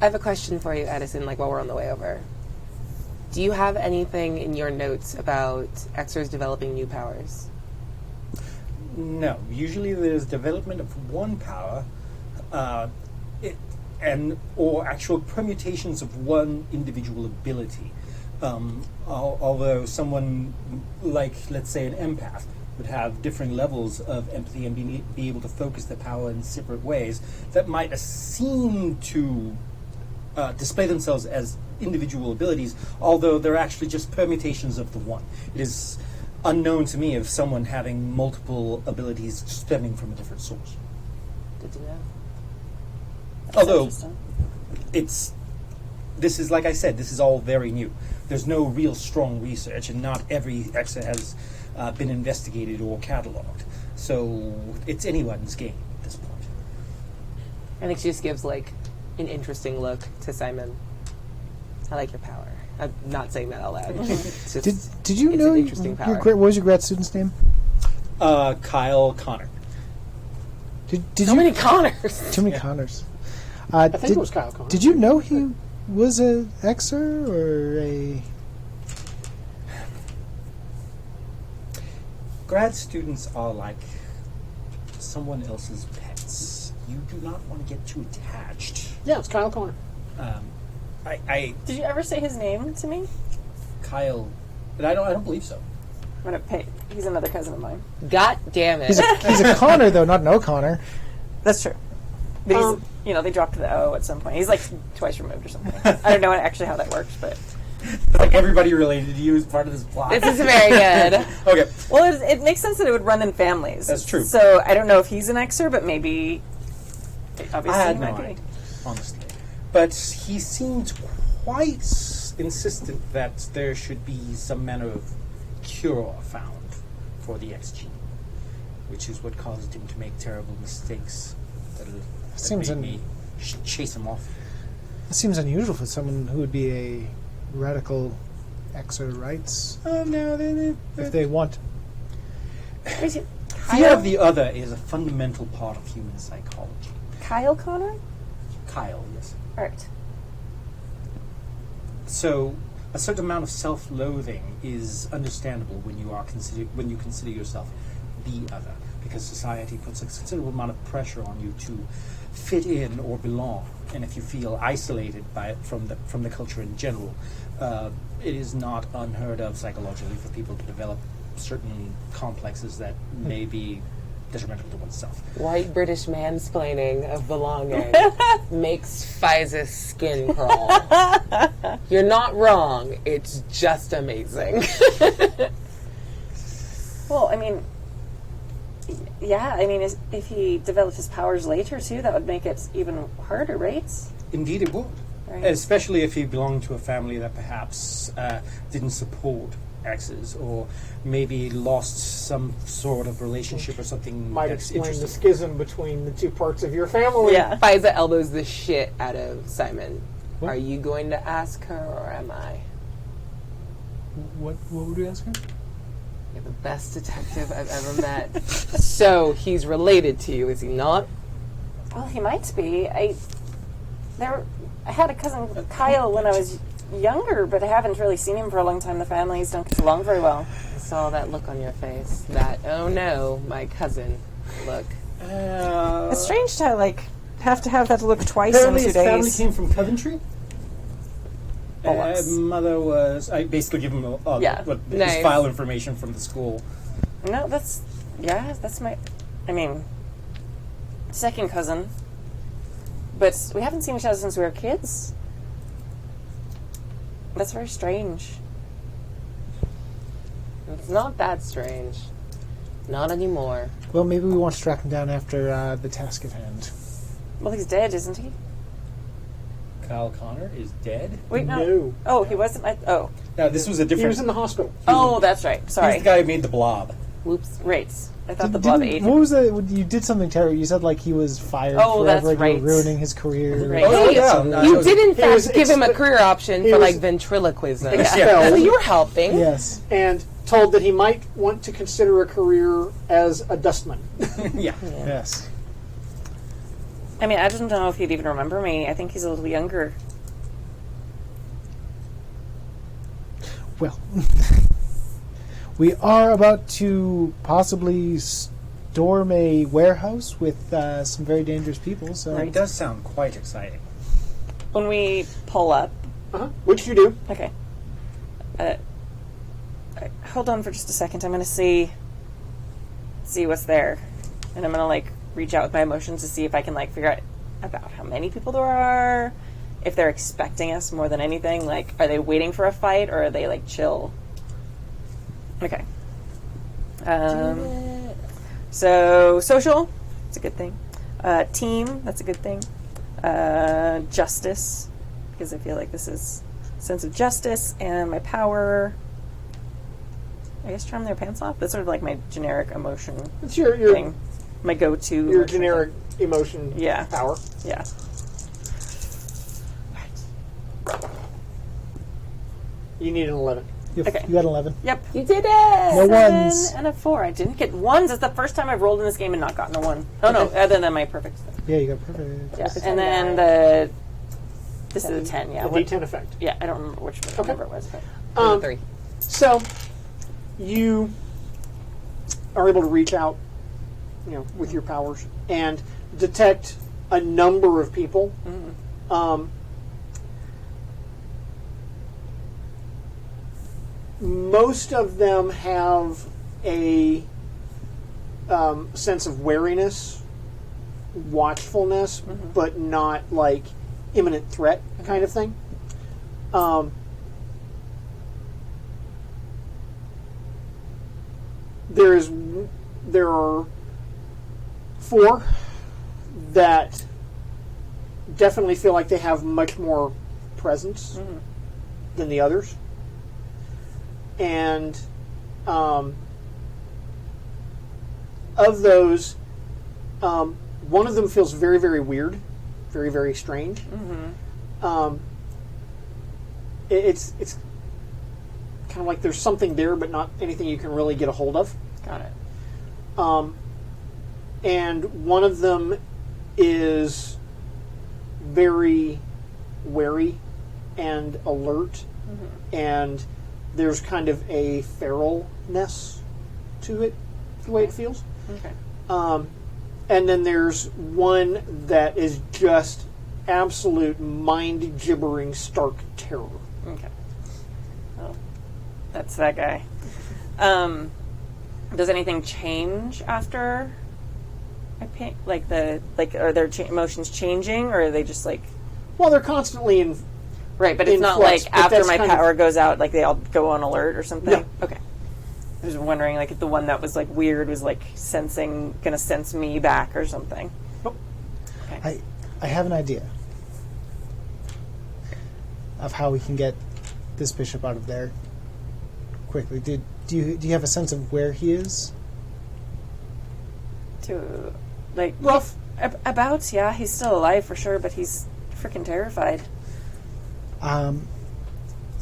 I have a question for you, Edison, while we're on the way over. Do you have anything in your notes about Xers developing new powers? No. Usually there's development of one power, or actual permutations of one individual ability. Although someone like, let's say, an empath would have different levels of empathy and be able to focus their power in separate ways that might seem to display themselves as individual abilities, although they're actually just permutations of the one. It is unknown to me of someone having multiple abilities stemming from a different source. Good to know. Although Interesting. this is, like I said, this is all very new. There's no real strong research, and not every Exa has been investigated or cataloged. So it's anyone's game at this point. I think she just gives an interesting look to Simon. I like your power. I'm not saying that out loud. It's just, Did you it's know an interesting power. what was your grad student's name? Kyle Connor. Did so you many Connors. too many Connors? I think it was Kyle Connor. Did you know he was a Xer or a? Grad students are like someone else's pets. You do not want to get too attached. Yeah, it's Kyle Connor. Did you ever say his name to me? Kyle, but I don't believe so. I'm gonna pay. He's another cousin of mine. God damn it. He's a Connor though, not an O'Connor. That's true. But he's, they dropped the O at some point. He's twice removed or something. I don't know actually how that works, but Like everybody related to you is part of this plot. This is very good. Okay. well, it makes sense that it would run in families. That's true. So I don't know if he's an Xer, but maybe. Obviously, I had he no might be. idea, honestly. But he seemed quite insistent that there should be some manner of cure found for the X gene, which is what caused him to make terrible mistakes that Seems made me chase him off. It seems unusual for someone who would be a radical Xer, right? No, If they want. fear of the other is a fundamental part of human psychology. Kyle Connor? Kyle, yes. All right. So a certain amount of self-loathing is understandable when you consider yourself the other, because society puts a considerable amount of pressure on you to fit in or belong. And if you feel isolated from the culture in general, it is not unheard of psychologically for people to develop certain complexes that may be detrimental to oneself. White British mansplaining of belonging makes Fiza's skin crawl. You're not wrong. It's just amazing. Well, I mean, yeah, I mean, if he developed his powers later, too, that would make it even harder, right? Indeed it would. Right. Especially if he belonged to a family that perhaps didn't support X's, or maybe lost some sort of relationship or something Might that's explain the interesting. schism between the two parts of your family. Yeah. Fiza elbows the shit out of Simon. What? Are you going to ask her, or am I? What would we ask her? You're the best detective I've ever met. So he's related to you, is he not? Well, he might be. I had a cousin, Kyle, when I was younger, but I haven't really seen him for a long time. The families don't get along very well. I saw that look on your face. That, oh no, my cousin look. It's strange to, like, have to have that look twice in Apparently 2 his family days. came from Coventry. Bullocks. Mother was... I basically give him Yeah. his Nice. file information from the school. No, that's my, I mean, second cousin. But we haven't seen each other since we were kids. That's very strange. It's not that strange. Not anymore. Well, maybe we want to track him down after the task at hand. Well, he's dead, isn't he? Kyle Connor is dead? Wait, no. No. Oh, he wasn't. Oh. Now, this was a He different... was in the hospital. Oh, that's right. He's Sorry. the guy who made the blob. Whoops. Right. I thought the blob ate What him. was that? You did something terrible. You said like he was fired Oh, that's forever, like right. you were ruining his career. Right. Oh, Hey, yeah. No, you that did in he was fact give him a expe- career option he for was- like ventriloquism. Expelled. So you were helping. Yes. And told that he might want to consider a career as a dustman. Yeah. Yes. I mean, I don't know if he'd even remember me. I think he's a little younger. Well, we are about to possibly storm a warehouse with some very dangerous people. So It does sound quite exciting. When we pull up, Which you do. okay. Hold on for just a second. I'm going to see what's there, and I'm going to like reach out with my emotions to see if I can like figure out about how many people there are, if they're expecting us more than anything. Like, are they waiting for a fight, or are they like chill? Okay. So social, it's a good thing. Team, that's a good thing. Justice, because I feel like this is sense of justice, and my power. I guess charm their pants off. That's sort of like my generic emotion It's your thing. My go-to. your emotion generic emotion Yeah. power. thing. Yeah. You need an 11. Okay. You got 11. Yep. You did it! No 7 ones. and a 4. I didn't get ones. It's the first time I've rolled in this game and not gotten a 1. Oh no, other than my perfect. Yeah, you got perfect. Yeah. a And 10 then die. this is a 10. Yeah. The What- D10 effect. Yeah. I don't remember which number it was. But. Um, 3. So, you are able to reach out, with your powers and detect a number of people. Most of them have a sense of wariness, watchfulness, but not like imminent threat kind of thing. There are 4 that definitely feel like they have much more presence than the others, and of those, one of them feels very, very weird, very, very strange. It's kind of like there's something there, but not anything you can really get a hold of. Got it. And one of them is very wary and alert, and there's kind of a feralness to it, the way it feels. Okay. And then there's one that is just absolute mind-gibbering, stark terror. Okay. Oh, that's that guy. Does anything change after I paint? Are their emotions changing, or are they just like? Well, they're constantly in. Right, but it's in not flux, like but after that's my kind of- power goes out, like they all go on alert or something. No. Okay. I was wondering, like, if the one that was like weird was like gonna sense me back or something. Nope. Okay. I have an idea of how we can get this bishop out of there quickly. Do you have a sense of where he is? To like Rough. About, yeah, he's still alive for sure, but he's freaking terrified.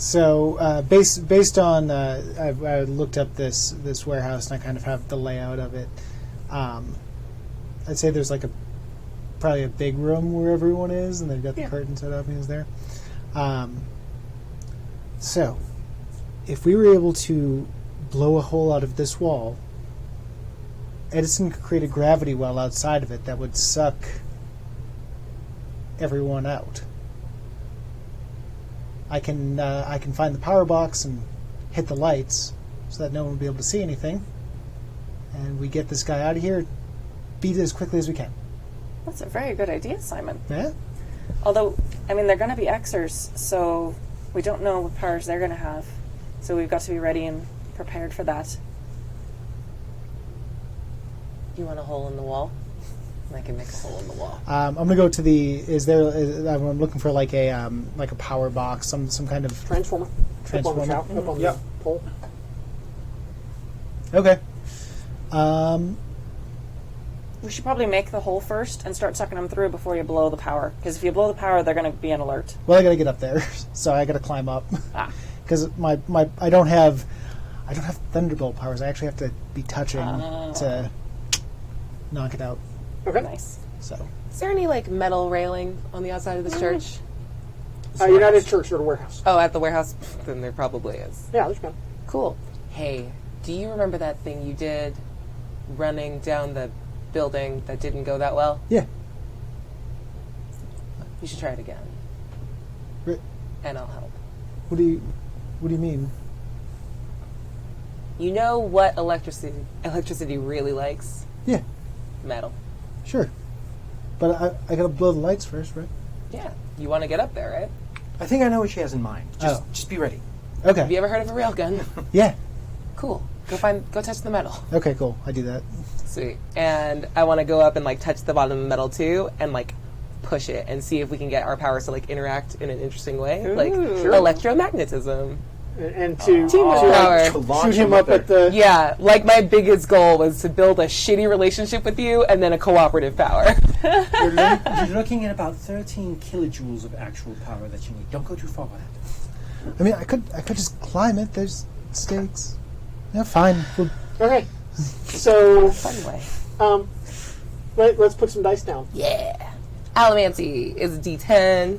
So based on I looked up this warehouse and I kind of have the layout of it. I'd say there's like probably a big room where everyone is, and they've got the curtain set up and he's there. So if we were able to blow a hole out of this wall, Edison could create a gravity well outside of it that would suck everyone out. I can find the power box and hit the lights so that no one will be able to see anything, and we get this guy out of here, beat it as quickly as we can. That's a very good idea, Simon. Yeah. Although, I mean, they're going to be Xers, so we don't know what powers they're going to have. So we've got to be ready and prepared for that. You want a hole in the wall? I can make a hole in the wall. I'm gonna go to the. I'm looking for like a power box, some kind of Transformer. transformer. Up on the pole. Okay. We should probably make the hole first and start sucking them through before you blow the power. Because if you blow the power, they're going to be on alert. Well, I gotta get up there, so I gotta climb up. Ah. Because I don't have thunderbolt powers. I actually have to be touching to knock it out. Okay. Nice. So Is there any like metal railing on the outside of this church? You're not at church, you're at a warehouse. Oh, at the warehouse? Then there probably is. Yeah, there's one. Cool. Hey, do you remember that thing you did running down the building that didn't go that well? yeah. You should try it again. Right. And I'll help. What do you mean? You know what electricity really likes? Yeah, Metal. sure. But I gotta blow the lights first, right? Yeah. You want to get up there, right? I think I know what she has in mind. Just be ready. Have Okay. you ever heard of a railgun? Yeah. Cool. Go touch the metal. Okay, cool. I do that. Sweet. And I want to go up and like touch the bottom of the metal too, and like push it and see if we can get our powers to like interact in an interesting way, like electromagnetism. And to power. shoot him up at the... Yeah, like my biggest goal was to build a shitty relationship with you and then a cooperative power. You're looking at about 13 kilojoules of actual power that you need. Don't go too far with that. I mean, I could just climb it. There's stakes. Yeah, fine. We'll, Okay. So, Anyway. let's put some dice down. Yeah. Allomancy is D10.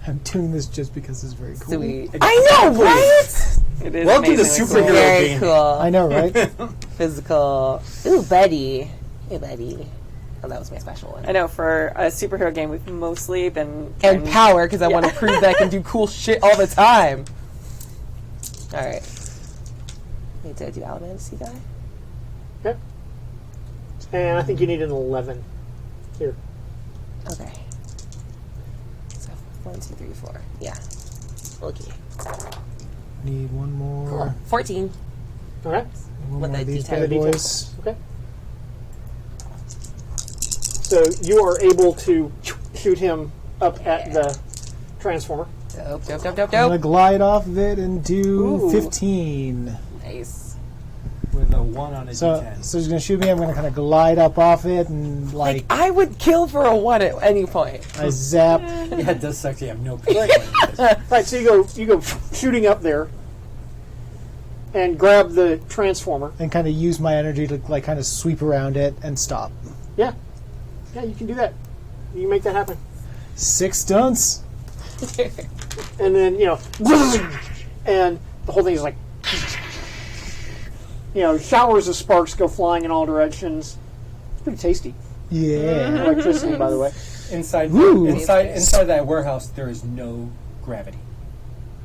I'm doing this just because it's very cool. Sweet. I know, right? It is Welcome to amazingly superhero cool. Very game. cool. I know, right? Physical. Ooh, buddy. Hey, buddy. Oh, that was my special one. I know, for a superhero game, we've mostly been... And power, because I want to prove that I can do cool shit all the time. All right. Wait, did I do Allomancy guy? Okay. And I think you need an 11. Here. Okay. So 1, 2, 3, 4. Yeah. Okay. Need one more. 14. Okay. One With more the of these D10. bad The D10. boys. Okay. So you are able to shoot him up at the transformer. Dope, dope, dope, dope, I'm gonna dope. glide off of it and do Ooh. 15. Nice. With a 1 on a So D10. he's gonna shoot me. I'm gonna kind of glide up off it and Like, I would kill for a 1 at any point. I zap. Yeah, it does suck to have no clue. Right, so you go shooting up there and grab the transformer. and kind of use my energy to like kind of sweep around it and stop. Yeah. Yeah, you can do that. You can make that happen. 6 stunts. and then and the whole thing is like, showers of sparks go flying in all directions. It's pretty tasty. Yeah. Electricity, by the way. Inside that warehouse, there is no gravity.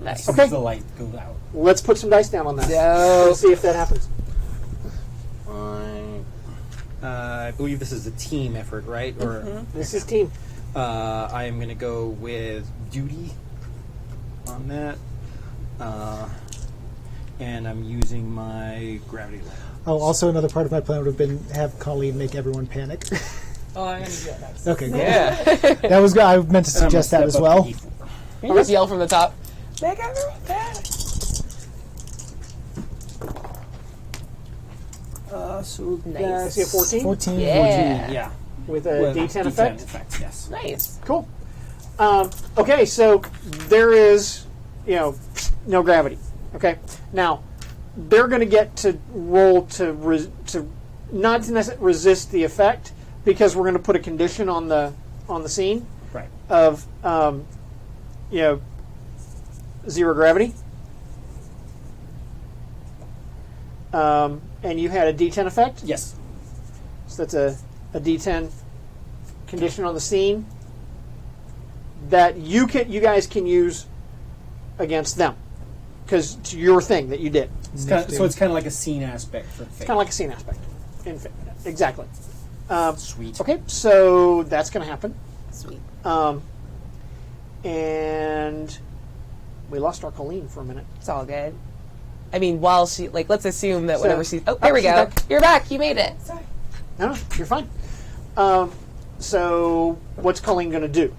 Nice. As soon Okay. as the light goes out. Let's put some dice down on that. No. Let's see if that happens. I believe this is a team effort, right? Or This is team. I am going to go with duty on that, and I'm using my gravity lamp. Oh, also another part of my plan would have been have Colleen make everyone panic. Oh, I'm going to do that next. Okay, cool. Yeah. That was good. I meant to And I'm suggest that gonna as step up well. to E4. You just yell from the top. Make everyone panic. So Nice. See a 14 14. Yeah. yeah, with a with D10 D10 effect. yes. Nice. Cool. Okay, so there is, no gravity. Okay, now they're going to get to roll to not to necessarily resist the effect because we're going to put a condition on the scene Right. of 0 gravity. And you had a D10 effect. Yes. So that's a D10 condition on the scene that you guys can use against them because it's your thing that you did. It's so it's kind of like a scene aspect for It's kind of like a scene aspect. Exactly. Sweet. Okay, so that's going to happen. Sweet. And we lost our Colleen for a minute. It's all good. I mean, while she, let's assume that So- whenever she... Oh, there we she's go. back. You're back. You made it. No, you're fine. So what's Colleen going to do?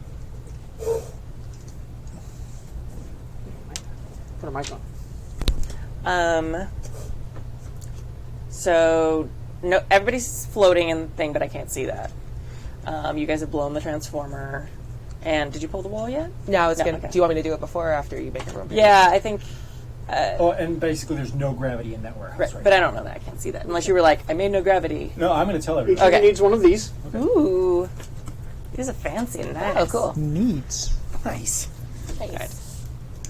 Put her mic on. So no, everybody's floating in the thing, but I can't see that. You guys have blown the transformer. And did you pull the wall yet? No, I was No, gonna... okay. Do you want me to do it before or after you make everyone panic? Yeah, I think. Oh, and basically there's no gravity in that warehouse Right, right but now. I don't know that. I can't see that unless you were like, I made no gravity. No, I'm going to tell Each everybody. of you Okay. needs one of these. Ooh, these are fancy and nice. Oh, cool. Neat. Nice. We can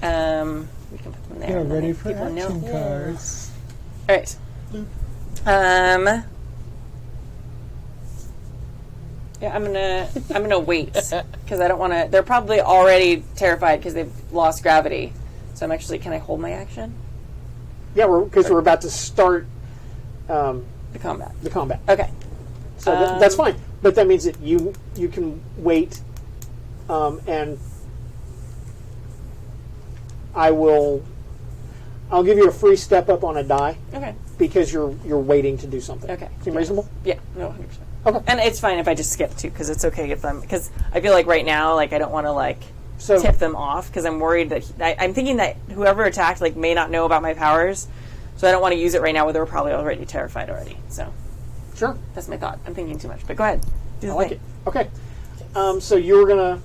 put them in there. You're and then ready for people know- action Yeah. cards. All right. Yeah, I'm gonna wait because I don't want to. They're probably already terrified because they've lost gravity. So I'm actually. Can I hold my action? Yeah, because we're about to start The combat. the combat. Okay. So that's fine. But that means that you can wait, and I'll give you a free step up on a die Okay. because you're waiting to do something. Okay. Seem reasonable? Yeah. No. 100%. Okay. And it's fine if I just skip too, because it's okay if I'm, because I feel like right now, I don't want to So tip them off, because I'm worried that I'm thinking that whoever attacked may not know about my powers, so I don't want to use it right now where they're probably already terrified already. So sure, that's my thought. I'm thinking too much, but go ahead. Do the I like thing. it. Okay. So you were gonna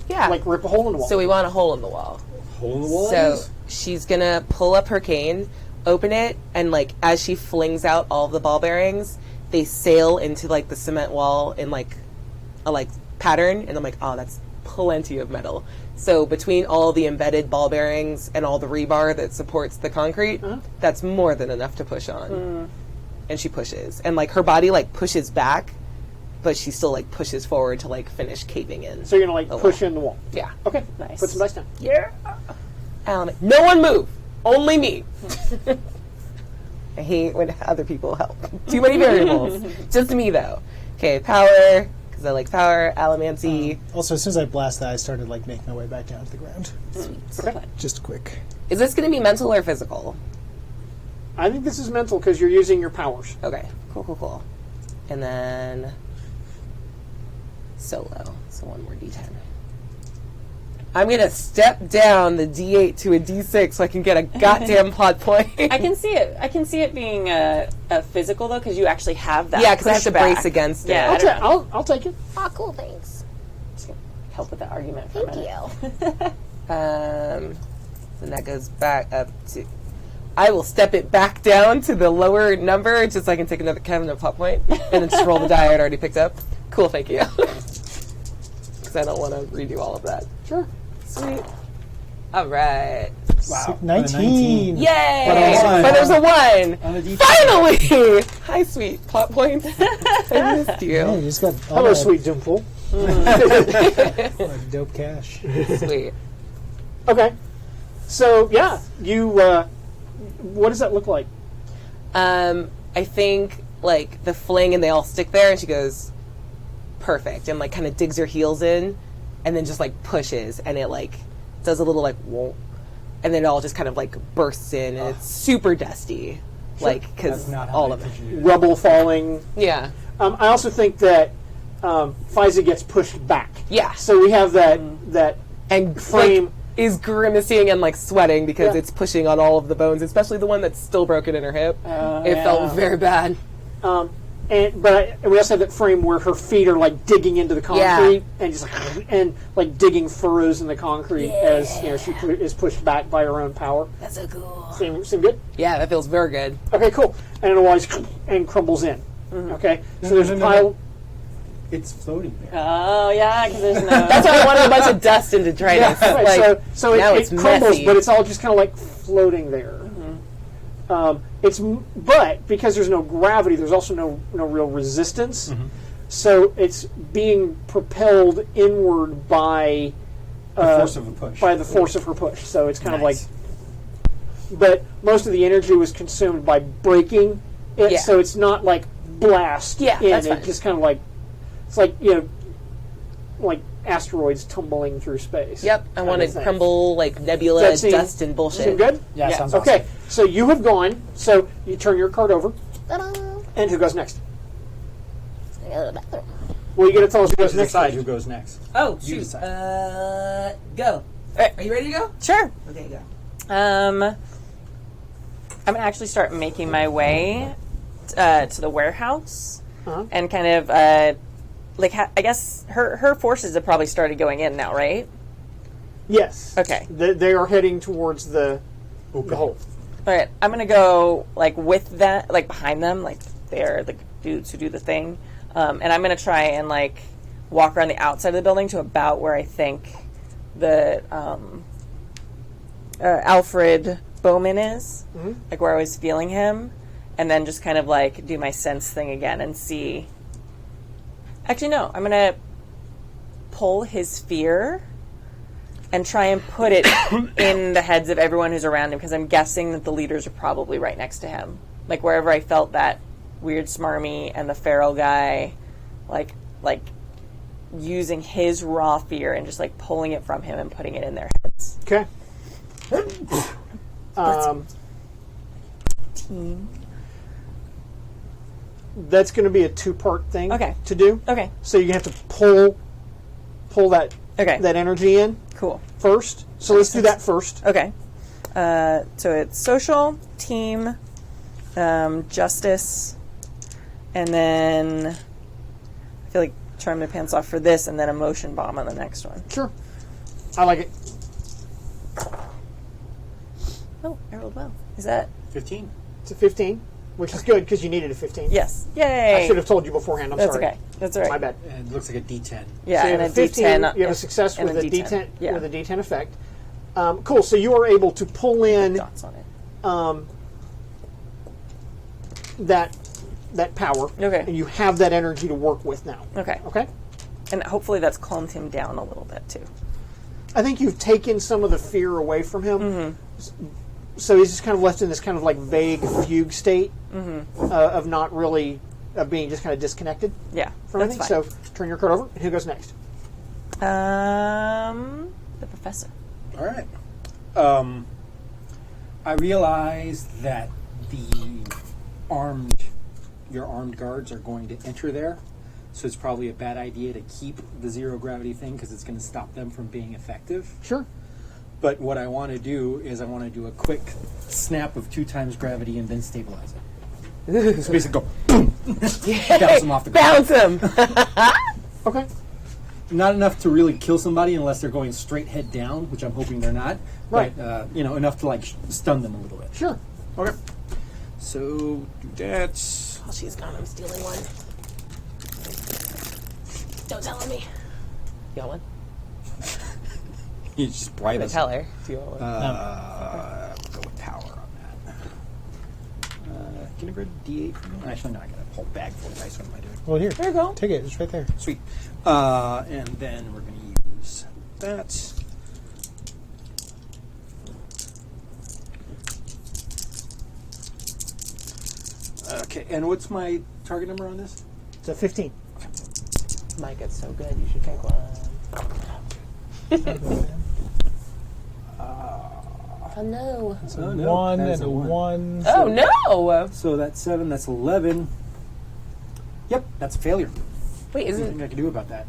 Yeah. rip a hole in the wall. So we want a hole in the wall. Hole in the wall. So she's gonna pull up her cane, open it, and as she flings out all of the ball bearings, they sail into the cement wall in a pattern, and I'm like, oh, that's plenty of metal. So between all the embedded ball bearings and all the rebar that supports the concrete, that's more than enough to push on. And she pushes, and her body pushes back, but she still pushes forward to finish caving in. So you're gonna push in the wall. Yeah. Okay. Nice. Put some dice down. Yeah. No one move. Only me. I hate when other people help. Too many variables. Just me, though. Okay, power, because I like power. Alamancy. Also, as soon as I blast that, I started making my way back down to the ground. Okay. Just quick. Is this going to be mental or physical? I think this is mental because you're using your powers. Okay, cool. And then solo. So one more D10. I'm going to step down the D8 to a D6 so I can get a goddamn plot point. I can see it. I can see it being a physical though, because you actually have that. Yeah, because I have to pushback. brace against Yeah, it. I'll take it. Oh, cool, thanks. Help with the argument for a minute. And that goes back up to... I will step it back down to the lower number just so I can take another plot point and then just roll the die I'd already picked up. Cool, thank you. Because I don't want to redo all of that. Sure. Sweet. All right. Wow. 19. Yay! But But there's a 1. On a D10. Finally! Hi, sweet plot point. I missed Yeah, you you. just got all Hello, that sweet Dimple. dope cash. Sweet. Okay. So, yeah, you, what does that look like? I think, like, the fling and they all stick there, and she goes, perfect, and, like, kind of digs her heels in, and then just, like, pushes, and it, like, does a little, like, whoa, and then it all just kind of, like, bursts in, and it's super dusty. Like, because That's not how all I of it. envisioned Rubble falling. Yeah. I also think that Faiza gets pushed back. Yeah. So we have that And frame. like, is grimacing and like sweating because Yeah. it's pushing on all of the bones, especially the one that's still broken in her hip. It felt very bad. But we also have that frame where her feet are like digging into the concrete and just like digging furrows in the concrete as she is pushed back by her own power. That's so cool. Seem good? Yeah, that feels very good. Okay, cool. And it always and crumbles in. Okay, so there's a pile. It's floating there. Oh, yeah, because there's no... That's why I wanted a bunch of dust and detritus. Right, Like, so now it it's crumbles, messy. but it's all just kind of like floating there. But because there's no gravity, there's also no real resistance. So it's being propelled inward by The force of a push. by the force of her push. So it's kind of like, Nice. but most of the energy was consumed by breaking it. Yeah. So it's not like blast Yeah, in. that's It fine. just kind of like it's like like asteroids tumbling through space. Yep, I kind wanted of thing. crumble, like nebula, Does that seem- dust, and bullshit. Seem good? Yeah, sounds Okay, so you have gone. So you turn your card over. And who goes next? Well, you got to tell us who goes awesome. next. Decide who goes next. Oh, You shoot. decide. Go. Right. Are you ready to go? Sure. Okay, go. I'm going to actually start making my way to the warehouse and kind of, I guess her forces have probably started going in now, right? Yes. Okay. They are heading towards the hole. All right, I'm going to go, with that, behind them, they're the dudes who do the thing. And I'm going to try and, walk around the outside of the building to about where I think the Alfred Bowman is, where I was feeling him, and then just kind of, do my sense thing again and see. Actually, no, I'm going to pull his fear and try and put it in the heads of everyone who's around him, because I'm guessing that the leaders are probably right next to him. Wherever I felt that weird smarmy and the feral guy, like using his raw fear and just pulling it from him and putting it in their heads. Okay. That's going to be a two-part thing to do. Okay. So you have to pull that that energy in Cool. first. So let's do that first. Okay. So it's social, team, justice, and then I feel like trying my pants off for this, and then emotion bomb on the next one. Sure. I like it. Oh, I rolled well. Is that 15. It's a 15, which is good because you needed a 15. yes? Yay! I should have told you beforehand. I'm That's sorry. okay. That's all right. My bad. And it looks like a D10. Yeah, So you and have a 15, D10. you have a success and with a D10 Yeah. with a D10 effect. Cool. So you are able to pull in Dots on it. that power. Okay. And you have that energy to work with now. Okay. Okay. And hopefully that's calmed him down a little bit too. I think you've taken some of the fear away from him. So he's just kind of left in this kind of vague fugue state of not really of being just kind of disconnected Yeah. from That's everything. fine. So turn your card over. And who goes next? The professor. All right. I realized that your armed guards are going to enter there, so it's probably a bad idea to keep the zero gravity thing because it's going to stop them from being effective. Sure. But what I want to do is I want to do a quick snap of 2 times gravity and then stabilize it. So basically go boom, bounce them off the ground. Bounce him! Okay. Not enough to really kill somebody unless they're going straight head down, which I'm hoping they're not. Right. But, enough to stun them a little bit. Sure. Okay. So do that. Oh, she's gone. I'm stealing one. Don't tell me. You got one? You just bribe us. Tell her if you want. Go with power on that. Can I grab a D8 for me? Actually, no, I got a whole bag full of dice. What am I doing? Well, here. There you go. Take it. It's right there. Sweet. And then we're going to use that. Okay, and what's my target number on this? It's a 15. Mike, it's so good. You should take one. Oh no. Oh, no. One That is and a one. Oh no! So that's 7, that's 11. Yep, that's a failure. Wait, There's isn't nothing I can do about that.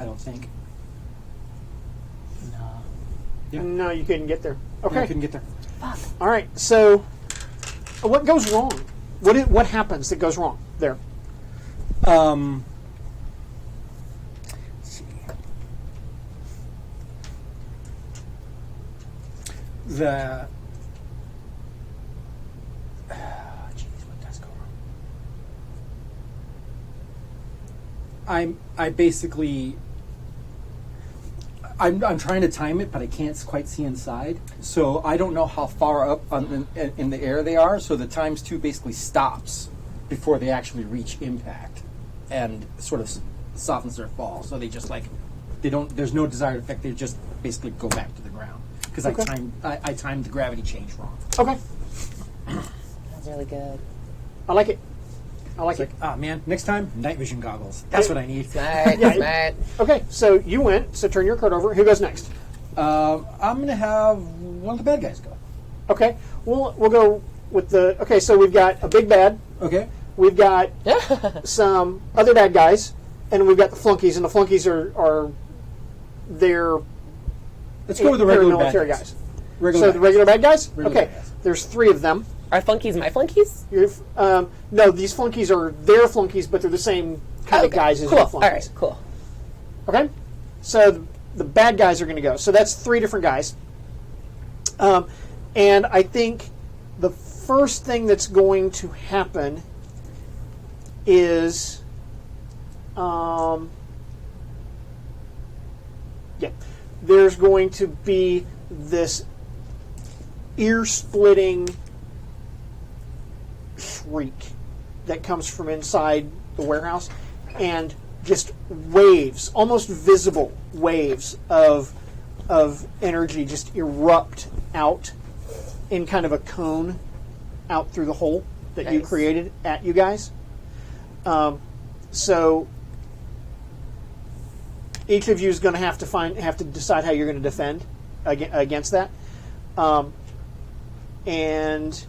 I don't think. No. Yeah. No, you couldn't get there. I Okay. couldn't get there. All right. So, what goes wrong? What happens that goes wrong there? Let's see. The what does go wrong? I basically I'm trying to time it, but I can't quite see inside. So I don't know how far up in the air they are. So the times 2 basically stops before they actually reach impact, and sort of softens their fall. So they just they don't. There's no desired effect. They just basically go back to the ground because Okay. I timed the gravity change wrong. Okay. That's really good. I like it. I like it. Ah man, next time night vision goggles. That's what I need. Smart, Yeah. smart. Okay. So you went. So turn your card over. Who goes next? I'm gonna have one of the bad guys go. Okay. We'll go with the. Okay. So we've got a big bad. Okay. We've got some other bad guys, and we've got the flunkies. And the flunkies are they're Let's go with the regular bad military guys. guys. Regular So the regular bad guys. Regular Okay. bad guys. There's 3 of them. Are flunkies my flunkies? No, these flunkies are their flunkies, but they're the same kind of guys as cool. your All flunkies. right, cool. Okay? So the bad guys are going to go. So that's 3 different guys. And I think the first thing that's going to happen is... there's going to be this ear-splitting shriek that comes from inside the warehouse, and just waves, almost visible waves of energy just erupt out in kind of a cone out through the hole that you Nice. created at you guys. So each of you is going to have to decide how you're going to defend against that, and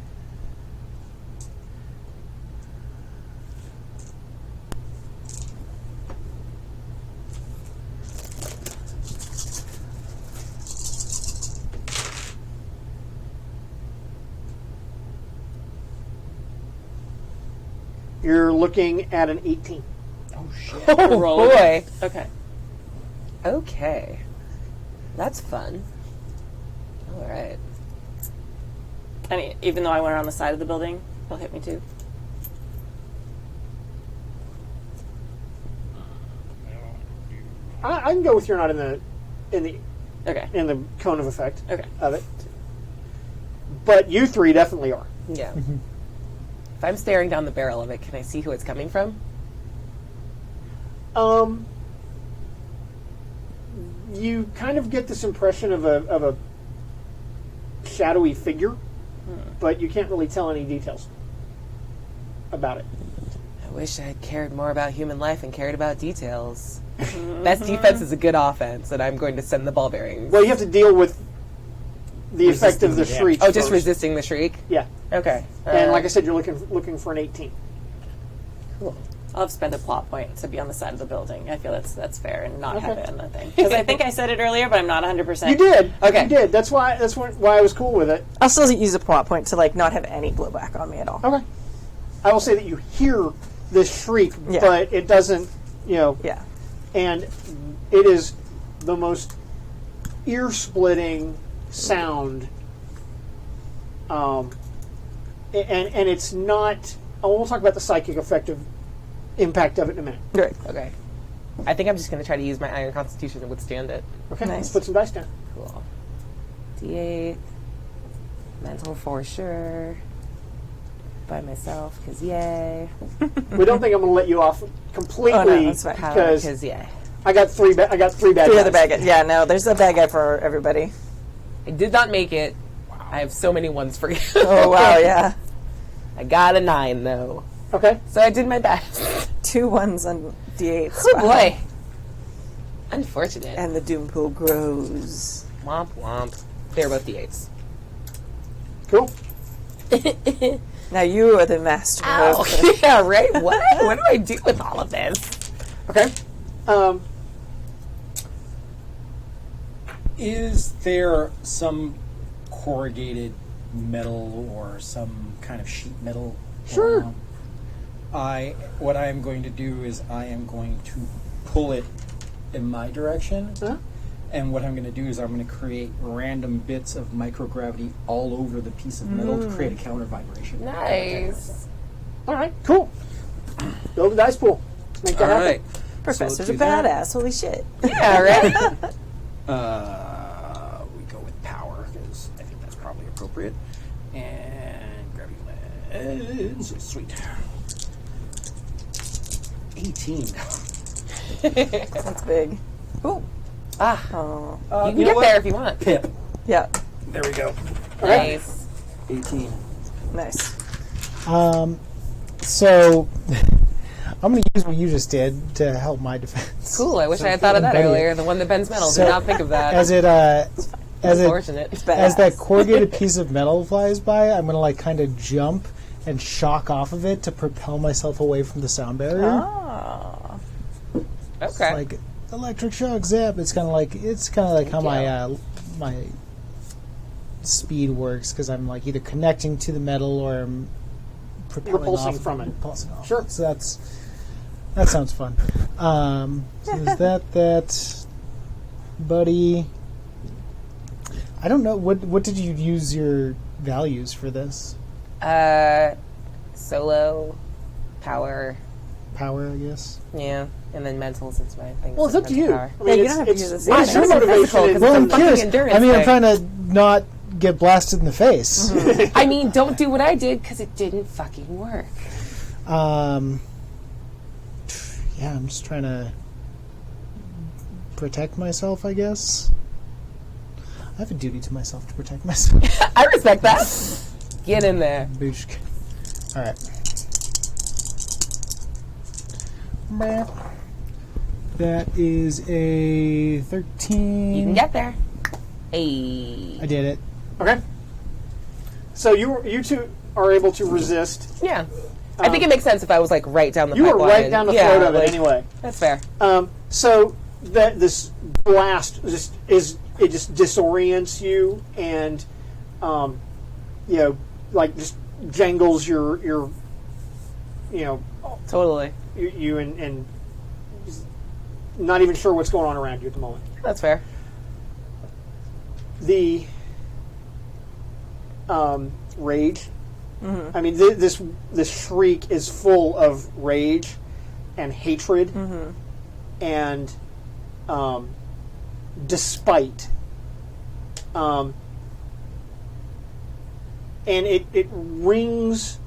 you're looking at an 18. Oh Roll. boy. Okay. Okay. That's fun. All right. I mean, even though I went around the side of the building, he'll hit me too. I can go with you're not in the Okay. in the cone of effect Okay. of it, but you 3 definitely are. Yeah. If I'm staring down the barrel of it, can I see who it's coming from? You kind of get this impression of a shadowy figure, but you can't really tell any details about it. I wish I had cared more about human life and cared about details. Best defense is a good offense, and I'm going to send the ball bearings. Well, you have to deal with the effect of the Resisting the shriek. Oh, just first. resisting the shriek? Yeah, Okay. and like I said, you're looking for an 18. Cool. I'll have spent a plot point to be on the side of the building. I feel that's fair and not have Okay. it in the thing. Because I think I said it earlier, but I'm not 100%. You did. Okay. You did. That's why I was cool with it. I'll still use a plot point to not have any blowback on me at all. Okay. I will say that you hear this shriek, Yeah. but it doesn't, Yeah. and it is the most ear-splitting sound. And it's not. Oh, we'll talk about the psychic impact of it in a minute. Good. Okay. I think I'm just going to try to use my iron constitution to withstand it. Okay, Nice. let's put some dice down. Cool. D8. Mental for sure. By myself, because yay. We don't think I'm going to let you off completely Oh, no, that's fine. because Because yay. I got three bad Three guys. other bad guys. Yeah, no, there's a bad guy for everybody. I did not make it. I have so many ones for you. Oh, wow, yeah. I got a 9, though. Okay. So I did my best. 2 1s on D8. Oh, boy. Unfortunate. And the doom pool grows. Womp womp. They're both D8s. Cool. Now you are the master Ow. of Yeah, right? What? What do I do with all of this? Okay. Is there some corrugated metal or some kind of sheet metal? Sure. around? What I am going to do is I am going to pull it in my direction. Huh? And what I'm going to do is I'm going to create random bits of microgravity all over the piece of metal to create a counter vibration. Nice. All right. Cool. Build a dice pool. Make that All happen. right. Professor's So a do that. badass. Holy shit. Yeah, right? We go with power because I think that's probably appropriate. And gravity lens. Sweet. 18. That's big. Ooh. Ah, Oh. you can you know get what? there if you want. Pip. Yeah. There we go. Nice. 18. Nice. So I'm going to use what you just did to help my defense. Cool. I wish I had thought of that Better. earlier. The one that bends metal. So, Did not think of that. As Unfortunate. as that corrugated piece of metal flies by, I'm going to like kind of jump and shock off of it to propel myself away from the sound barrier. Oh. Okay. Like electric shock zap. It's kind of like how my speed works because I'm like either connecting to the metal or I'm Repulsing off, from it. repulsing off. Sure. So that sounds fun. So is that buddy? I don't know what did you use your values for this? Solo, power, Power, I guess. yeah, and then mental since my thing. Well, it's up to you. Power. I mean, you don't have to use the same It's your thing. motivation. Physical, 'cause Well, it's I'm a fucking curious. endurance I mean, I'm thing. trying to not get blasted in the face. I mean, don't do what I did because it didn't fucking work. Yeah, I'm just trying to protect myself, I guess. I have a duty to myself to protect myself. I respect that. Get in there. Booshk. All right. That is a 13. You can get there. Hey. I did it. Okay. So you two are able to resist. Yeah. I think it makes sense if I was like right down the You were pipeline. right down the Yeah, throat of it like, anyway. That's fair. So that this blast just disorients you and like just jangles your Totally. you and not even sure what's going on around you at the moment. That's fair. The rage. I mean, this shriek is full of rage and hatred and despite. And it rings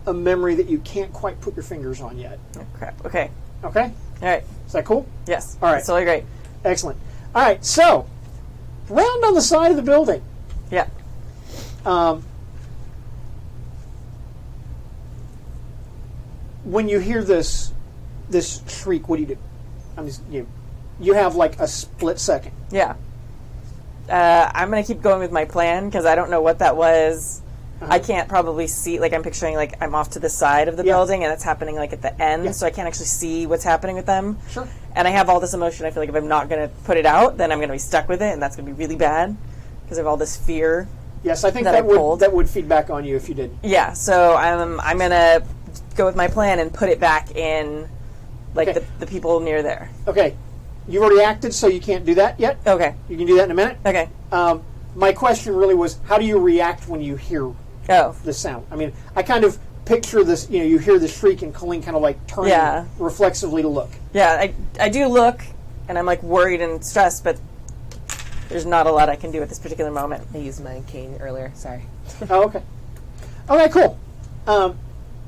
a memory that you can't quite put your fingers on yet. Oh, crap. Okay. Okay? All right. Is that cool? Yes. All right. That's totally great. Excellent. All right, so round on the side of the building. Yeah. When you hear this shriek, what do you do? I mean, you have like a split second. Yeah. I'm going to keep going with my plan because I don't know what that was. I can't probably see, like I'm picturing like I'm off to the side of the building and it's happening like at the end, so I can't actually see what's happening with them. Sure. And I have all this emotion. I feel like if I'm not going to put it out, then I'm going to be stuck with it, and that's going to be really bad because of all this fear. Yes, I think That I pulled. that would feed back on you if you did. Yeah, so I'm going to go with my plan and put it back in like Okay. the people near there. Okay, you've already acted, so you can't do that yet. Okay. You can do that in a minute. Okay. My question really was, how do you react when you hear Oh. the sound? I mean, I kind of picture this. You hear the shriek, and Colleen kind of like turning reflexively to look. Yeah, I do look, and I'm like worried and stressed, but there's not a lot I can do at this particular moment. I used my cane earlier. Sorry. Oh, okay. Okay, cool.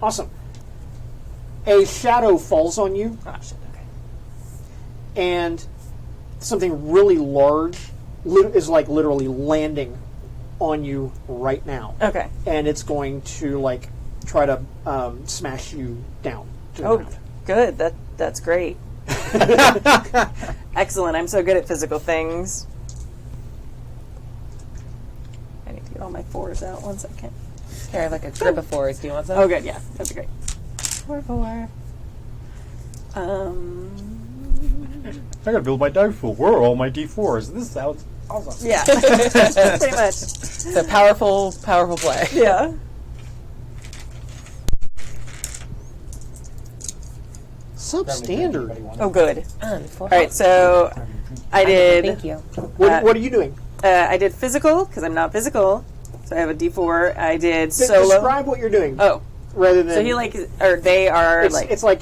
Awesome. A shadow falls on you, Oh, shit, okay. and something really large is like literally landing on you right now. Okay. And it's going to like try to smash you down to the Oh, ground. good. That's great. Excellent. I'm so good at physical things. I need to get all my 4s out. 1 second. Here, I have like a trip of 4s. Do you want some? Oh, good. Yeah, that'd be great. 4. I gotta build my die pool. Where are all my D4s? This sounds awesome. Yeah. Pretty much. It's a powerful, powerful play. Yeah. Substandard. Oh, good. All All right, so I did. Thank you. What are you doing? I did physical because I'm not physical, so I have a D4. I did solo. Describe what you're doing. Oh, rather than so he or they are it's like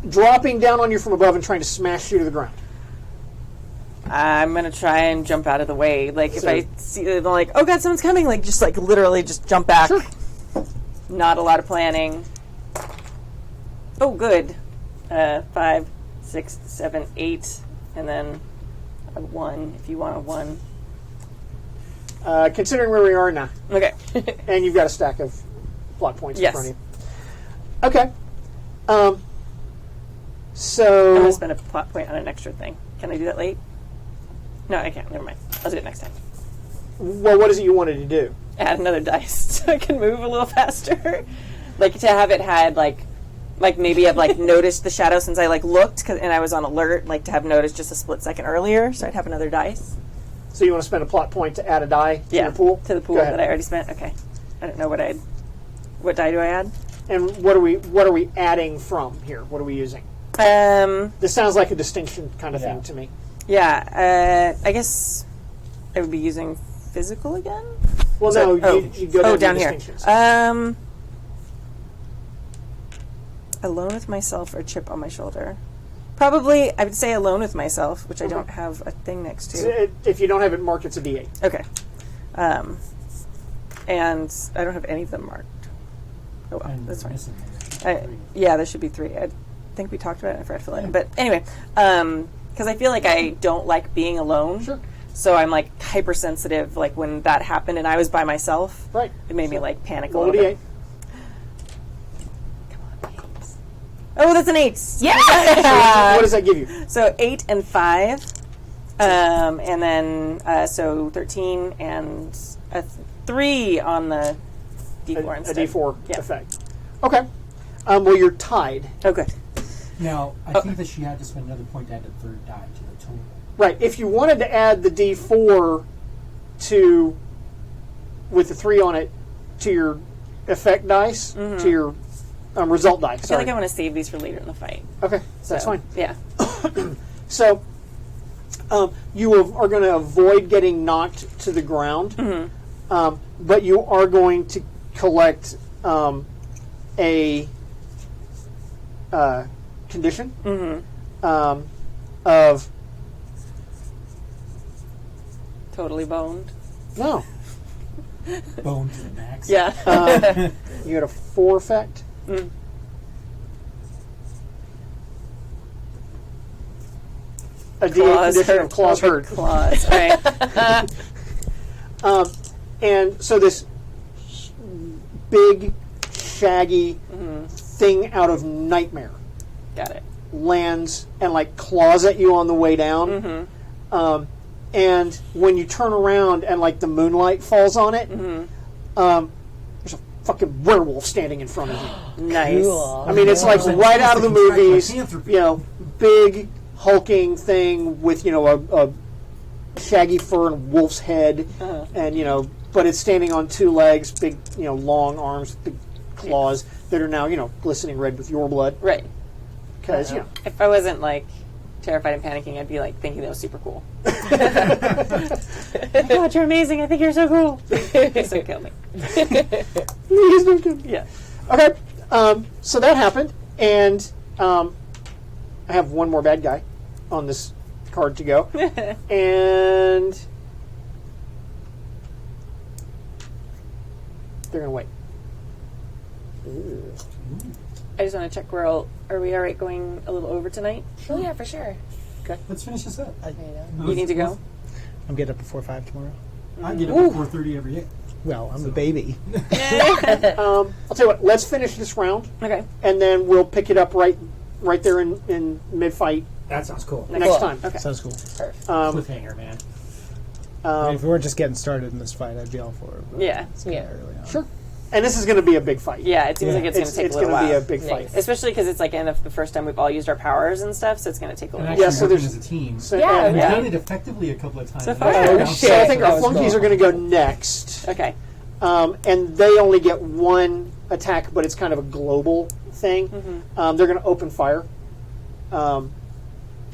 dropping down on you from above and trying to smash you to the ground. I'm gonna try and jump out of the way. Like if So- I see them, like, oh god, someone's coming. Like just like literally just jump back. Sure. Not a lot of planning. Oh, good. 5, 6, 7, 8, and then a 1. If you want a 1. Considering where we are now, Okay. and you've got a stack of plot points Yes. in front of you. Okay. I'm So gonna spend a plot point on an extra thing. Can I do that late? No, I can't. Never mind. I'll do it next time. well, what is it you wanted to do? Add another dice so I can move a little faster. Like to have it had like maybe I've like noticed the shadow since I like looked and I was on alert. Like to have noticed just a split second earlier, so I'd have another dice. So you want to spend a plot point to add a die to your pool? to the pool Go ahead. that I already spent. Okay. I don't know what die do I add? And what are we adding from here? What are we using? This sounds like a distinction kind of thing to me. Yeah. I guess I would be using physical again. Well, So- no, you go down, down to here. distinctions. Alone with myself or chip on my shoulder. Probably, I would say alone with myself, which I don't have a thing next to. If you don't have it marked, it's a D8. Okay. And I don't have any of them marked. Oh, well, that's fine. Yeah, there should be 3. I think we talked about it. I forgot to fill it in. But anyway, because I feel like I don't like being alone. Sure. So I'm like hypersensitive. Like when that happened and I was by myself, Right. it made me like panic a Roll a little D8. bit. Oh, that's an 8. Yeah. What does that give you? So 8 and 5, and then so 13 and a 3 on the D4 A instead. D4 Yeah. effect. Okay. Well, you're tied. Oh, good. Now, I think that she had to spend another point to add a third die to the total. Right. If you wanted to add the D4 with the 3 on it to your effect dice, to your result die. I feel Sorry. like I want to save these for later in the fight. Okay, that's So, fine. Yeah. So you are going to avoid getting knocked to the ground, but you are going to collect a condition of Totally boned. no. Bone to the max. Yeah. You had a 4 effect. A D8 condition of claws hurt. Claws. All right. And so this big, shaggy thing out of Nightmare Got it. lands and like claws at you on the way down. And when you turn around and like the moonlight falls on it, there's a fucking werewolf standing in front of you. Nice. I mean, it's like right out of the movies. You know, big hulking thing with a shaggy fur and wolf's head, and but it's standing on 2 legs, big long arms, big claws that are now glistening red with your blood. Right. Because If I wasn't like terrified and panicking, I'd be like thinking that was super cool. Oh my God, you're amazing! I think you're so cool. Please don't kill me. please don't kill me. Yeah. Okay, so that happened, and I have one more bad guy on this card to go, and they're gonna wait. I just want to check. Are we all right going a little over tonight? Oh yeah, for sure. Let's finish this up. You need to go. I'm getting up before 5 tomorrow. I get up at 4:30 every day. Well, I'm the baby. I'll tell you what. Let's finish this round, Okay. and then we'll pick it up right there in mid fight That sounds cool. next time. Okay. Sounds cool. Cliffhanger, man. I mean, if we weren't just getting started in this fight, I'd be all for it. But Yeah. it's kinda early on. Sure. And this is going to be a big fight. Yeah, it seems like it's going to take It's a little going to while. be a big fight. Especially because it's like the first time we've all used our powers and stuff, so it's going to take a And little actually while. so working there's- as a team. So, Yeah, and- We've yeah. done it effectively a couple of times. So far. And Oh, it's So I think our down flunkies slow. are going to go next, Okay. and they only get one attack, but it's kind of a global thing. They're going to open fire,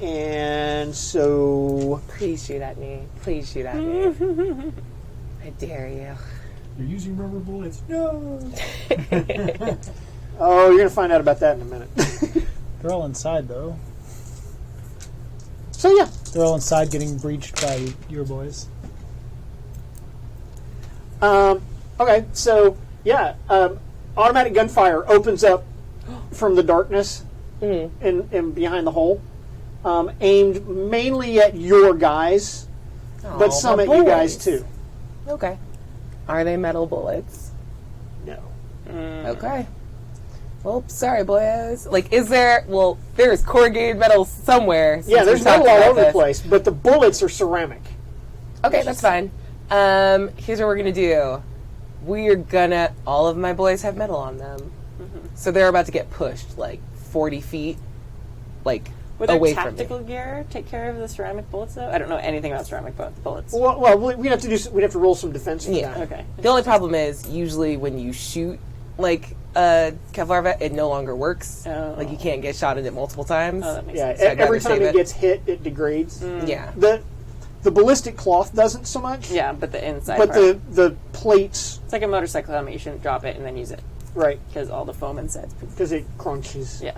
and so Please shoot at me. Please shoot at me. I dare you. You're using rubber bullets. No. you're going to find out about that in a minute. They're all inside, though. So yeah, They're all inside getting breached by your boys. okay, so yeah, automatic gunfire opens up from the darkness and behind the hole, aimed mainly at your guys, but some my at you guys boys. too. Okay. Are they metal bullets? No. Okay. Well, sorry, boys. Like, is there? Well, there's corrugated metal somewhere. Yeah, since there's we talked metal all about over the this. place, but the bullets are ceramic. Okay, that's fine. Here's what we're gonna do. We're gonna. All of my boys have metal on them, so they're about to get pushed like 40 feet, like Would their away from me. tactical gear take care of the ceramic bullets, though? I don't know anything about ceramic bullets. Well, we'd have to roll some defense for Yeah. that. Okay. The only problem is usually when you shoot like a Kevlar vet, it no longer works. Oh. Like you can't get shot in it multiple times. Oh, that makes Yeah, sense. So I'd every rather time save it it. gets hit, it degrades. Yeah. The ballistic cloth doesn't so much. Yeah, but the inside But part. the plates, It's like a motorcycle helmet. You shouldn't drop it and then use it right? because all the foam inside. Because it crunches. Yeah.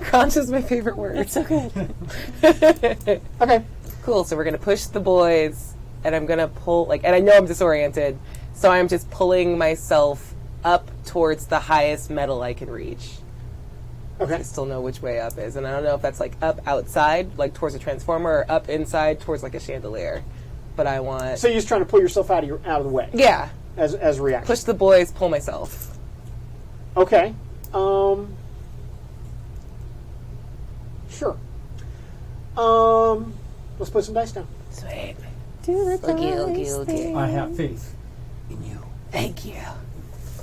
Crunch is my favorite word. It's so good. Okay. Cool. So we're gonna push the boys, and I'm gonna pull and I know I'm disoriented, so I'm just pulling myself up towards the highest metal I can reach. Okay. I still know which way up is, and I don't know if that's like up outside, like towards a transformer, or up inside towards like a chandelier. But I want So you're just trying to pull yourself out of the way yeah, as a reaction. push the boys, pull myself. Okay. Sure. Let's put some dice down. Sweet. Do I have faith. Thank you.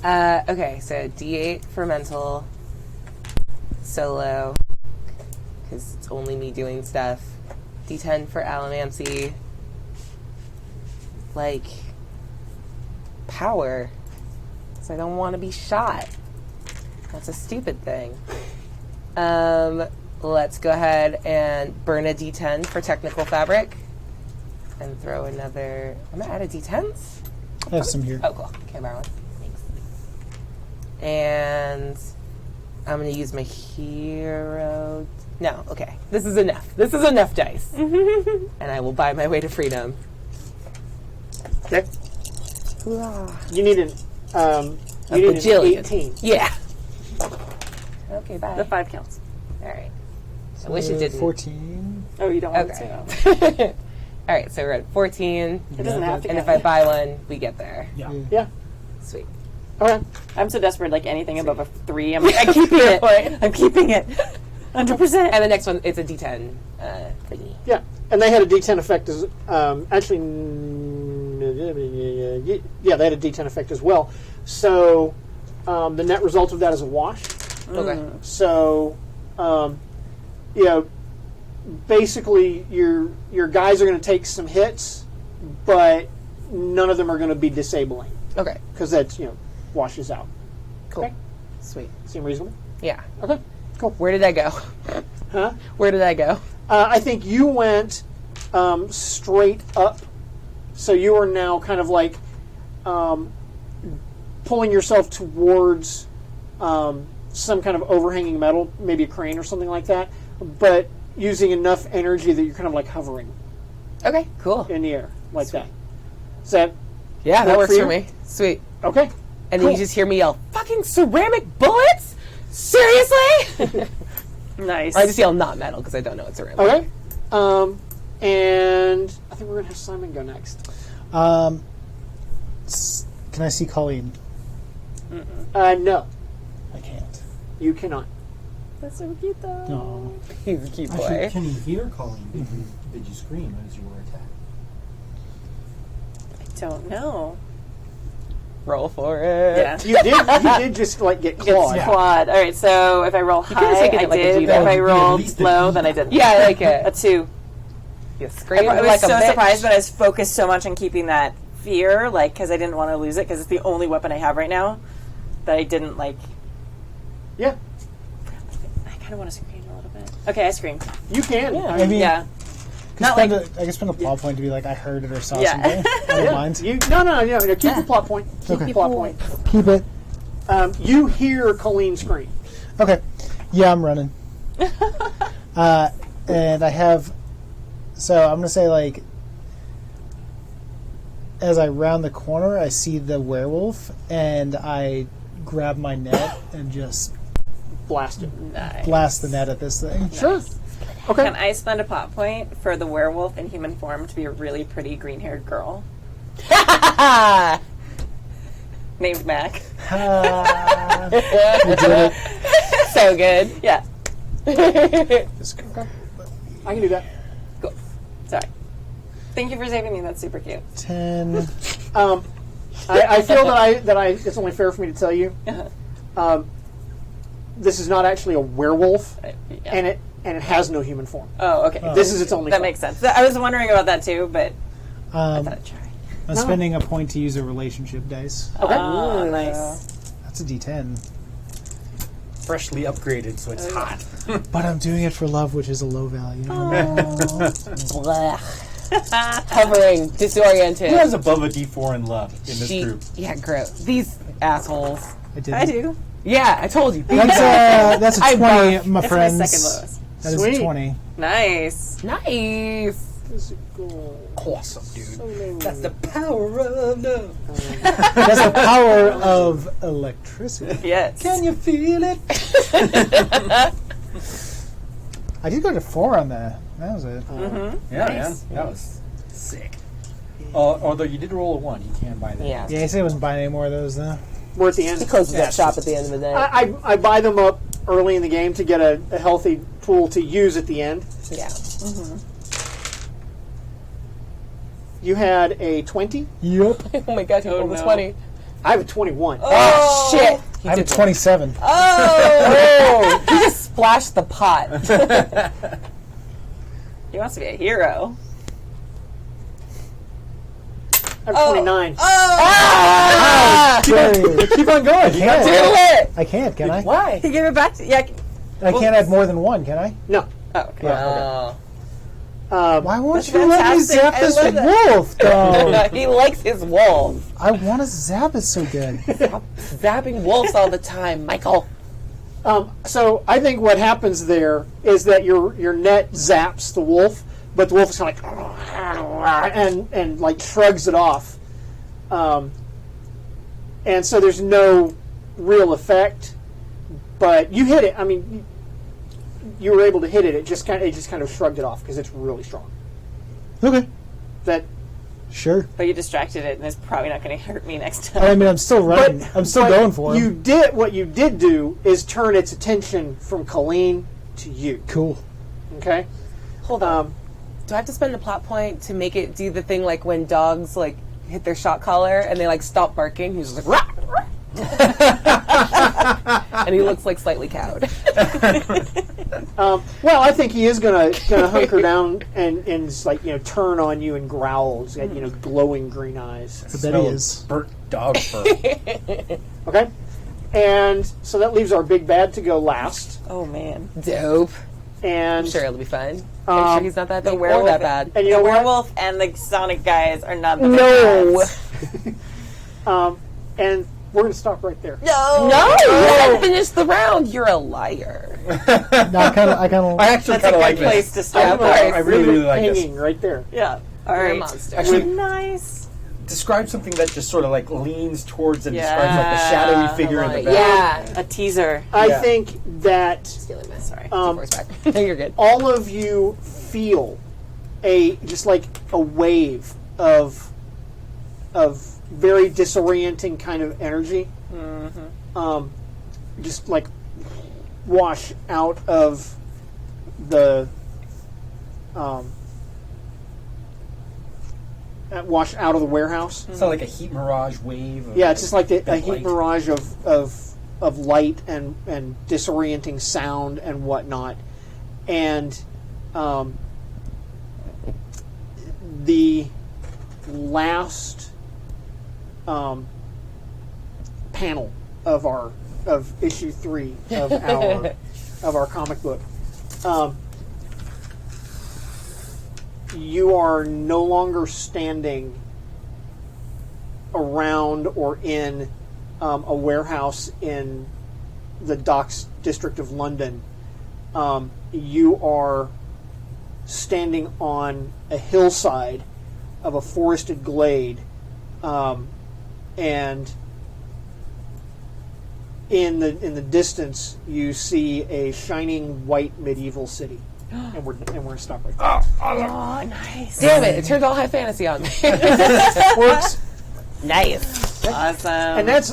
Okay, so D8 for mental, solo, because it's only me doing stuff. D10 for allomancy. Like, power, because I don't want to be shot. That's a stupid thing. Let's go ahead and burn a D10 for technical fabric. And throw another... I'm going to add a D10s? I have some here. Oh, cool. Okay, borrow one. Thanks. And I'm going to use my hero... No, okay. This is enough. This is enough dice. And I will buy my way to freedom. Okay. Hoorah. You need an A you need bajillion. an 18. Yeah. Okay, bye. The 5 counts. All right. I wish it didn't. 14. Oh, you don't want Okay. All right, so we're at 14. It doesn't have to And count. if I buy one, we get there. Yeah. Yeah. Sweet. Okay. I'm so desperate, like anything above a 3, I'm like, I'm keeping it. I'm keeping it. 100%. And the next one, it's a D10 thingy. Yeah. And they had a D10 effect as actually. Yeah, they had a D10 effect as well. So the net result of that is a wash. Okay. So, basically your guys are going to take some hits, but none of them are going to be disabling Okay. because that's washes out. Cool. Okay. Sweet. Seem reasonable? Yeah. Okay. Cool. Where did I go? Huh? Where did I go? I think you went straight up, so you are now kind of like pulling yourself towards some kind of overhanging metal, maybe a crane or something like that, but using enough energy that you're kind of like hovering Okay, cool. in the air like that. Is that Yeah, that work works for for you? me. Sweet. okay? And Cool. then you just hear me yell, "Fucking ceramic bullets! Seriously?" Nice. Or I just yell, "Not metal," because I don't know it's ceramic. Okay. And I think we're gonna have Simon go next. Can I see Colleen? No, I can't. you cannot. That's so cute, though. No. He's a cute Actually, boy. can you hear Colleen? Did you scream as you were attacked? I don't know. Roll for it. Yeah. You did just like get clawed. Quad. All right, so if I roll could've high, taken I it like a did. G-Bag. If I Yeah, at rolled least a low, D. then I didn't. Yeah, I like A it. 2. You I scream was like a so bitch. surprised, but I was focused so much on keeping that fear, like, because I didn't want to lose it, because it's the only weapon I have right now, that I didn't, like... Yeah, I kind of want to scream a little bit. Okay, I screamed. you can. Yeah. I mean, yeah. I Not like... can spend a plot point to be like, I heard it or saw Yeah. something. I don't mind. No. Keep the plot point. Keep the plot point. Keep it. You hear Colleen scream. Okay. Yeah, I'm running. And I have. So I'm gonna say like, as I round the corner, I see the werewolf, and I grab my net and just Blast it. Nice. blast the net at this thing. Sure. Okay. Can I spend a plot point for the werewolf in human form to be a really pretty green-haired girl named Mac? You did it. So good. Yeah. Just I can do that. Cool. Sorry. Thank you for saving me. That's super cute. 10. I feel that I it's only fair for me to tell you. This is not actually a werewolf, Yeah. and it has no human form. Oh, okay. This is its only That form. makes sense. I was wondering about that too, but I thought I'd try. I'm spending a point to use a relationship dice. Okay. Oh, nice. That's a D10. Freshly upgraded, so it's hot. But I'm doing it for love, which is a low value. Blech. Hovering, disoriented. Who has above a D4 in love in this She- group? Yeah, gross. These assholes. I did. I do. Yeah, I told you. That's a I 20, buff. my It's friends. my second lowest. That is Sweet. a 20. Nice. Nice. Awesome, dude. That's the power of love. That's the power of electricity. Yes. Can you feel it? I did go to 4 on that. That was it. Yeah, man. That was sick. Although you did roll a 1, you can buy that. Yeah. Yeah, I said I wasn't buying any more of those, though. We're at the end. He closes Yeah, up shop at the end of the day. I buy them up early in the game to get a healthy pool to use at the end. Yeah. You had a 20. Yep. Oh my god, he rolled a 20. I have a 21. Oh, shit. I have a 27. Oh, he just splashed the pot. He wants to be a hero. I have 29. Keep on going. Do it. I can't, can I? Why? He gave it back to yeah. I can't have more than 1, can I? No. Oh, okay. Why won't That's you let me fantastic. zap I this love that. wolf, though? He likes his wolf. I want to zap it so good. Zapping wolves all the time, Michael. So I think what happens there is that your net zaps the wolf, but the wolf is kind of like and like shrugs it off, and so there's no real effect. But you hit it. I mean, you were able to hit it. It just kind of shrugged it off because it's really strong. Okay. That Sure. But you distracted it, and it's probably not going to hurt me next time. I mean, I'm still running. I'm still but going for you him. what you did do is turn its attention from Colleen to you. Cool. Okay. Hold on. Do I have to spend a plot point to make it do the thing like when dogs like hit their shock collar and they like stop barking? He's just like, rah, rah. And he looks like slightly cowed. Well, I think he is gonna hunker down and just like turn on you and growls. He's got glowing green eyes. I bet he is. Burnt dog fur. Okay, and so that leaves our big bad to go last. Oh man, Dope. And I'm sure it'll be fun. I'm sure he's not that big or werewolf- that bad. and you the know what? werewolf and the Sonic guys are not the No. bad guys. And we're going to stop right there. No, you haven't finished the round. You're a liar. No, I kind of. I actually That's a kind of good like place this. to start. I really like this. Hanging right there. Yeah. All You're a right. monster. Actually, Nice. describe something that just sort of like leans towards and Yeah. describes like the shadowy figure in the back. Yeah. A teaser. I Yeah. think that Stealing this. Sorry. Force back. No, you're good. all of you feel just like a wave of very disorienting kind of energy, just like wash out of the warehouse. It's not like a heat mirage wave. Of Yeah, it's just like a big heat light. mirage of light and disorienting sound and whatnot. And the last panel of issue 3 of our comic book, you are no longer standing around or in a warehouse in the Docks district of London. You are standing on a hillside of a forested glade, and in the distance you see a shining white medieval city. And we're gonna stop right there. Oh, nice. Damn it! It turned all high fantasy on me. Works. Nice. Awesome. And that's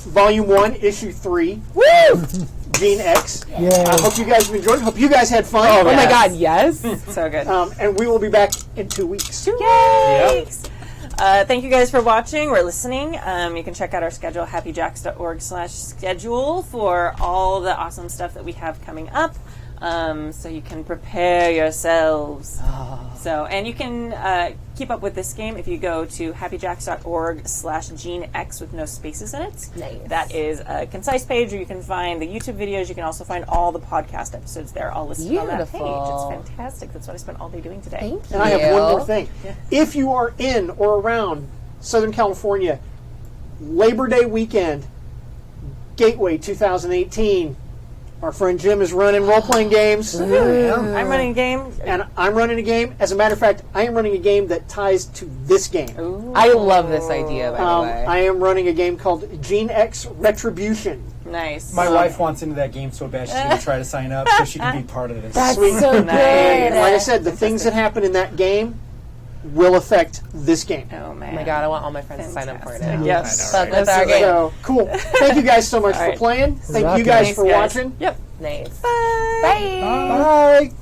Volume 1, Issue 3. Woo! Gene X. Yay. I hope you guys have enjoyed. Hope you guys had fun. Oh my God! Yes. so good. And we will be back in 2 weeks. Yay! Thank you guys for watching or listening. You can check out our schedule, happyjacks.org/schedule, for all the awesome stuff that we have coming up. So you can prepare yourselves. So, and you can keep up with this game if you go to happyjacks.org/GeneX with no spaces in it. Nice. That is a concise page where you can find the YouTube videos. You can also find all the podcast episodes there, all listed on that page. Beautiful. It's fantastic. That's what I spent all day doing today. Thank you. And I have one more thing. If you are in or around Southern California, Labor Day weekend, Gateway 2018, our friend Jim is running role-playing games. I'm running a game. And I'm running a game. As a matter of fact, I am running a game that ties to this game. I love this idea, by the way. I am running a game called Gene X Retribution. Nice. My wife wants into that game so bad she's going to try to sign up so she can be part of this. That's Sweet. so good. And like I said, the things that happen in that game will affect this game. Oh, man. Oh my God! I want all my friends to sign up for it. Fantastic. Now. Yes. Fuck with our game. So, cool. Thank you guys so much All for right. playing. Thank Rock you guys it. for Thanks, guys. watching. Yep. Nice. Bye. Bye. Bye.